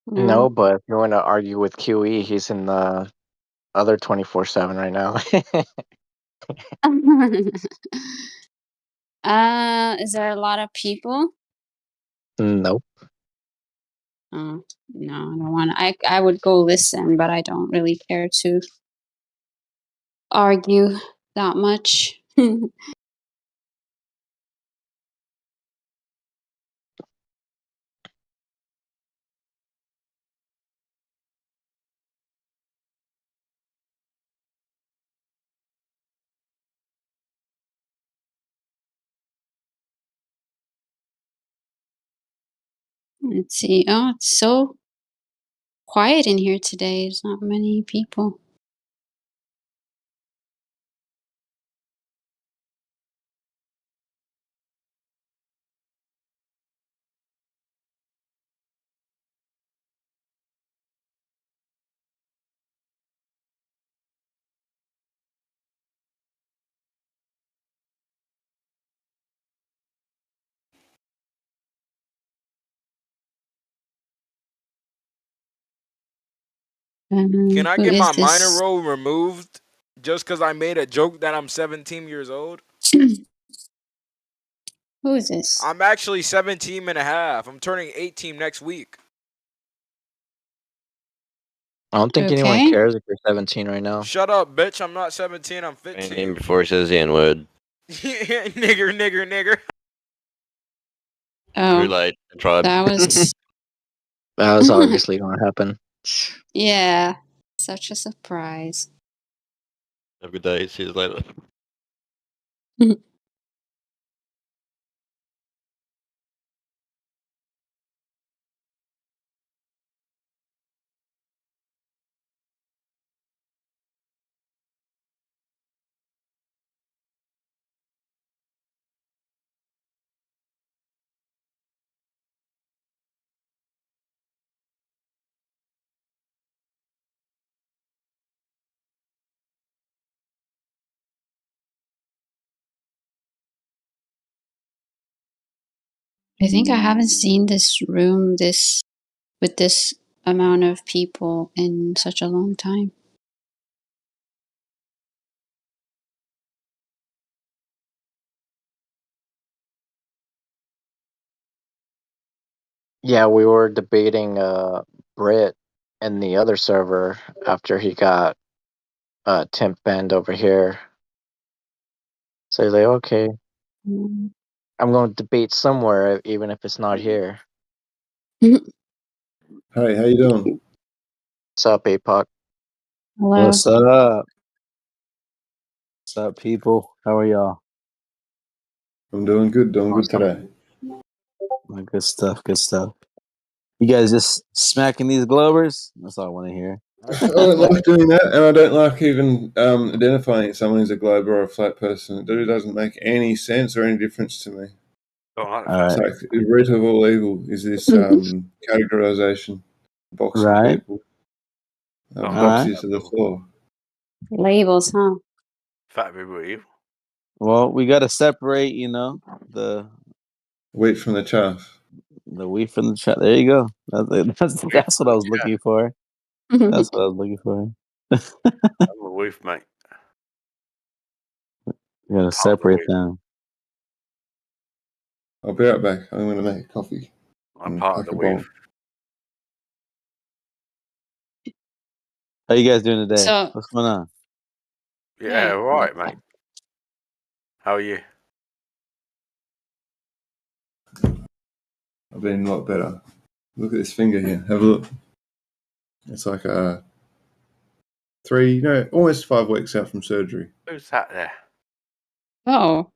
No, No. but if you want to argue with QE, he's in the other 24/7 right now. Is there a lot of people? Nope. No, I don't want to. I would go listen, but I don't really care to argue that much. Let's see. Oh, it's so quiet in here today. There's not many people. Can I Who get is my minor this? role removed just because I made a joke that I'm 17 years old? Who is this? I'm actually 17 and a half. I'm turning 18 next week. I don't think anyone Okay. cares if you're 17 right now. Shut up, bitch. I'm not 17. I'm Ban 15. him before he says the N word. nigger. Too Oh, late. I tried. that was That was obviously going to happen. yeah, such a surprise. Have a good day. See you later. I think I haven't seen this room with this amount of people in such a long time. Yeah, we were debating Brit in the other server after he got temp banned over here. So he's like, okay, Mm. I'm going to debate somewhere, even if it's not here. Hey, how you doing? What's up, APOC? Hello. What's up? What's up, people? How are y'all? I'm doing good today. Oh, good stuff, good stuff. You guys just smacking these Globers? That's all I want to hear. I don't like doing that, and I don't like even identifying someone as a globe or a flat person. It really doesn't make any sense or any difference to me. All It's right. like the root of all evil is this categorization, boxing Right. people, All box right. you to the floor. Labels, huh? Fat people are evil. Well, we got to separate, you know, the Wheat from the chaff. wheat from the chaff. There you go. That's what I was looking for. That's what I was looking for. I'm a wolf, mate. We got to Part of the separate wolf. them. I'll be right back. I'm going to make coffee. I'm and part of pack the a bowl. wolf. How you guys doing today? So, What's going on? Yeah, hey, right, mate. How are you? I've been a lot better. Look at this finger here. Have a look. It's like almost 5 weeks out from surgery. Who's that there? oh,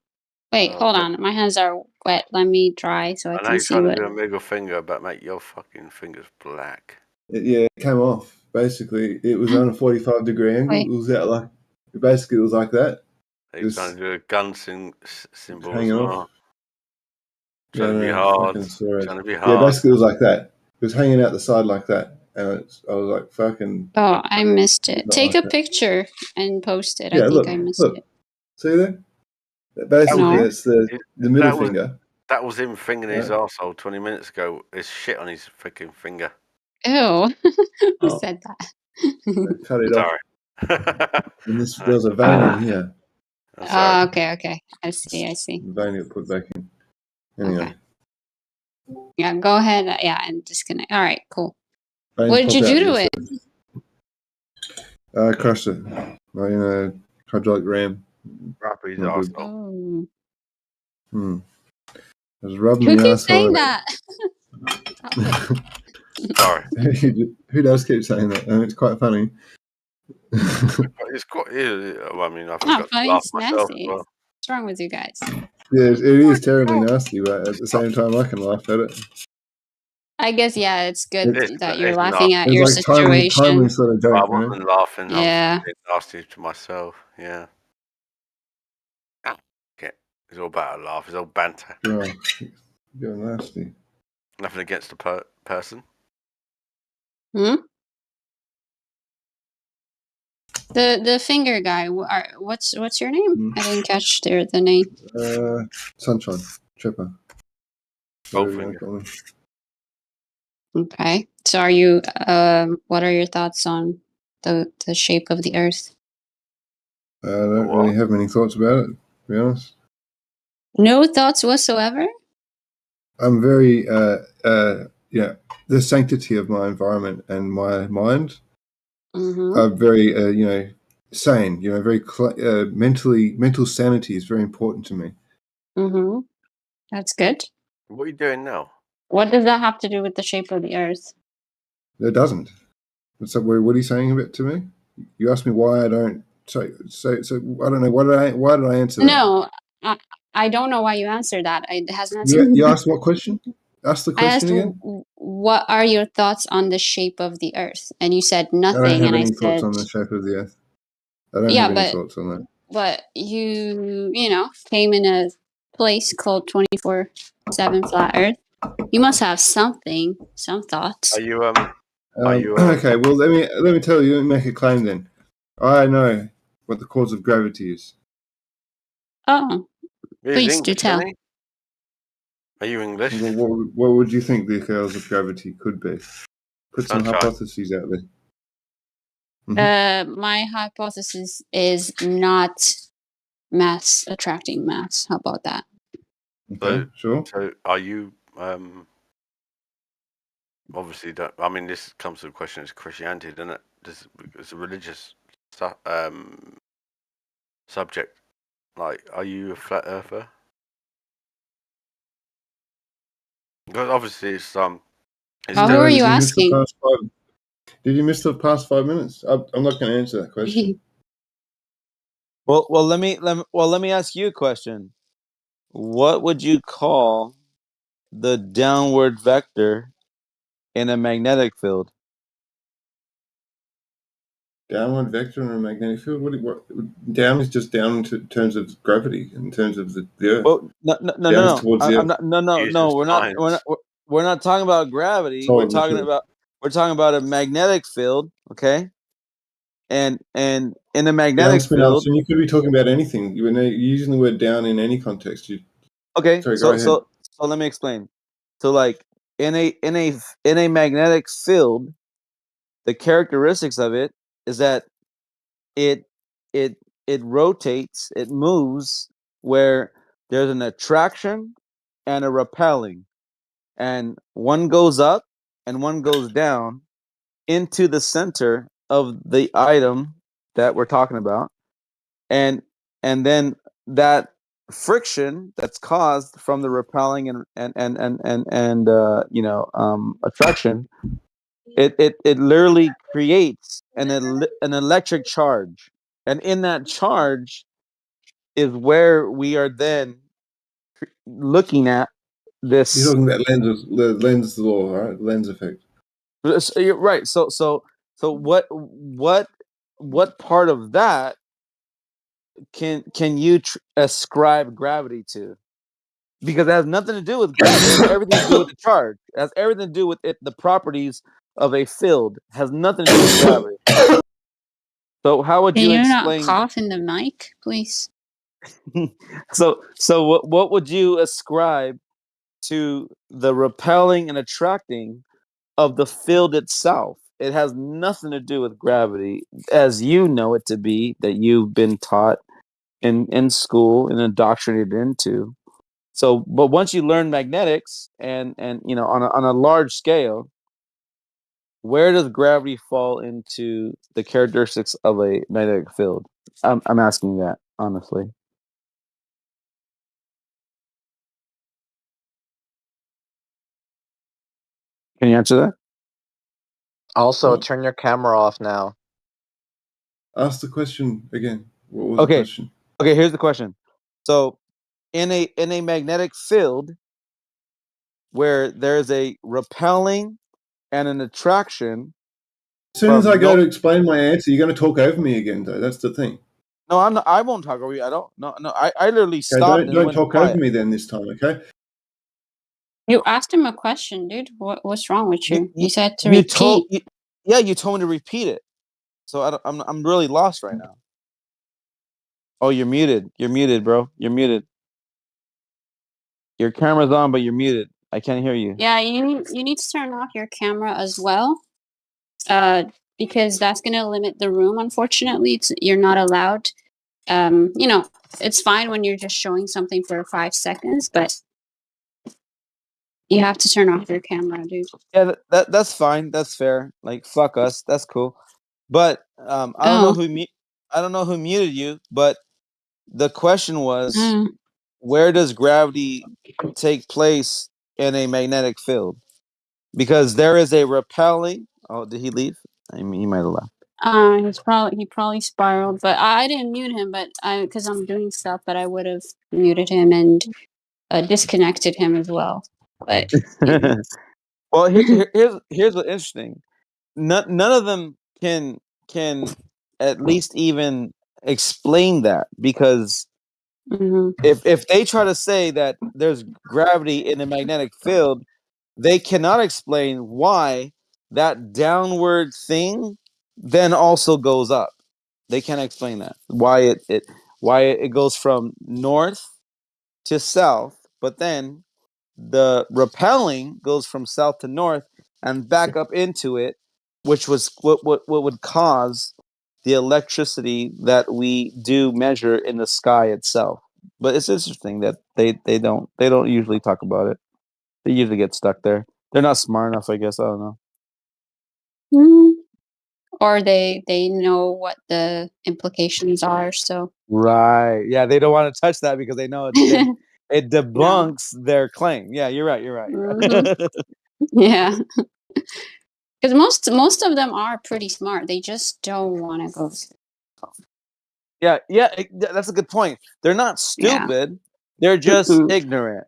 wait, Oh, hold mate. on. My hands are wet. Let me dry so I I know can you're see trying to what. do a middle finger, but mate, your fucking finger's black. It came off. Basically, it was on a 45-degree angle. Wait. It was out like, basically, it was like that. Are It you trying was to do a gun symbol as hanging off. well? Yeah, Trying to be no, hard. fucking sore. Trying to be Yeah, hard. basically, it was like that. It was hanging out the side like that. And I was like, fucking. Oh, I missed it. Not Take like a that. picture and post it. I Yeah, think look, I missed it. See there? Basically, No. it's the middle That was finger. that was him fingering his Right. arsehole 20 minutes ago. There's shit on his freaking finger. Ew. Who Oh. said that? I cut it Sorry. off. And there's a vein in here. I'm sorry. Okay. I see. The vein got put back in. Anyway. Yeah, go ahead. Yeah, and disconnect. All right, cool. Veins What did you pop out do to the it? I crushed it. Like in a hydraulic ram. Wrap his Not good. Oh. I was rubbing Who my keeps saying asshole. that? Sorry. Who does keep saying that? It's quite funny. It's quite. Well, I mean, I Not forgot to funny, laugh it's myself as nasty. well. What's wrong with you guys? Yeah, it is terribly nasty, but at the same time, I can laugh at it. I guess yeah, it's good that you're It's laughing nasty. at It's your like timely situation. sort of I joke, you know? wasn't laughing. I was Yeah. being nasty to myself. Yeah. Okay. It's all about a laugh. It's all banter. Oh, you're nasty. Nothing against the person. Hmm? The finger guy. What's your name? I didn't catch the name. Sunshine. Tripper. Whatever you want to call me. Okay. So are you what are your thoughts on the shape of the Earth? I don't really have many thoughts about it, to be honest. No thoughts whatsoever. I'm very, the sanctity of my environment and my mind Mm-hmm. are very, sane. Very mental sanity is very important to me. Mm-hmm. That's good. What are you doing now? What does that have to do with the shape of the Earth? It doesn't. So, what are you saying about to me? You asked me why I don't. So I don't know. Why did I answer that? No, I don't know why you answered that. It has You nothing. asked what question? Ask the I asked, question again. what are your thoughts on the shape of the Earth? And you said I don't nothing. have And I any thoughts said, on the shape of the Earth. I don't yeah, have any thoughts on that. but you came in a place called 24/7 Flat Earth. You must have something, some thoughts. Are you Are okay, well let me tell you. Let me make a claim then. I know what the cause of gravity is. Oh, He's please do English, tell. isn't he? Are you English? What would you think the cause of gravity could be? Put some Sunshine. hypotheses out there. My hypothesis is not mass attracting mass. How about that? Okay, sure. So are you obviously don't, I mean this comes to the question, it's Christianity, doesn't it? It's a religious subject. Like, are you a flat earther? Because obviously it's Who are you asking? Did you miss the past 5 minutes? I'm not going to answer that question. Well, let me ask you a question. What would you call the downward vector in a magnetic field? Downward vector in a magnetic field? What down is just down in terms of gravity, in terms of the Earth. Well, Down is towards the Earth. no. We're not talking about gravity. We're talking about a magnetic field, okay? And in a magnetic field, And you could be talking about anything. You're using the word down in any context. okay. Sorry, go ahead. So let me explain. So, like in a magnetic field, the characteristics of it is that it rotates, it moves where there's an attraction and a repelling, and one goes up and one goes down into the center of the item that we're talking about, and then that friction that's caused from the repelling and attraction, it literally creates an electric charge, and in that charge is where we are then looking at this. You're talking about lens law, right? Lens effect. So you're right. So what part of that can you ascribe gravity to? Because it has nothing to do with gravity. It has everything to do with the charge. It has everything to do with the properties of a field. It has nothing to do with gravity. So how would Can you you explain? not cough in the mic, please? So what would you ascribe to the repelling and attracting of the field itself? It has nothing to do with gravity, as you know it to be, that you've been taught in school and indoctrinated into. So, but once you learn magnetics and on a large scale, where does gravity fall into the characteristics of a magnetic field? I'm asking that honestly. Can you answer that? Also, turn your camera off now. Ask the question again. What was the question? Okay, here's the question. So, in a magnetic field where there's a repelling and an attraction. As soon as I go to explain my answer, you're going to talk over me again, though. That's the thing. No, I'm not. I won't talk over you. I don't. No. I literally stopped and Don't went talk quiet. over me then this time, okay? You asked him a question, dude. What's wrong with you? You said to You repeat. told me to repeat it. So I'm really lost right now. Oh, you're muted. You're muted, bro. You're muted. Your camera's on, but you're muted. I can't hear you. Yeah, you need to turn off your camera as well. because that's going to limit the room. Unfortunately, you're not allowed. It's fine when you're just showing something for 5 seconds, but you have to turn off your camera, dude. Yeah, that's fine. That's fair. Like, fuck us. That's cool. But I don't know I don't know who muted you, but the question was, where does gravity take place in a magnetic field? Because there is a repelling. Oh, did he leave? I mean, he might have left. He probably spiraled, but I didn't mute him, but because I'm doing stuff, but I would have muted him and disconnected him as well. But Well, here's what's interesting. None of them can at least even explain that, because if they try to say that there's gravity in a magnetic field, they cannot explain why that downward thing then also goes up. They can't explain that. Why it goes from north to south, but then the repelling goes from south to north and back up into it, which was what would cause the electricity that we do measure in the sky itself. But it's interesting that they don't usually talk about it. They usually get stuck there. They're not smart enough, I guess. I don't know. Or they know what the implications are, so Right. Yeah, they don't want to touch that because they know it debunks their claim. Yeah, you're right. You're right. Yeah. Because most of them are pretty smart. They just don't want to go. Yeah, that's a good point. They're not stupid. They're just ignorant.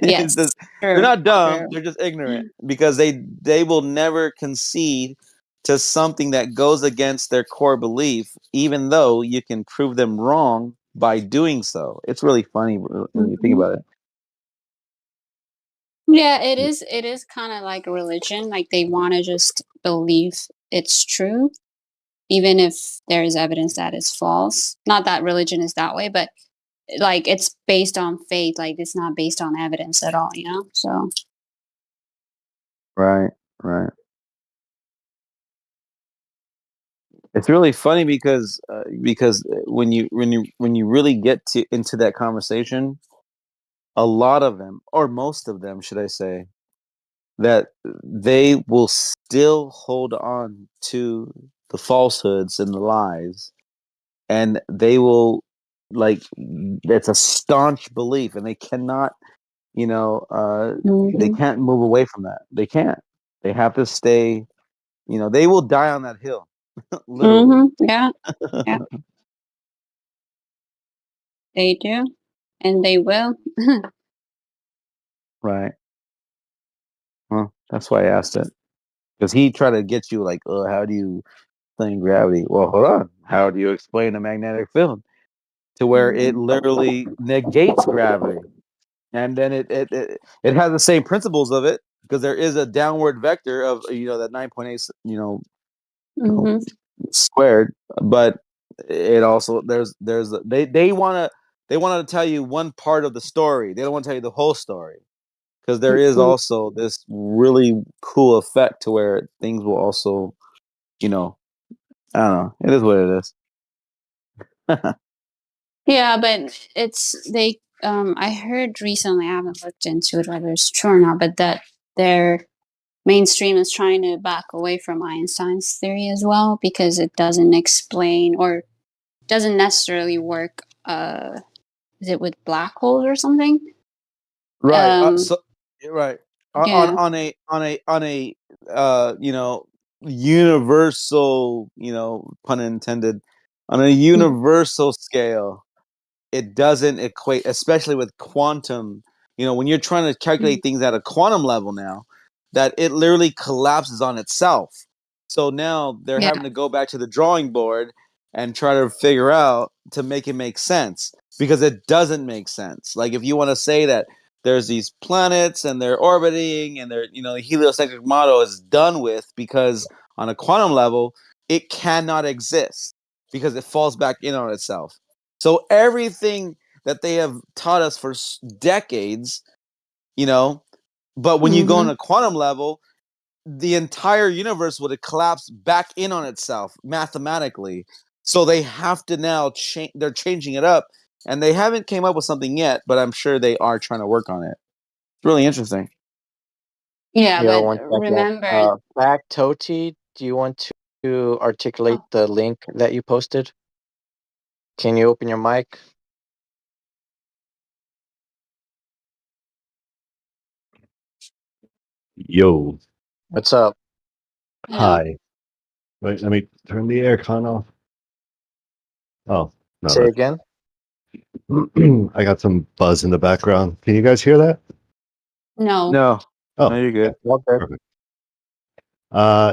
Yes, they're not dumb. They're just ignorant because they will never concede to something that goes against their core belief, even though you can prove them wrong by doing so. It's really funny when you think about it. Yeah, it is. It is kind of like a religion. Like they want to just believe it's true, even if there is evidence that it's false. Not that religion is that way, but like it's based on faith. Like it's not based on evidence at all. So Right. It's really funny because when you really get into that conversation, a lot of them, or most of them, should I say, that they will still hold on to the falsehoods and the lies, and they will, like, it's a staunch belief, and they cannot, they can't move away from that. They can't. They have to stay. They will die on that hill, literally. Yeah. They do, and they will. Right. Well, that's why I asked it, because he tried to get you like, how do you explain gravity? Well, hold on. How do you explain a magnetic field? To where it literally negates gravity, and then it has the same principles of it, because there is a downward vector of that 9.8 squared, but it also they want to tell you one part of the story. They don't want to tell you the whole story, because there is also this really cool effect to where things will also, I don't know, it is what it is. Yeah, but I heard recently, I haven't looked into it whether it's true or not, but that their mainstream is trying to back away from Einstein's theory as well, because it doesn't explain or doesn't necessarily work. Is it with black holes or something? Right. So right. Yeah. On a universal, pun intended, on a universal scale, it doesn't equate, especially with quantum. When you're trying to calculate things at a quantum level now, that it literally collapses on itself. So now they're having to go back to the drawing board and try to figure out to make it make sense, because it doesn't make sense. Like, if you want to say that there's these planets and they're orbiting and they're, the heliocentric model is done with, because on a quantum level, it cannot exist because it falls back in on itself. So everything that they have taught us for decades, but when you go on a quantum level, the entire universe would have collapsed back in on itself mathematically. So they have to now change. They're changing it up, and they haven't came up with something yet, but I'm sure they are trying to work on it. It's really interesting. Yeah, Yo, but one second. remember, Back Toti, do you want to articulate the link that you posted? Can you open your mic? Yo, What's up? hi. Wait, let me turn the aircon off. Oh, no, Say again. I got some buzz in the background. Can you guys hear that? no. No, Oh, no, you're good. Okay. perfect.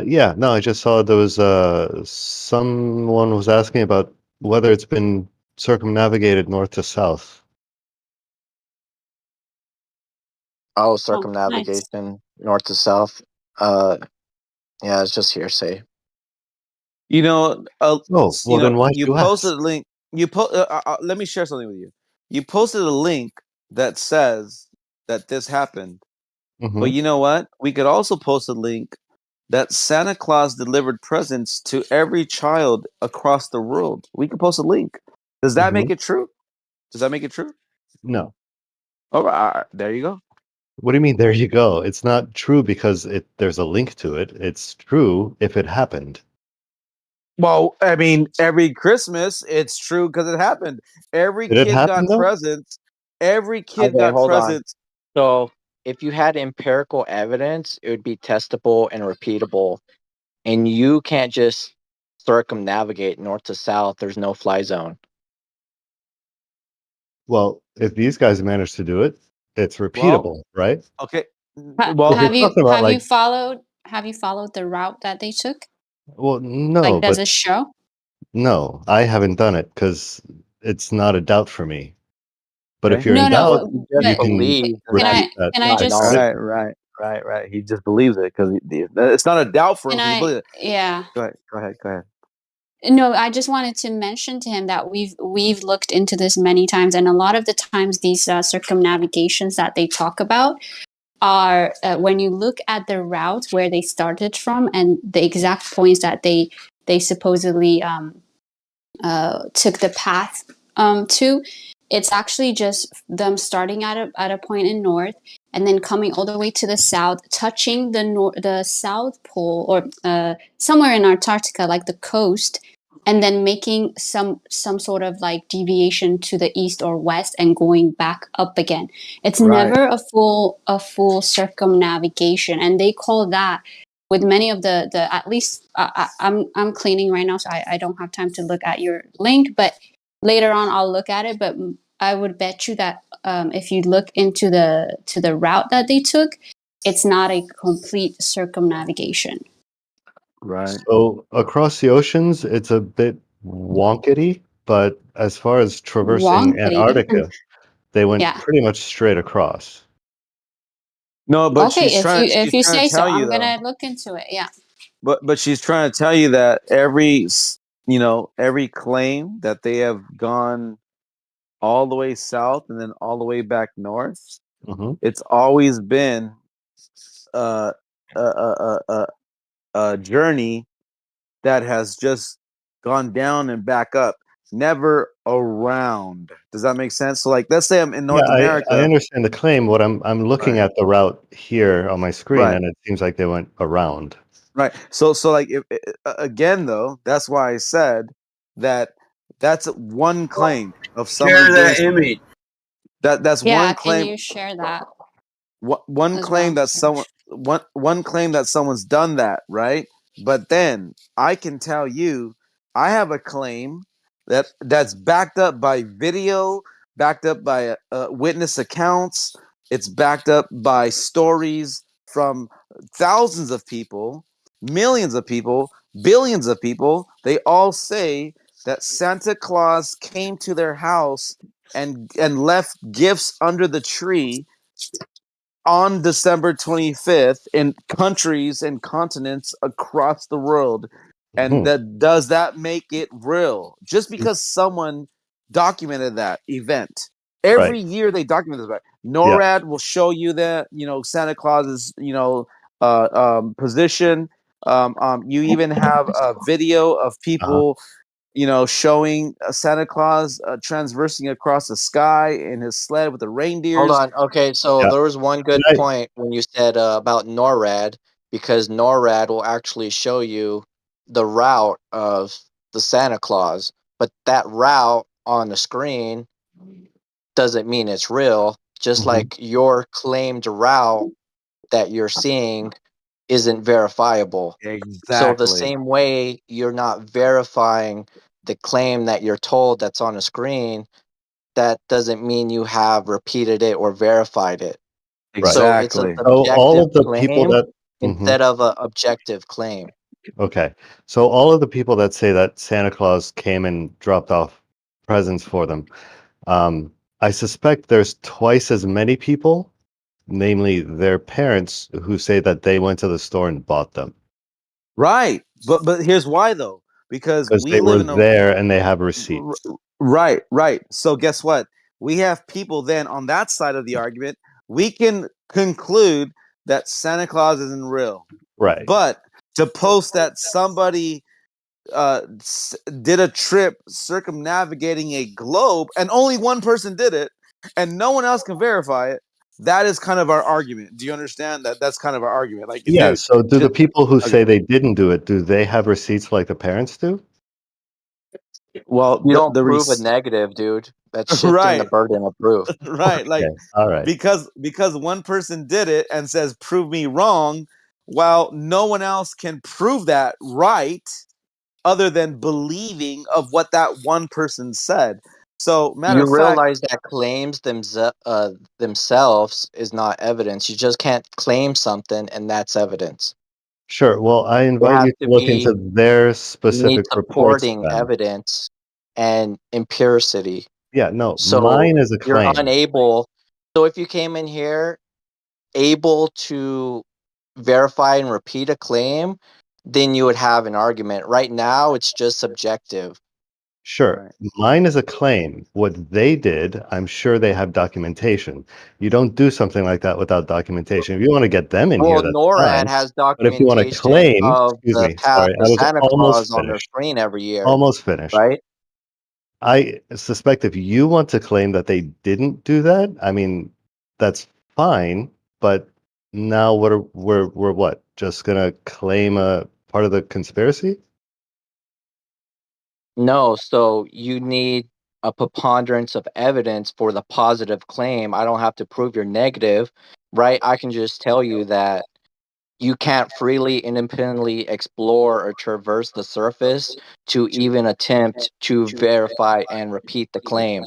Yeah, no, I just saw there was someone was asking about whether it's been circumnavigated north to south. Oh, Nice. circumnavigation, north to south. Yeah, it's just hearsay. You know, Oh, well then why'd you you posted ask? a link. Let me share something with you. You posted a link that says that this happened, Mm-hmm. but you know what? We could also post a link that Santa Claus delivered presents to every child across the world. We could post a link. Does that make Mm-hmm. it true? Does that make it true? No. All right, there you go. What do you mean, there you go? It's not true because there's a link to it. It's true if it happened. Well, I mean, every Christmas it's true because it happened. Every Did it kid happen got though? presents. Every kid Okay, got hold on. presents. So, if you had empirical evidence, it would be testable and repeatable. And you can't just circumnavigate north to south. There's no fly zone. Well, if these guys managed to do it, it's repeatable, right? Okay. Well, If you're talking about like, have you followed the route that they took? well, no, Like, does but it show? no, I haven't done it because it's not a doubt for me. But if Okay. you're in No, doubt, no, you but can refute that. can I just Right? Right. He just believes it because it's not a doubt for him. can 'Cause he I believes it. yeah. Go ahead. No, I just wanted to mention to him that we've looked into this many times, and a lot of the times these circumnavigations that they talk about are when you look at the route where they started from and the exact points that they supposedly took the path to. It's actually just them starting at a point in north and then coming all the way to the south, touching the South Pole or somewhere in Antarctica, like the coast, and then making some sort of like deviation to the east or west and going back up again. It's Right. never a full circumnavigation, and they call that with many of the at least I'm cleaning right now, so I don't have time to look at your link, but later on I'll look at it. But I would bet you that if you look into the route that they took, it's not a complete circumnavigation. Right. So across the oceans, it's a bit wonkety, but as far as traversing Wonkety. Antarctica, they went Yeah. pretty much straight across. No, but Okay, she's trying if you to say so, tell you I'm though. gonna look into it. Yeah. But she's trying to tell you that every claim that they have gone all the way south and then all the way back north, Mm-hmm. it's always been uh, a journey that has just gone down and back up, never around. Does that make sense? So, like, let's say I'm in Yeah, North I America. understand the claim. What I'm looking Right. at the route here on my screen, Right. and it seems like they went around. Right. So like, if again though, that's why I said that that's one claim of somebody Share doing that something. image. That's Yeah, one can claim. you share that One as claim well? that one claim that someone's done that, right? But then I can tell you, I have a claim that's backed up by video, backed up by witness accounts. It's backed up by stories from thousands of people, millions of people, billions of people. They all say that Santa Claus came to their house and left gifts under the tree on December 25th in countries and continents across the world. And does that make it real? Just because someone documented that event. Every Right. year they document this. Right? Yeah. NORAD will show you that, Santa Claus is, position. You even have a video of people, showing Santa Claus transversing across the sky in his sled with the reindeers. Hold on. Okay, so there was one good point when you said about NORAD, because NORAD will actually show you the route of the Santa Claus, but that route on the screen doesn't mean it's real. Just like your claimed route that you're seeing isn't verifiable. So the Exactly. same way you're not verifying the claim that you're told that's on the screen, that doesn't mean you have repeated it or verified it. So it's a Exactly. So all subjective of the people claim that instead of an objective claim. Okay. So all of the people that say that Santa Claus came and dropped off presents for them, I suspect there's twice as many people, namely their parents, who say that they went to the store and bought them Right. But here's why though. Because because we they were live in a there and they have receipts. right. So guess what? We have people then on that side of the argument. We can conclude that Santa Claus isn't real. Right. But to post that somebody did a trip circumnavigating a globe and only one person did it and no one else can verify it, that is kind of our argument. Do you understand that? That's kind of our argument. Like, Yeah. dude, So do the just people who okay. say they didn't do it, do they have receipts like the parents do? Well, You don't the prove a negative, dude. That's shifting the right, burden of proof. right. Like Okay. All right. because one person did it and says prove me wrong, while no one else can prove that right, other than believing of what that one person said. So, matter You of fact, realize that claims themselves is not evidence. You just can't claim something and that's evidence. Sure. Well, I It invite has you to to look into be their you need specific reports supporting then. evidence and empiricity. Yeah, no, So mine is a you're claim. unable. So if you came in here able to verify and repeat a claim, then you would have an argument. Right now, it's just subjective. Sure. Mine is a claim. What they did, I'm sure they have documentation. You don't do something like that without documentation. If you want to get them in here, Well, that's NORAD fine. has But if you want to documentation claim, of excuse the me, path sorry, of I was Santa almost Claus on their finished. screen every year, Almost finished. right? I suspect if you want to claim that they didn't do that, I mean, that's fine. But now what are we're what? Just gonna claim a part of the conspiracy? No, so you need a preponderance of evidence for the positive claim. I don't have to prove your negative, right? I can just tell you that you can't freely, independently explore or traverse the surface to even attempt to verify and repeat the claim.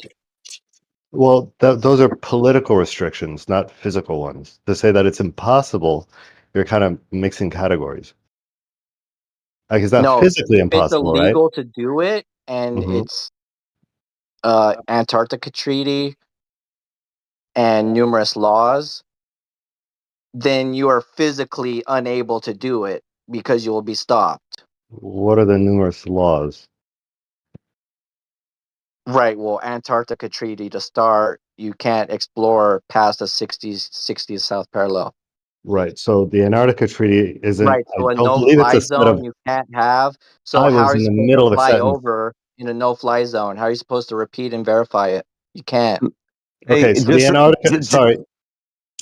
Well, those are political restrictions, not physical ones. To say that it's impossible, you're kind of mixing categories. Like, it's not No, physically if it's impossible, right? illegal to do it and hmm it's Antarctica Treaty and numerous laws, then you are physically unable to do it because you will be stopped. What are the numerous laws? Right. Well, Antarctica Treaty to start, you can't explore past the 60s South Parallel. Right. So the Antarctica Treaty isn't, Right. I So a don't believe it's no-fly a set of, zone you can't have. So I how was are in you the supposed to middle of a fly sentence. over in a no-fly zone? How are you supposed to repeat and verify it? You can't. hey, Okay. So the Antarctica, sorry.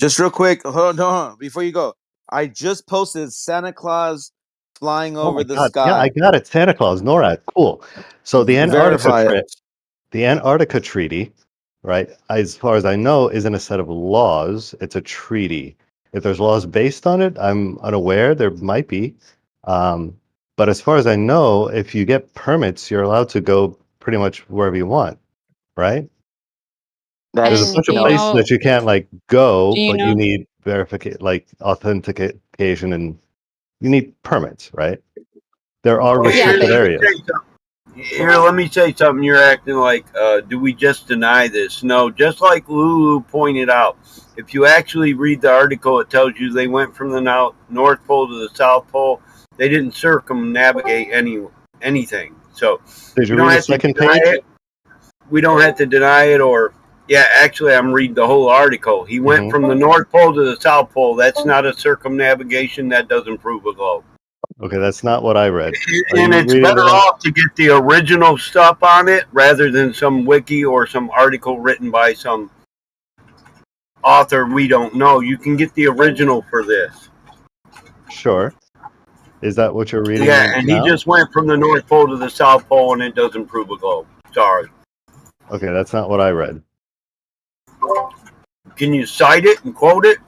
just real quick, hold on, before you go. I just posted Santa Claus flying Oh my over the God. Yeah, I sky. got it. Santa Claus, NORAD. Cool. So the Verify it. The Antarctica Treaty, right, as far as I know, isn't a set of laws. It's a treaty. If there's laws based on it, I'm unaware. There might be. But as far as I know, if you get permits, you're allowed to go pretty much wherever you want, right? There's a And bunch do of you places know? that you can't like go, Do you but you know? need verification, like authentication, and you need permits, right? There are Yeah, restricted but areas. Here, let me say something. You're acting like, do we just deny this? No, just like Lulu pointed out, if you actually read the article, it tells you they went from the North Pole to the South Pole. They didn't circumnavigate anything. So Did you we don't read the have to second deny page? it. We don't have to deny it or Yeah, actually, I'm reading the whole article. He went from the North Pole to the South Pole. That's not a circumnavigation. That doesn't prove a globe. Okay, that's not what I read. Are And you it's reading better the one? off to get the original stuff on it rather than some wiki or some article written by some author we don't know. You can get the original for this. Sure. Is that what you're reading Yeah, and he now? just went from the North Pole to the South Pole, and it doesn't prove a globe. Sorry. Okay, that's not what I read. Can you cite it and quote it?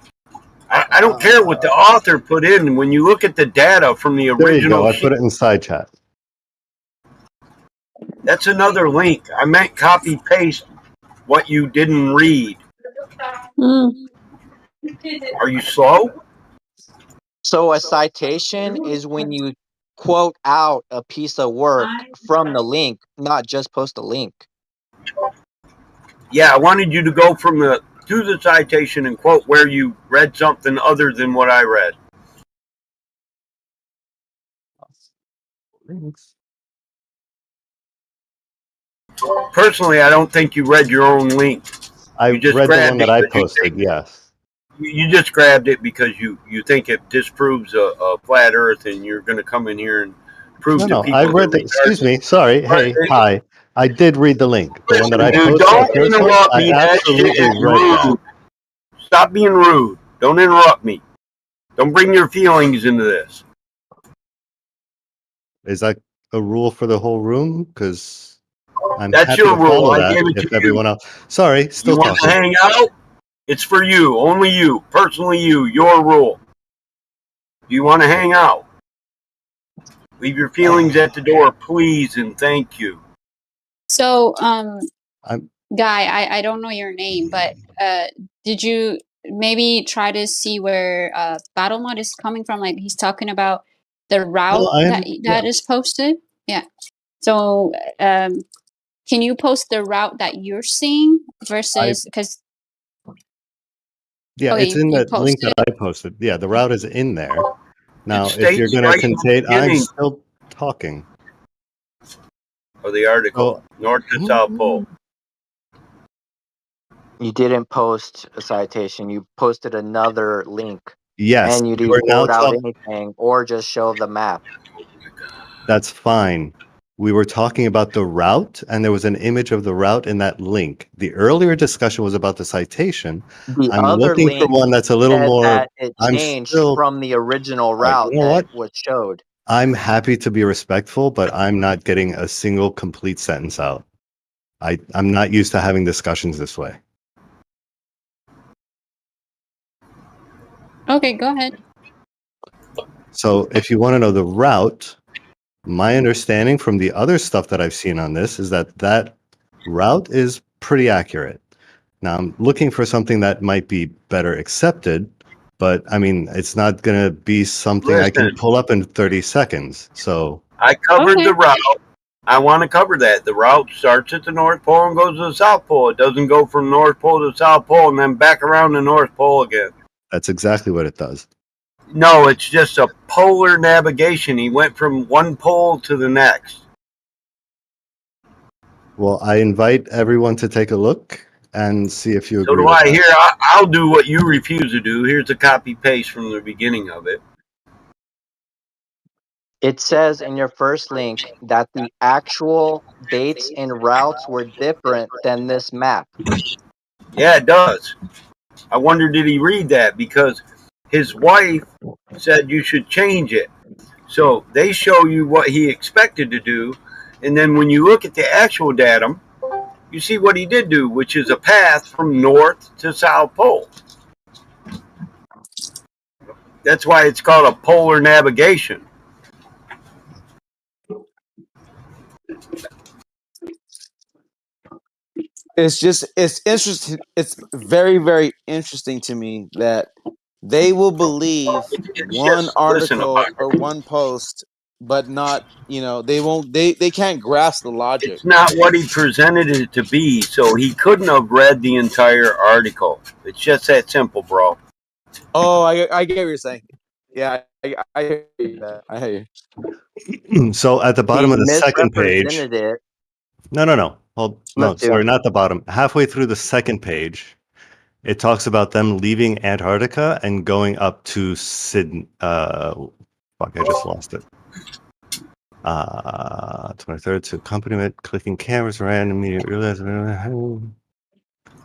I don't care what the author put in. When you look at the data from the There you go. original I sheet, put it in side chat. that's another link. I meant copy paste what you didn't read. Are you slow? So a citation is when you quote out a piece of work from the link, not just post a link. Yeah, I wanted you to go from the to the citation and quote where you read something other than what I read. Links. Personally, I don't think you read your own link. I You just read the one grabbed it that I because posted, yes. you just grabbed it because you think it disproves a flat Earth, and you're going to come in here and prove No, to no, people I they're read the, excuse me, sorry, hey, hi. I did read the link. The one that I Listen, dude, posted, the don't first one, interrupt I me. That shit absolutely is read that. rude. Stop being rude. Don't interrupt me. Don't bring your feelings into this. Is that a rule for the whole room? Because I'm That's happy your to rule. follow I that gave it to if you. everyone else. Sorry, still You want to talking. hang out? It's for you. Only you. Personally you. Your rule. Do you want to hang out? Leave your feelings at the door, please, and thank you. So, I'm Guy, I don't know your name, but did you maybe try to see where Battle Mode is coming from? Like he's talking about the route no, that yeah. is posted. Yeah. So, can you post the route that you're seeing versus because Yeah, okay, it's in you that link that posted. I posted. Yeah, the route is in there. Now, It if you're states going to right in the contain, I'm beginning still talking. of the article, North to South Pole. You didn't post a citation. You posted another link. Yes, And you you didn't are now quote out talking. anything or just show the map. That's fine. We were talking about the route, and there was an image of the route in that link. The earlier discussion was about the citation. The I'm other looking for link one that's a little said more. that it I'm changed still. from the original All right, route you know that what? was showed. I'm happy to be respectful, but I'm not getting a single complete sentence out. I'm not used to having discussions this way. Okay, go ahead. So if you want to know the route, my understanding from the other stuff that I've seen on this is that that route is pretty accurate. Now I'm looking for something that might be better accepted, but I mean, it's not going to be something I can Listen, pull up in 30 seconds. So I covered Okay. the route. I want to cover that. The route starts at the North Pole and goes to the South Pole. It doesn't go from North Pole to South Pole and then back around the North Pole again. that's exactly what it does. No, it's just a polar navigation. He went from one pole to the next. Well, I invite everyone to take a look and see if you So agree do with I. that. Here, I'll do what you refuse to do. Here's a copy paste from the beginning of it. It says in your first link that the actual dates and routes were different than this map. Yeah, it does. I wonder, did he read that? Because his wife said you should change it. So they show you what he expected to do. And then when you look at the actual datum, you see what he did do, which is a path from North to South Pole. That's why it's called a polar navigation. It's interesting. It's very, very interesting to me that they will believe It's one just, listen, article or one post, but not, they won't, they can't grasp the logic. it's not what he presented it to be, so he couldn't have read the entire article. It's just that simple, bro. Oh, I get what you're saying. Yeah, I hear you. I hear you. So at the bottom He of the second page, misrepresented it. no. No, Flip to. sorry, not the bottom. Halfway through the second page, it talks about them leaving Antarctica and going up to Sydney. Fuck, I just lost it. 23rd to accompaniment, clicking cameras, random media.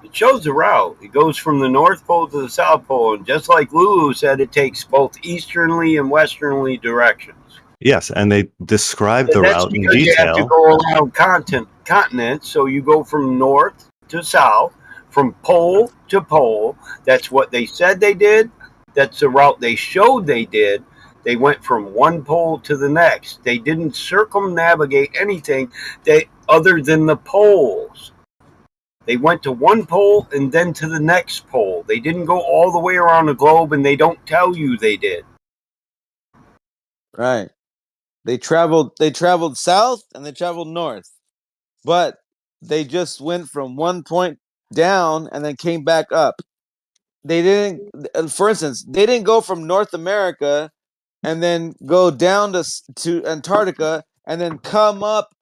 It shows the route. It goes from the North Pole to the South Pole, and just like Lulu said, it takes both easterly and westerly directions. Yes, and they describe the And that's route in because you have to detail. go around continents, so you go from north to south, from pole to pole. That's what they said they did. That's the route they showed they did. They went from one pole to the next. They didn't circumnavigate anything other than the poles. They went to one pole and then to the next pole. They didn't go all the way around the globe, and they don't tell you they did. Right. They traveled south and they traveled north. But they just went from one point down and then came back up. They didn't, for instance, they didn't go from North America and then go down to Antarctica and then come up,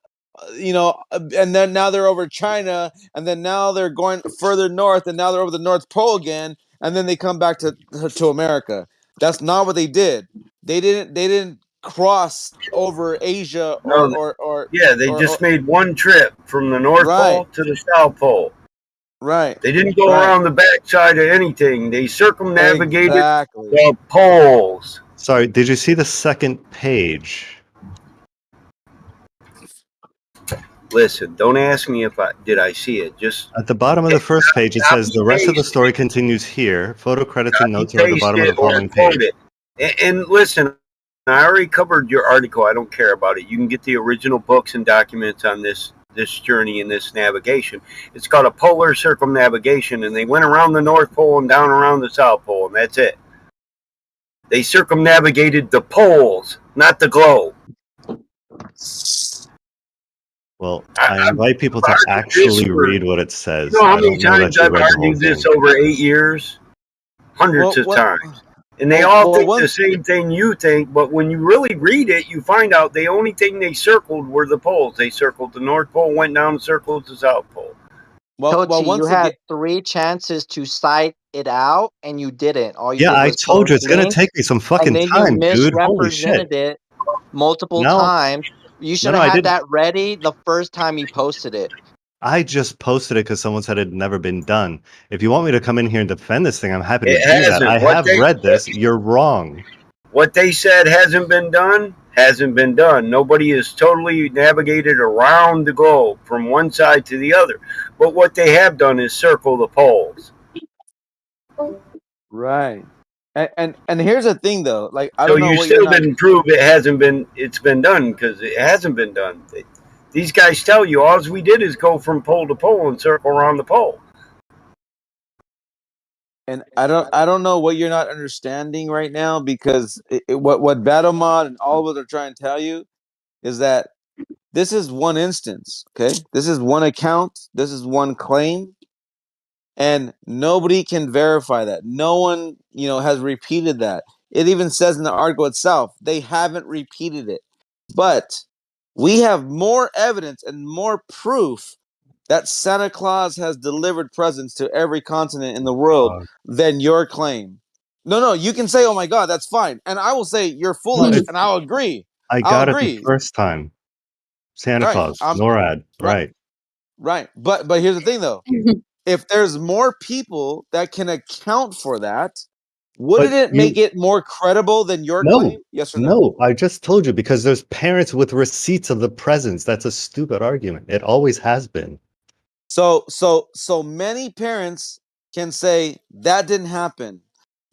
and then now they're over China, and then now they're going further north, and now they're over the North Pole again, and then they come back to America. That's not what they did. They didn't cross over Asia They just made one trip from the North Pole to the South Pole. Right. They didn't go around the backside of anything. They circumnavigated Exactly. the poles. Sorry, did you see the second page? Listen, don't ask me if I see it. Just at the bottom of the first page, it says the rest of the story continues here. Photo credits and notes are at the bottom of the following page. And listen, I already covered your article. I don't care about it. You can get the original books and documents on this journey and this navigation. It's called a polar circumnavigation, and they went around the North Pole and down around the South Pole, and that's it. They circumnavigated the poles, not the globe. Well, I invite people to actually read what it says. You know how many times I've argued this over 8 years? Hundreds of times. And they all think the same thing you think, but when you really read it, you find out the only thing they circled were the poles. They circled the North Pole, went down and circled the South Pole. Tochi, you had 3 chances to cite it out, and you didn't. All you did I was told you it's going to link, take me some fucking and then time, you dude. Holy shit. misrepresented it multiple No. times. You should No, have I had didn't. that ready the first time you posted it. I just posted it because someone said it had never been done. If you want me to come in here and defend this thing, I'm happy to It do that. hasn't. I have read this. You're wrong. What they said hasn't been done. Nobody has totally navigated around the globe from one side to the other. But what they have done is circle the poles. Right. And here's the thing though, like I So don't know you what still you're not. didn't prove it's been done, because it hasn't been done. These guys tell you all we did is go from pole to pole and circle around the pole. And I don't know what you're not understanding right now, because what Battle Mod and all of us are trying to tell you is that this is one instance, okay? This is one account, this is one claim, and nobody can verify that. No one, has repeated that. It even says in the article itself, they haven't repeated it. But we have more evidence and more proof that Santa Claus has delivered presents to every continent in the world than your claim. No, you can say, "Oh my God, that's fine," and I will say you're foolish, and I'll agree. I got it the first time. Santa Claus, NORAD, right. Right. But here's the thing though. If there's more people that can account for that, wouldn't it make it more credible than your claim? Yes or no? No, I just told you, because there's parents with receipts of the presents. That's a stupid argument. It always has been. So many parents can say that didn't happen.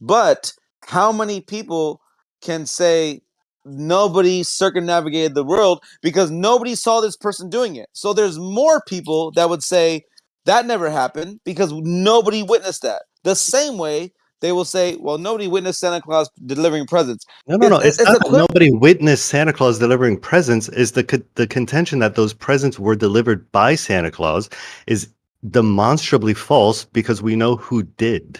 But how many people can say nobody circumnavigated the world because nobody saw this person doing it? So there's more people that would say that never happened because nobody witnessed that. The same way they will say, well, nobody witnessed Santa Claus delivering presents. No. It's not that nobody witnessed Santa Claus delivering presents. Is the contention that those presents were delivered by Santa Claus is demonstrably false, because we know who did.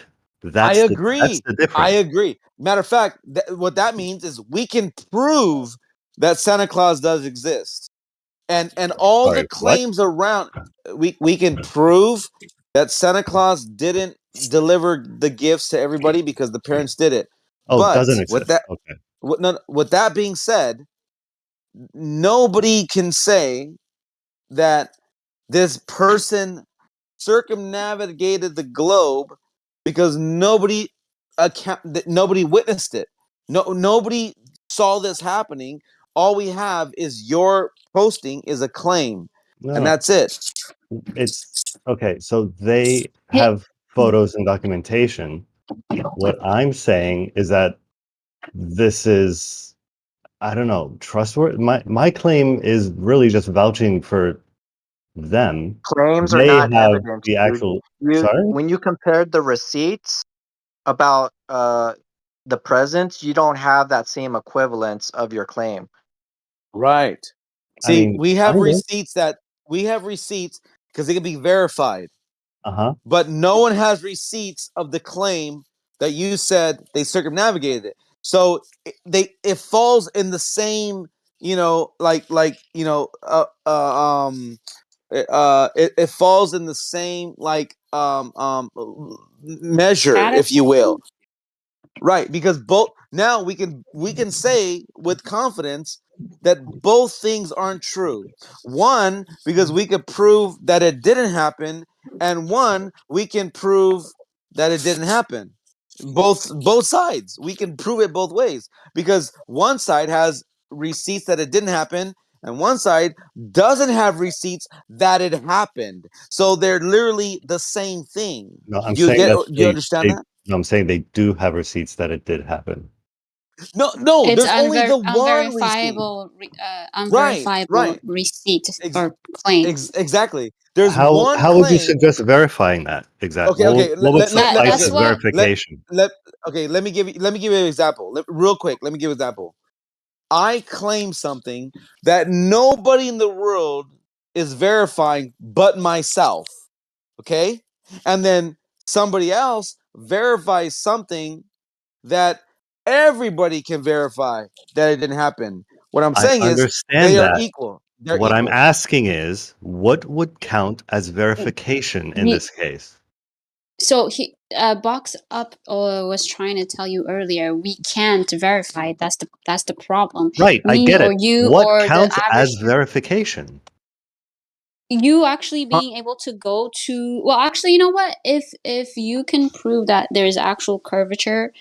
I agree. That's the difference. I agree. Matter of fact, what that means is we can prove that Santa Claus does exist. and all Sorry, the what? claims around, we can prove that Santa Claus didn't deliver the gifts to everybody because the parents did it. Oh, But doesn't with exist. that, Okay. with that being said, nobody can say that this person circumnavigated the globe because nobody witnessed it. Nobody saw this happening. All we have is your posting is a claim, No, and no. that's it. It's okay. So they have photos and documentation. What I'm saying is that this is, I don't know, trustworthy. My claim is really just vouching for them. Claims are They not have evidence, the dude. actual. You Sorry. when you compared the receipts about the presents, you don't have that same equivalence of your claim. Right. I See, mean, we have kind of. receipts because they can be verified, Uh-huh. but no one has receipts of the claim that you said they circumnavigated it. So it falls in the same, it falls in the same measure, if you will. Right, because both now we can say with confidence that both things aren't true. One, because we could prove that it didn't happen, and one, we can prove that it didn't happen. Both sides. We can prove it both ways because one side has receipts that it didn't happen, and one side doesn't have receipts that it happened. So they're literally the same thing. No, I'm Do you saying get? that Do you understand that? no, I'm saying they do have receipts that it did happen. No, It's there's only the one receipt. Right, unverifiable right. receipt or claim. Exactly. There's How one how would you claim. suggest verifying that exactly? Okay, okay. What would suffice That's as what verification? Let me give you an example. Real quick, let me give you an example. I claim something that nobody in the world is verifying but myself. Okay? And then somebody else verifies something that everybody can verify that it didn't happen. What I'm I saying is understand they are that. equal. They're What I'm equal. asking is, what would count as verification in Ye- this case? So Box Up was trying to tell you earlier. We can't verify it. That's the problem. Right, I Me get or it. you What or the counts as average. verification? You actually being able to go to. Well, actually, you know what? If you can prove that there's actual curvature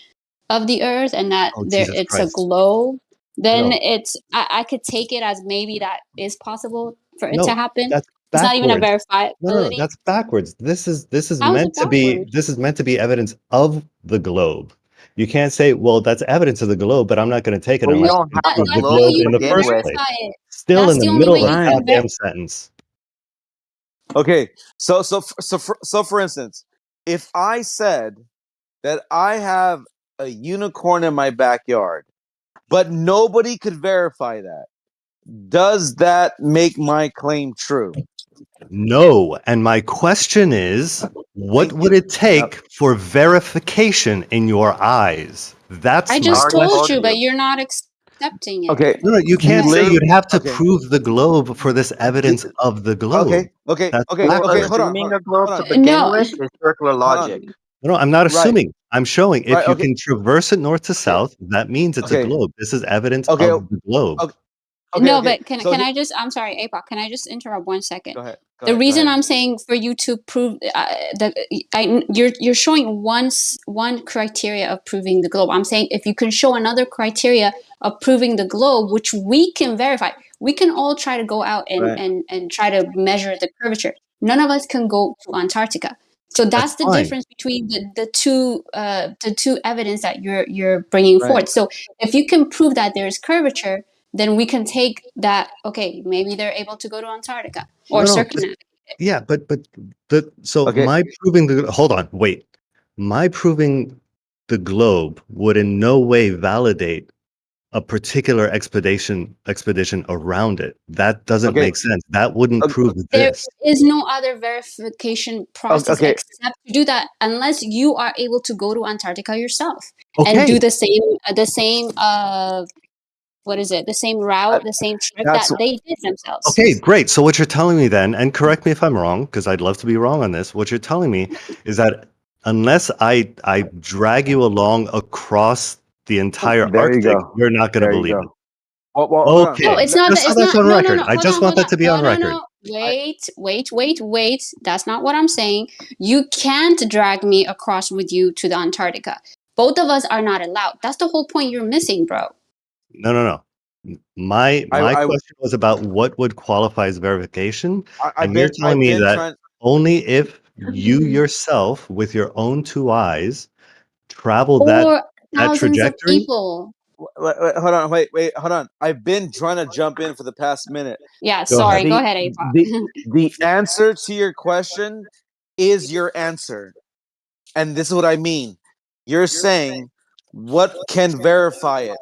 of the Earth and that Oh, there Jesus it's a Christ. globe, then No, I could take it as maybe that is possible for it to no, happen. that's It's not even a backwards. No, verifiability. that's backwards. This is How is meant it to be backward? this is meant to be evidence of the globe. You can't say, well, that's evidence of the globe, but I'm not going to take it Well, you unless don't you can have a prove the That's globe how to globe you in the can begin first with. place. verify it. Still in That's the the only middle way of you a can goddamn sentence. Okay. So for instance, if I said that I have a unicorn in my backyard, but nobody could verify that, does that make my claim true? No. And my question is, what Thank would you. it take for verification in your eyes? That's I my just Already told told you, question. but you. you're not accepting it. Okay. No, no, you You can't say literally you'd have to okay. prove the globe for this Di- evidence of the globe. Okay, okay, That's okay, Well, okay. backwards. assuming a globe Hold to on, begin No. with is circular hold on. logic. No, I'm not Right, assuming. I'm showing right. if you Okay, can traverse it north to okay, south, that means it's a okay, globe. This is evidence okay, of the globe. okay, okay, No, okay. but can So can I just? I'm sorry, APOC. Can I just interrupt 1 second? go ahead, go The ahead, go reason ahead. I'm saying for you to prove that you're showing one criteria of proving the globe. I'm saying if you can show another criteria of proving the globe, which we can verify, we can all try to go out Right. and try to measure the curvature. None of us can go to Antarctica. So That's that's the fine. difference between the two evidence that you're bringing Right. forth. So if you can prove that there is curvature, then we can take that. Okay, maybe they're able to go to Antarctica or No, no, but circumnavigate. yeah, but so Okay. my proving the hold on, wait. My proving the globe would in no way validate a particular expedition around it. That doesn't Okay. make sense. That wouldn't prove There this. is no other verification process Okay. except to do that unless you are able to go to Antarctica yourself and Okay. do the same what is it? The same route, the same trip That's that they did themselves. Okay, great. So what you're telling me then, and correct me if I'm wrong, because I'd love to be wrong on this. What you're telling me is that unless I drag you along across the entire There you Arctic, go. you're not going to There you believe it. go. well, hold on. No, Okay, it's not. just so It's that's not. on No, no, record. no. I Hold just on, want hold that on. to be No, on no, record. no. Wait. That's not what I'm saying. You can't drag me across with you to the Antarctica. Both of us are not allowed. That's the whole point you're missing, bro. No. My I question was about what would qualify as verification, and you're telling I've me been that trying. only if you yourself, with your own two eyes, travel that Or thousands of trajectory. people. Hold on. Hold on. I've been trying to jump in for the past minute. Yeah, Go ahead. sorry. Go ahead, Apoc. The answer to your question is your answer, and this is what I mean. You're saying what can verify it?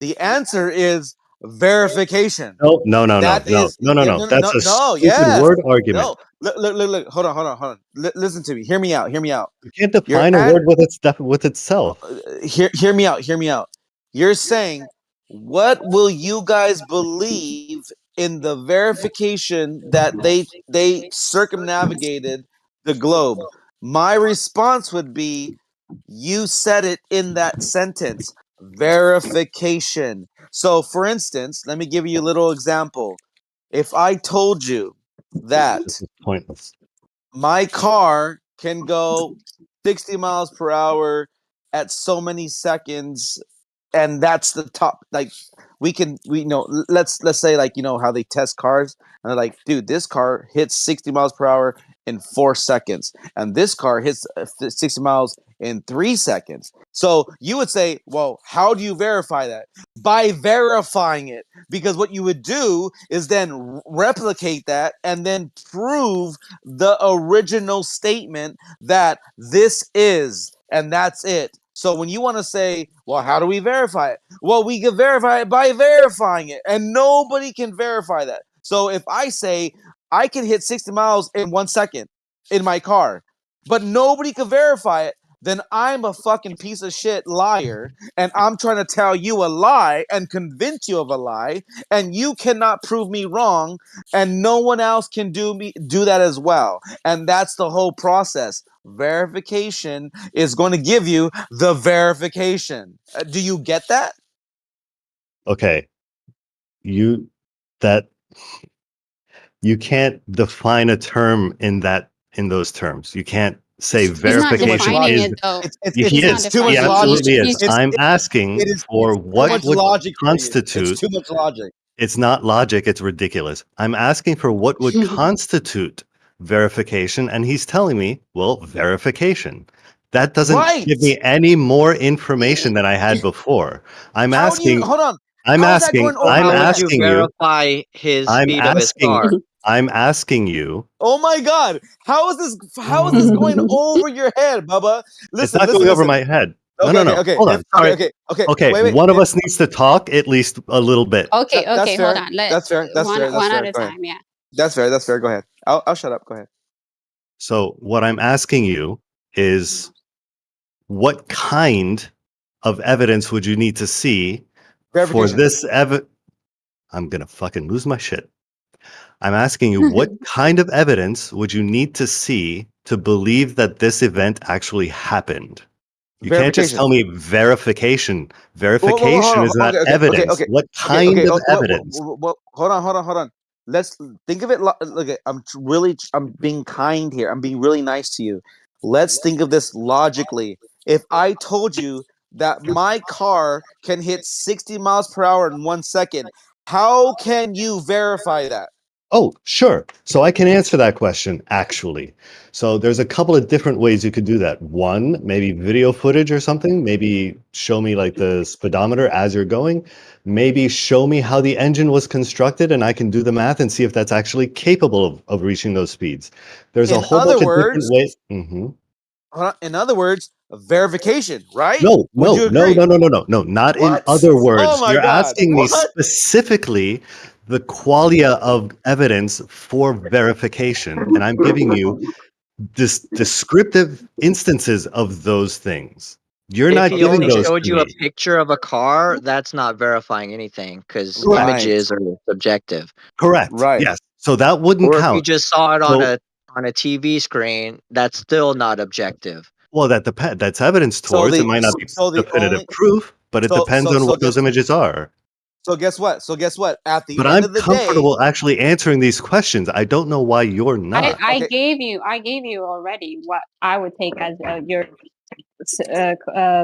The answer is verification. No. That is no. That's a stupid Yes. word argument. No. Look. Hold on. Listen to me. Hear me out. You can't Your define a word with itself. hear me out. You're saying, what will you guys believe in the verification that they circumnavigated the globe? My response would be, you said it in that sentence, verification. So, for instance, let me give you a little example. If I told you that This is pointless. my car can go 60 miles per hour at so many seconds, and that's the top, like, we know, let's say, like, you know how they test cars, and they're like, dude, this car hits 60 miles per hour in 4 seconds, and this car hits 60 miles in 3 seconds. So you would say, well, how do you verify that? By verifying it, because what you would do is then replicate that and then prove the original statement that this is, and that's it. So when you want to say, well, how do we verify it? Well, we can verify it by verifying it, and nobody can verify that. So if I say I can hit 60 miles in 1 second in my car, but nobody can verify it, then I'm a fucking piece of shit liar, and I'm trying to tell you a lie and convince you of a lie, and you cannot prove me wrong, and no one else can do that as well. And that's the whole process. Verification is going to give you the verification. Do you get that? Okay, you that you can't define a term in those terms. You can't say He's not verification defining is. it though. He He's not is. It's too much He defining it. logic. absolutely is. He's I'm asking for Too what much would logic for you. It's constitute. too much logic. It's not logic. It's ridiculous. I'm asking for what would constitute verification, and he's telling me, well, verification. That doesn't Right. give me any more information than I had before. I'm How do you asking. hold on? I'm How is that asking. going over I'm your head? asking you. verify his I'm speed of his asking. car? I'm asking you. Oh my God! How is this going over your head, Bubba? It's Listen, not going over listen. my head. Okay. No. Hold on. Sorry. Okay. Wait. One of us needs to talk at least a little bit. Okay, That's hold fair. on. That's fair. One at a Go ahead. time, yeah. That's fair. Go ahead. I'll shut up. Go ahead. So what I'm asking you is, what kind of evidence would you need to see for Verification. this I'm gonna fucking lose my shit. I'm asking you, what kind of evidence would you need to see to believe that this event actually happened? You can't just tell me verification. Verification is not evidence. What kind of evidence? Hold on. Let's think of it. Look, I'm being kind here. I'm being really nice to you. Let's think of this logically. If I told you that my car can hit 60 miles per hour in 1 second, how can you verify that? Oh, sure. So I can answer that question, actually. So there's a couple of different ways you could do that. One, maybe video footage or something. Maybe show me like the speedometer as you're going. Maybe show me how the engine was constructed, and I can do the math and see if that's actually capable of reaching those speeds. There's a whole bunch of different ways. In other words, verification, right? No. Would you agree? No. Not in What? other words. Oh my You're God. asking me What? specifically the qualia of evidence for verification, and I'm giving you this descriptive instances of those things. You're If not he giving only those showed to you a me. picture of a car, that's not verifying anything because Right. images are subjective. Correct. Right. Yes. So that wouldn't Or if you count. just saw it So, on a TV screen, that's still not objective. well, that's evidence So towards. It the might not be so the definitive only proof, but it so depends so on so what those guess images are. so guess what? So guess what? At the But end I'm of the day, comfortable actually answering these questions. I don't know why you're not. I okay. gave you already what I would take as your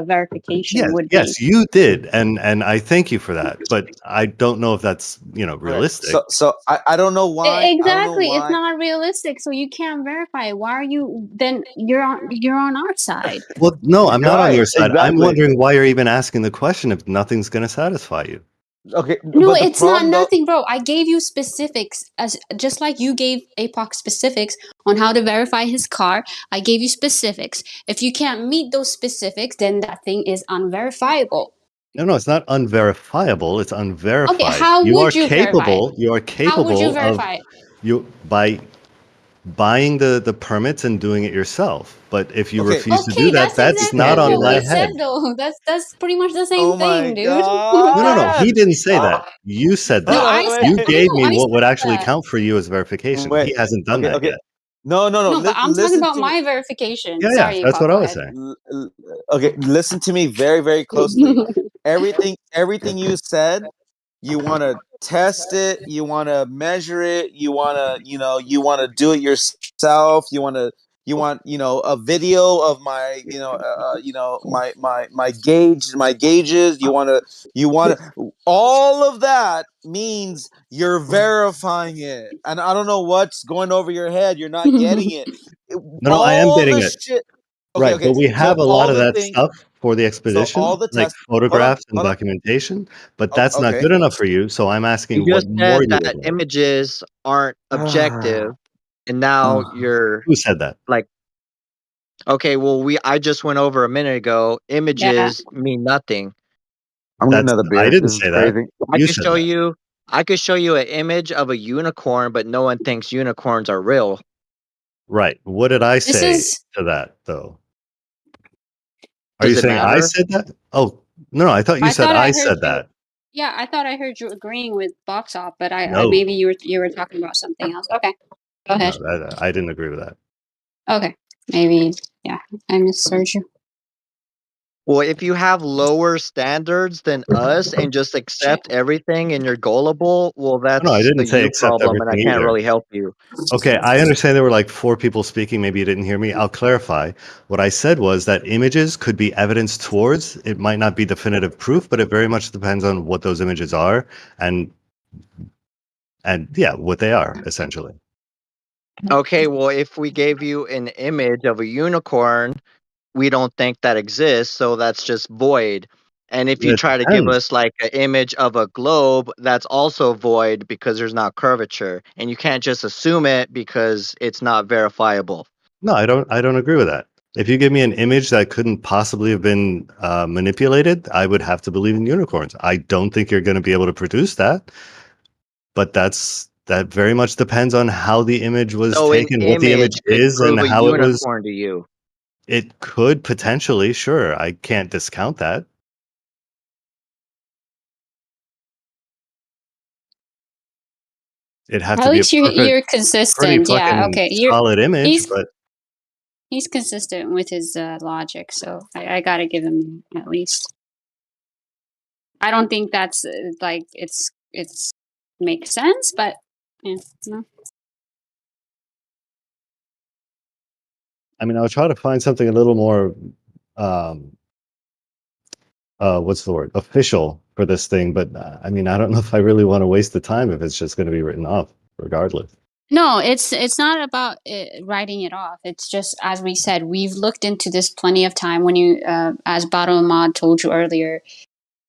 verification Yes, would be. yes, you did, and I thank you for that. But I don't know if that's Okay. realistic. So I don't know why. I don't know Exactly, it's why. not realistic, so you can't verify it. Why are you then? You're on our side. Well, no, I'm not on Right. your side. I'm Exactly. wondering why you're even asking the question if nothing's going to satisfy you. Okay. No, But the it's not problem though. nothing, bro. I gave you specifics, as just like you gave APOC specifics on how to verify his car. I gave you specifics. If you can't meet those specifics, then that thing is unverifiable. No, it's not unverifiable. It's Okay, unverified. how You are would you verify it? capable. You are How would you capable of verify it? by buying the permits and doing it yourself. But if you Okay. refuse to Okay, do that, that's that's exactly not on what my we head. said, though. That's pretty much the same Oh my thing, dude. No. He God. didn't say that. You said No, that. I said. You Wait. gave No, me I what would said actually that. count for you as verification. Wait. He hasn't done Okay. that Okay. yet. No. No, but I'm talking Listen about to me. my verification. Yeah, Sorry, that's Paul. what I Go was ahead. saying. Okay. Listen to me very, very closely. Everything you said, you want to test it, you want to measure it, you want to you want to do it yourself, you want a video of my my gauges, you want to all of that means you're verifying it, and I don't know what's going over your head, you're not getting it. No, I am All getting the it. shit. Right, but we So have a lot all of the that things, stuff for the so all expedition, the like tests. photographs and Hold on. documentation, but that's not Okay. good enough for you. So I'm You asking what just more said you would that like. images aren't objective, and now you're Who said that? like, okay, well, I just went over a minute ago. Yeah. Images mean nothing. I'm getting That's another I beer. didn't This is say that. crazy. You said that. I could show you an image of a unicorn, but no one thinks unicorns are real. Right. What did I This say is. to that though? Are you Does it saying I matter? said that? Oh, no, I thought you I said thought I I heard said you. that. Yeah, I thought I heard you agreeing with Box Off, but I No, maybe you were talking about something else. Okay, go no, ahead. I didn't agree with that. Okay, maybe I misheard you. Well, if you have lower standards than us and just accept everything and you're gullible, well, No, I that's a didn't say you accept problem, and I everything can't either. really help you. Okay, I understand there were like 4 people speaking. Maybe you didn't hear me. I'll clarify. What I said was that images could be evidence towards. It might not be definitive proof, but it very much depends on what those images are and yeah, what they are essentially. Okay, well, if we gave you an image of a unicorn, we don't think that exists, so that's just void. And if you It try to give depends. us like an image of a globe, that's also void because there's not curvature. And you can't just assume it because it's not verifiable. No, I don't agree with that. If you give me an image that couldn't possibly have been manipulated, I would have to believe in unicorns. I don't think you're going to be able to produce that, but that very much depends on how the image was So an taken, what the image image could is, and prove a how it was. unicorn to you. It could potentially, sure. I can't discount that. It'd have to At be a least you're pretty consistent. Yeah. fucking Okay. solid image, but He's consistent with his logic, so I gotta give him at least. I don't think that's like it's makes sense, but yeah, no. I mean, I'll try to find something a little more, what's the word? Official for this thing. But I mean, I don't know if I really want to waste the time if it's just going to be written off regardless. No, it's not about writing it off. It's just, as we said, we've looked into this plenty of time. When you, as Bottom Ahmad told you earlier,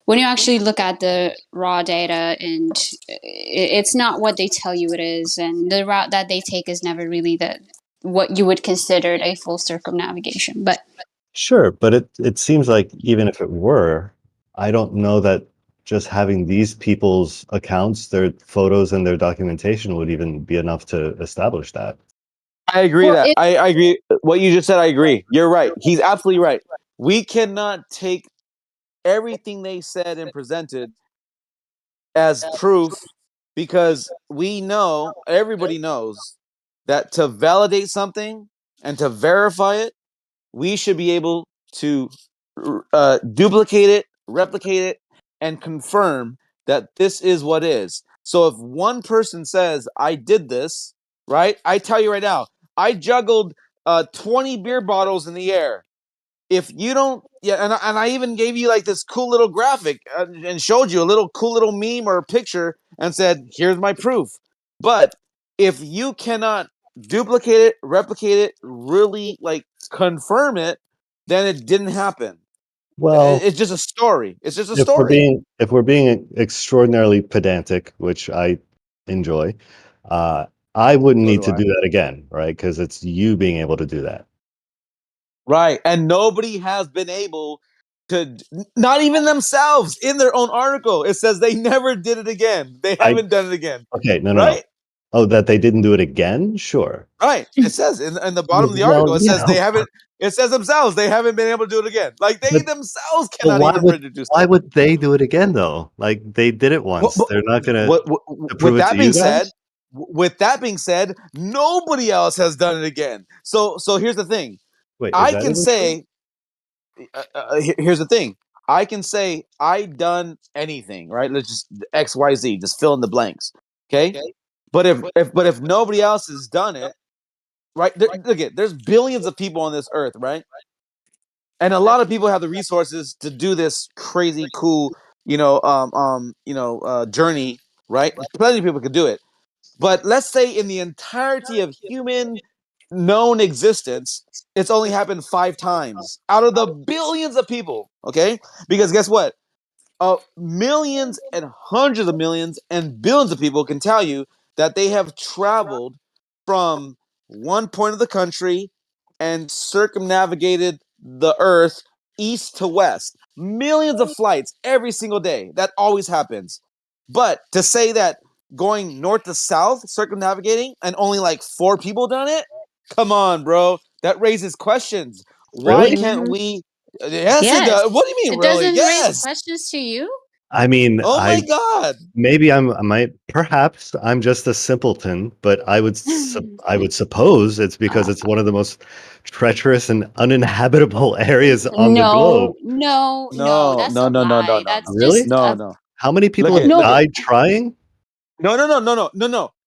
when you actually look at the raw data, and it's not what they tell you it is, and the route that they take is never really what you would consider a full circumnavigation. But Sure, but it seems like even if it were, I don't know that just having these people's accounts, their photos and their documentation would even be enough to establish that. I agree I agree. What you just said, I agree. You're right. He's absolutely right. we cannot take everything they said and presented as proof because we know, everybody knows, that to validate something and to verify it, we should be able to duplicate it, replicate it, and confirm that this is what is. So if one person says, I did this, right? I tell you right now, I juggled 20 beer bottles in the air. If you don't, yeah, and I even gave you like this cool little graphic and showed you a little cool little meme or picture and said, here's my proof. But if you cannot duplicate it, replicate it, really like confirm it, then it didn't happen. Well, It's just a story. It's just a if we're story. being extraordinarily pedantic, which I enjoy, I wouldn't So need do to I. do that again, right? Because it's you being able to do that. Right. And nobody has been able to, not even themselves in their own article. It says they never did it again. They haven't done it again. Okay, no. Right? Oh, that they didn't do it again? Sure. Right. It says in the bottom of the Well, article, it says yeah. they haven't, it says themselves, they haven't been able to do it again. Like they But, themselves but cannot even reproduce why it. would they do it again though? Like they did it once. They're not gonna to prove With it to that you being guys? said, nobody else has done it again. So here's the thing. Wait, is I that can even true? say, here's the thing. I can say I done anything, right? Let's just X, Y, Z, just fill in the blanks. Okay. But if nobody else has done it, right? Look at, there's billions of people on this earth, right? And a lot of people have the resources to do this crazy cool, journey, right? Plenty of people could do it. But let's say in the entirety of human known existence, it's only happened 5 times out of the billions of people, okay? Because guess what? Millions and hundreds of millions and billions of people can tell you that they have traveled from one point of the country and circumnavigated the earth east to west. Millions of flights every single day. That always happens. But to say that going north to south, circumnavigating, and only like 4 people done it? Come on, bro. That raises questions. Why Really? can't we? Yes, it Yes. does. What do you mean, It really? doesn't raise Yes. questions to you? I mean, Oh my God. maybe perhaps I'm just a simpleton, but I would suppose it's because it's one of the most treacherous and uninhabitable areas on the globe. No, that's a No. lie. That's Really? just No, a no. How many people Look have at look at died trying? no.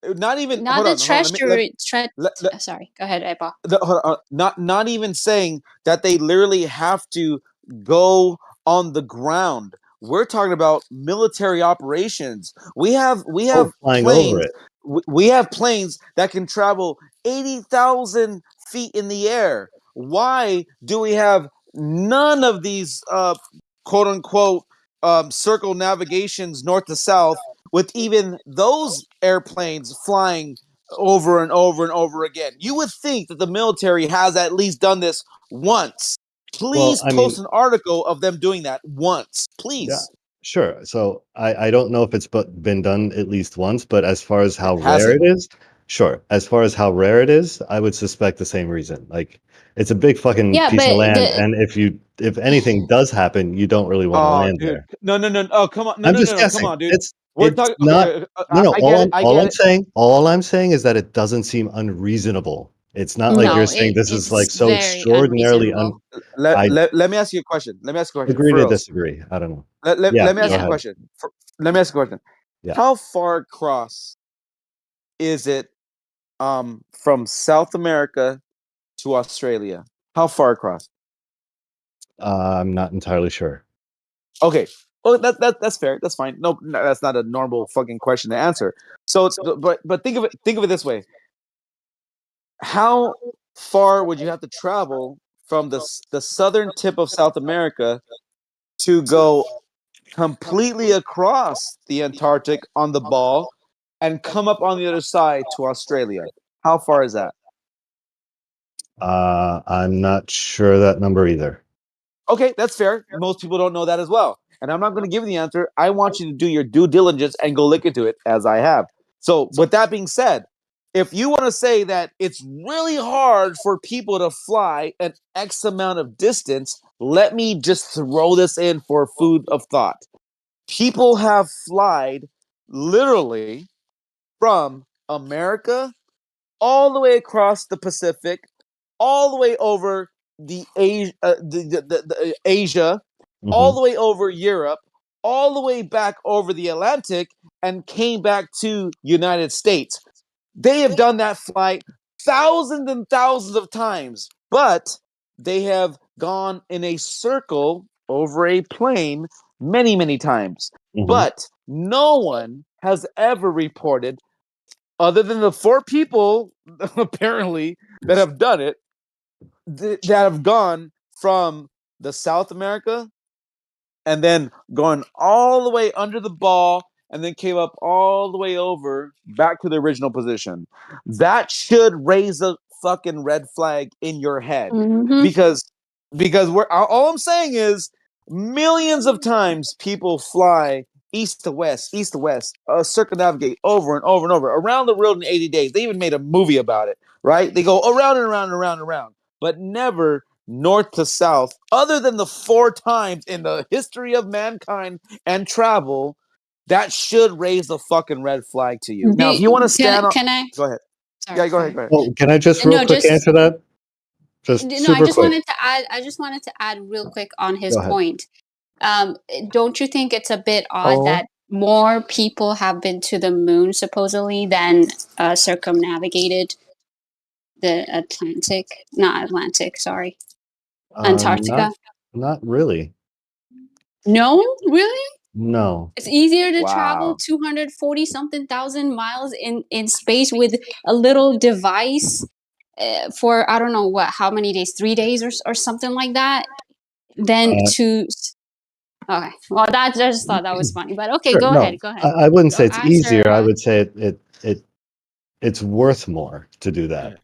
Not even not hold the on. treachery. Let, Sorry, go ahead, Apple. hold on, not even saying that they literally have to go on the ground. We're talking about military operations. We have Oh, flying over planes. it. We have planes that can travel 80,000 feet in the air. Why do we have none of these quote unquote circle navigations north to south with even those airplanes flying over and over and over again? You would think that the military has at least done this once. Well, Please I post mean, an article of them doing that once, yeah, please. sure. So I don't know if it's been done at least once, but as far as how Has rare it? it is, sure. As far as how rare it is, I would suspect the same reason. Like it's a big fucking Yeah, piece of but land, the and if anything does happen, you don't really want to Oh, land dude, there. no. Oh, come on, I'm just no. Come guessing. on, dude. We're It's talking. not. Okay, No, no. I get it. I All get I'm it. saying, is that it doesn't seem unreasonable. It's not like you're no, saying this is like it's so very extraordinarily unreasonable. I Let me ask you a question. Let me ask you a question. agree For to real. disagree. I don't know. Yeah, Let me ask go you a Yeah. ahead. question. Let me ask you a question. Yeah. How far across is it from South America to Australia? How far across? I'm not entirely sure. Okay. Well, that's fair. That's fine. No, that's not a normal fucking question to answer. So, but think of it this way. How far would you have to travel from the southern tip of South America to go completely across the Antarctic on the ball and come up on the other side to Australia? How far is that? I'm not sure that number either. Okay, that's fair. Most people don't know that as well. And I'm not going to give you the answer. I want you to do your due diligence and go look into it as I have. So, with that being said, if you want to say that it's really hard for people to fly an X amount of distance, let me just throw this in for food of thought. People have flied literally from America all the way across the Pacific, all the way over the Asia, all the way over Europe, all the way back over the Atlantic, and came back to United States. They have done that flight thousands and thousands of times, but they have gone in a circle over a plane many, many times. But no one has ever reported, other than the 4 people apparently that have done it, that have gone from the South America and then gone all the way under the ball and then came up all the way over back to the original position. That should raise a fucking red flag in your head. because we're all I'm saying is millions of times people fly east to west, circumnavigate over and over and over around the world in 80 days. They even made a movie about it, right? They go around and around and around and around, but never north to south, other than the 4 times in the history of mankind and travel. That should raise a fucking red flag to you. Now, if you want to stand on, Can I? go ahead. Sorry, Yeah, go ahead. Go ahead. Well, can I just real No, quick just answer that? Just no. super quick. I just wanted to add real quick on his Go ahead. point. Don't you think it's a bit odd Oh. that more people have been to the moon supposedly than circumnavigated the Atlantic? Not Atlantic. Sorry, Antarctica. Not really. No, really? No. It's easier to travel Wow. 240 something thousand miles in space with a little device for I don't know how many days, 3 days or something like that, than Uh, to. Okay, well I just thought that was funny, but okay, Sure. go No, ahead. I wouldn't say it's Answer. easier. I would say it's worth more to do that.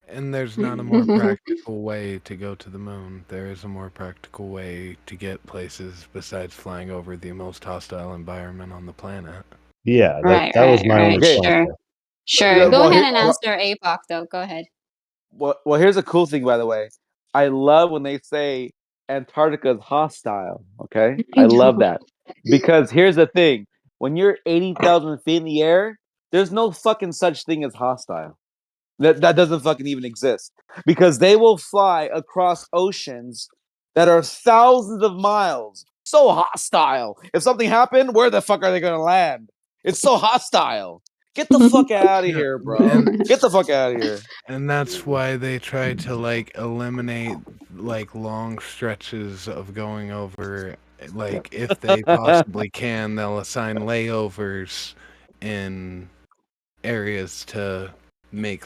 And there's not a more practical way to go to the moon. There is a more practical way to get places besides flying over the most hostile environment on the planet. Yeah, Right, that was my only Okay. point sure, there. sure. Go Well, ahead here- and answer APOC though. Go ahead. Well, here's a cool thing, by the way. I love when they say Antarctica is hostile. Okay, I love that because here's the thing: when you're 80,000 feet in the air, there's no fucking such thing as hostile. That doesn't fucking even exist because they will fly across oceans that are thousands of miles. So hostile. If something happened, where the fuck are they gonna land? It's so hostile. Get the fuck out of here, bro. Get the fuck out of here. And that's why they try to like eliminate like long stretches of going over. Like if they possibly can, they'll assign layovers in areas to make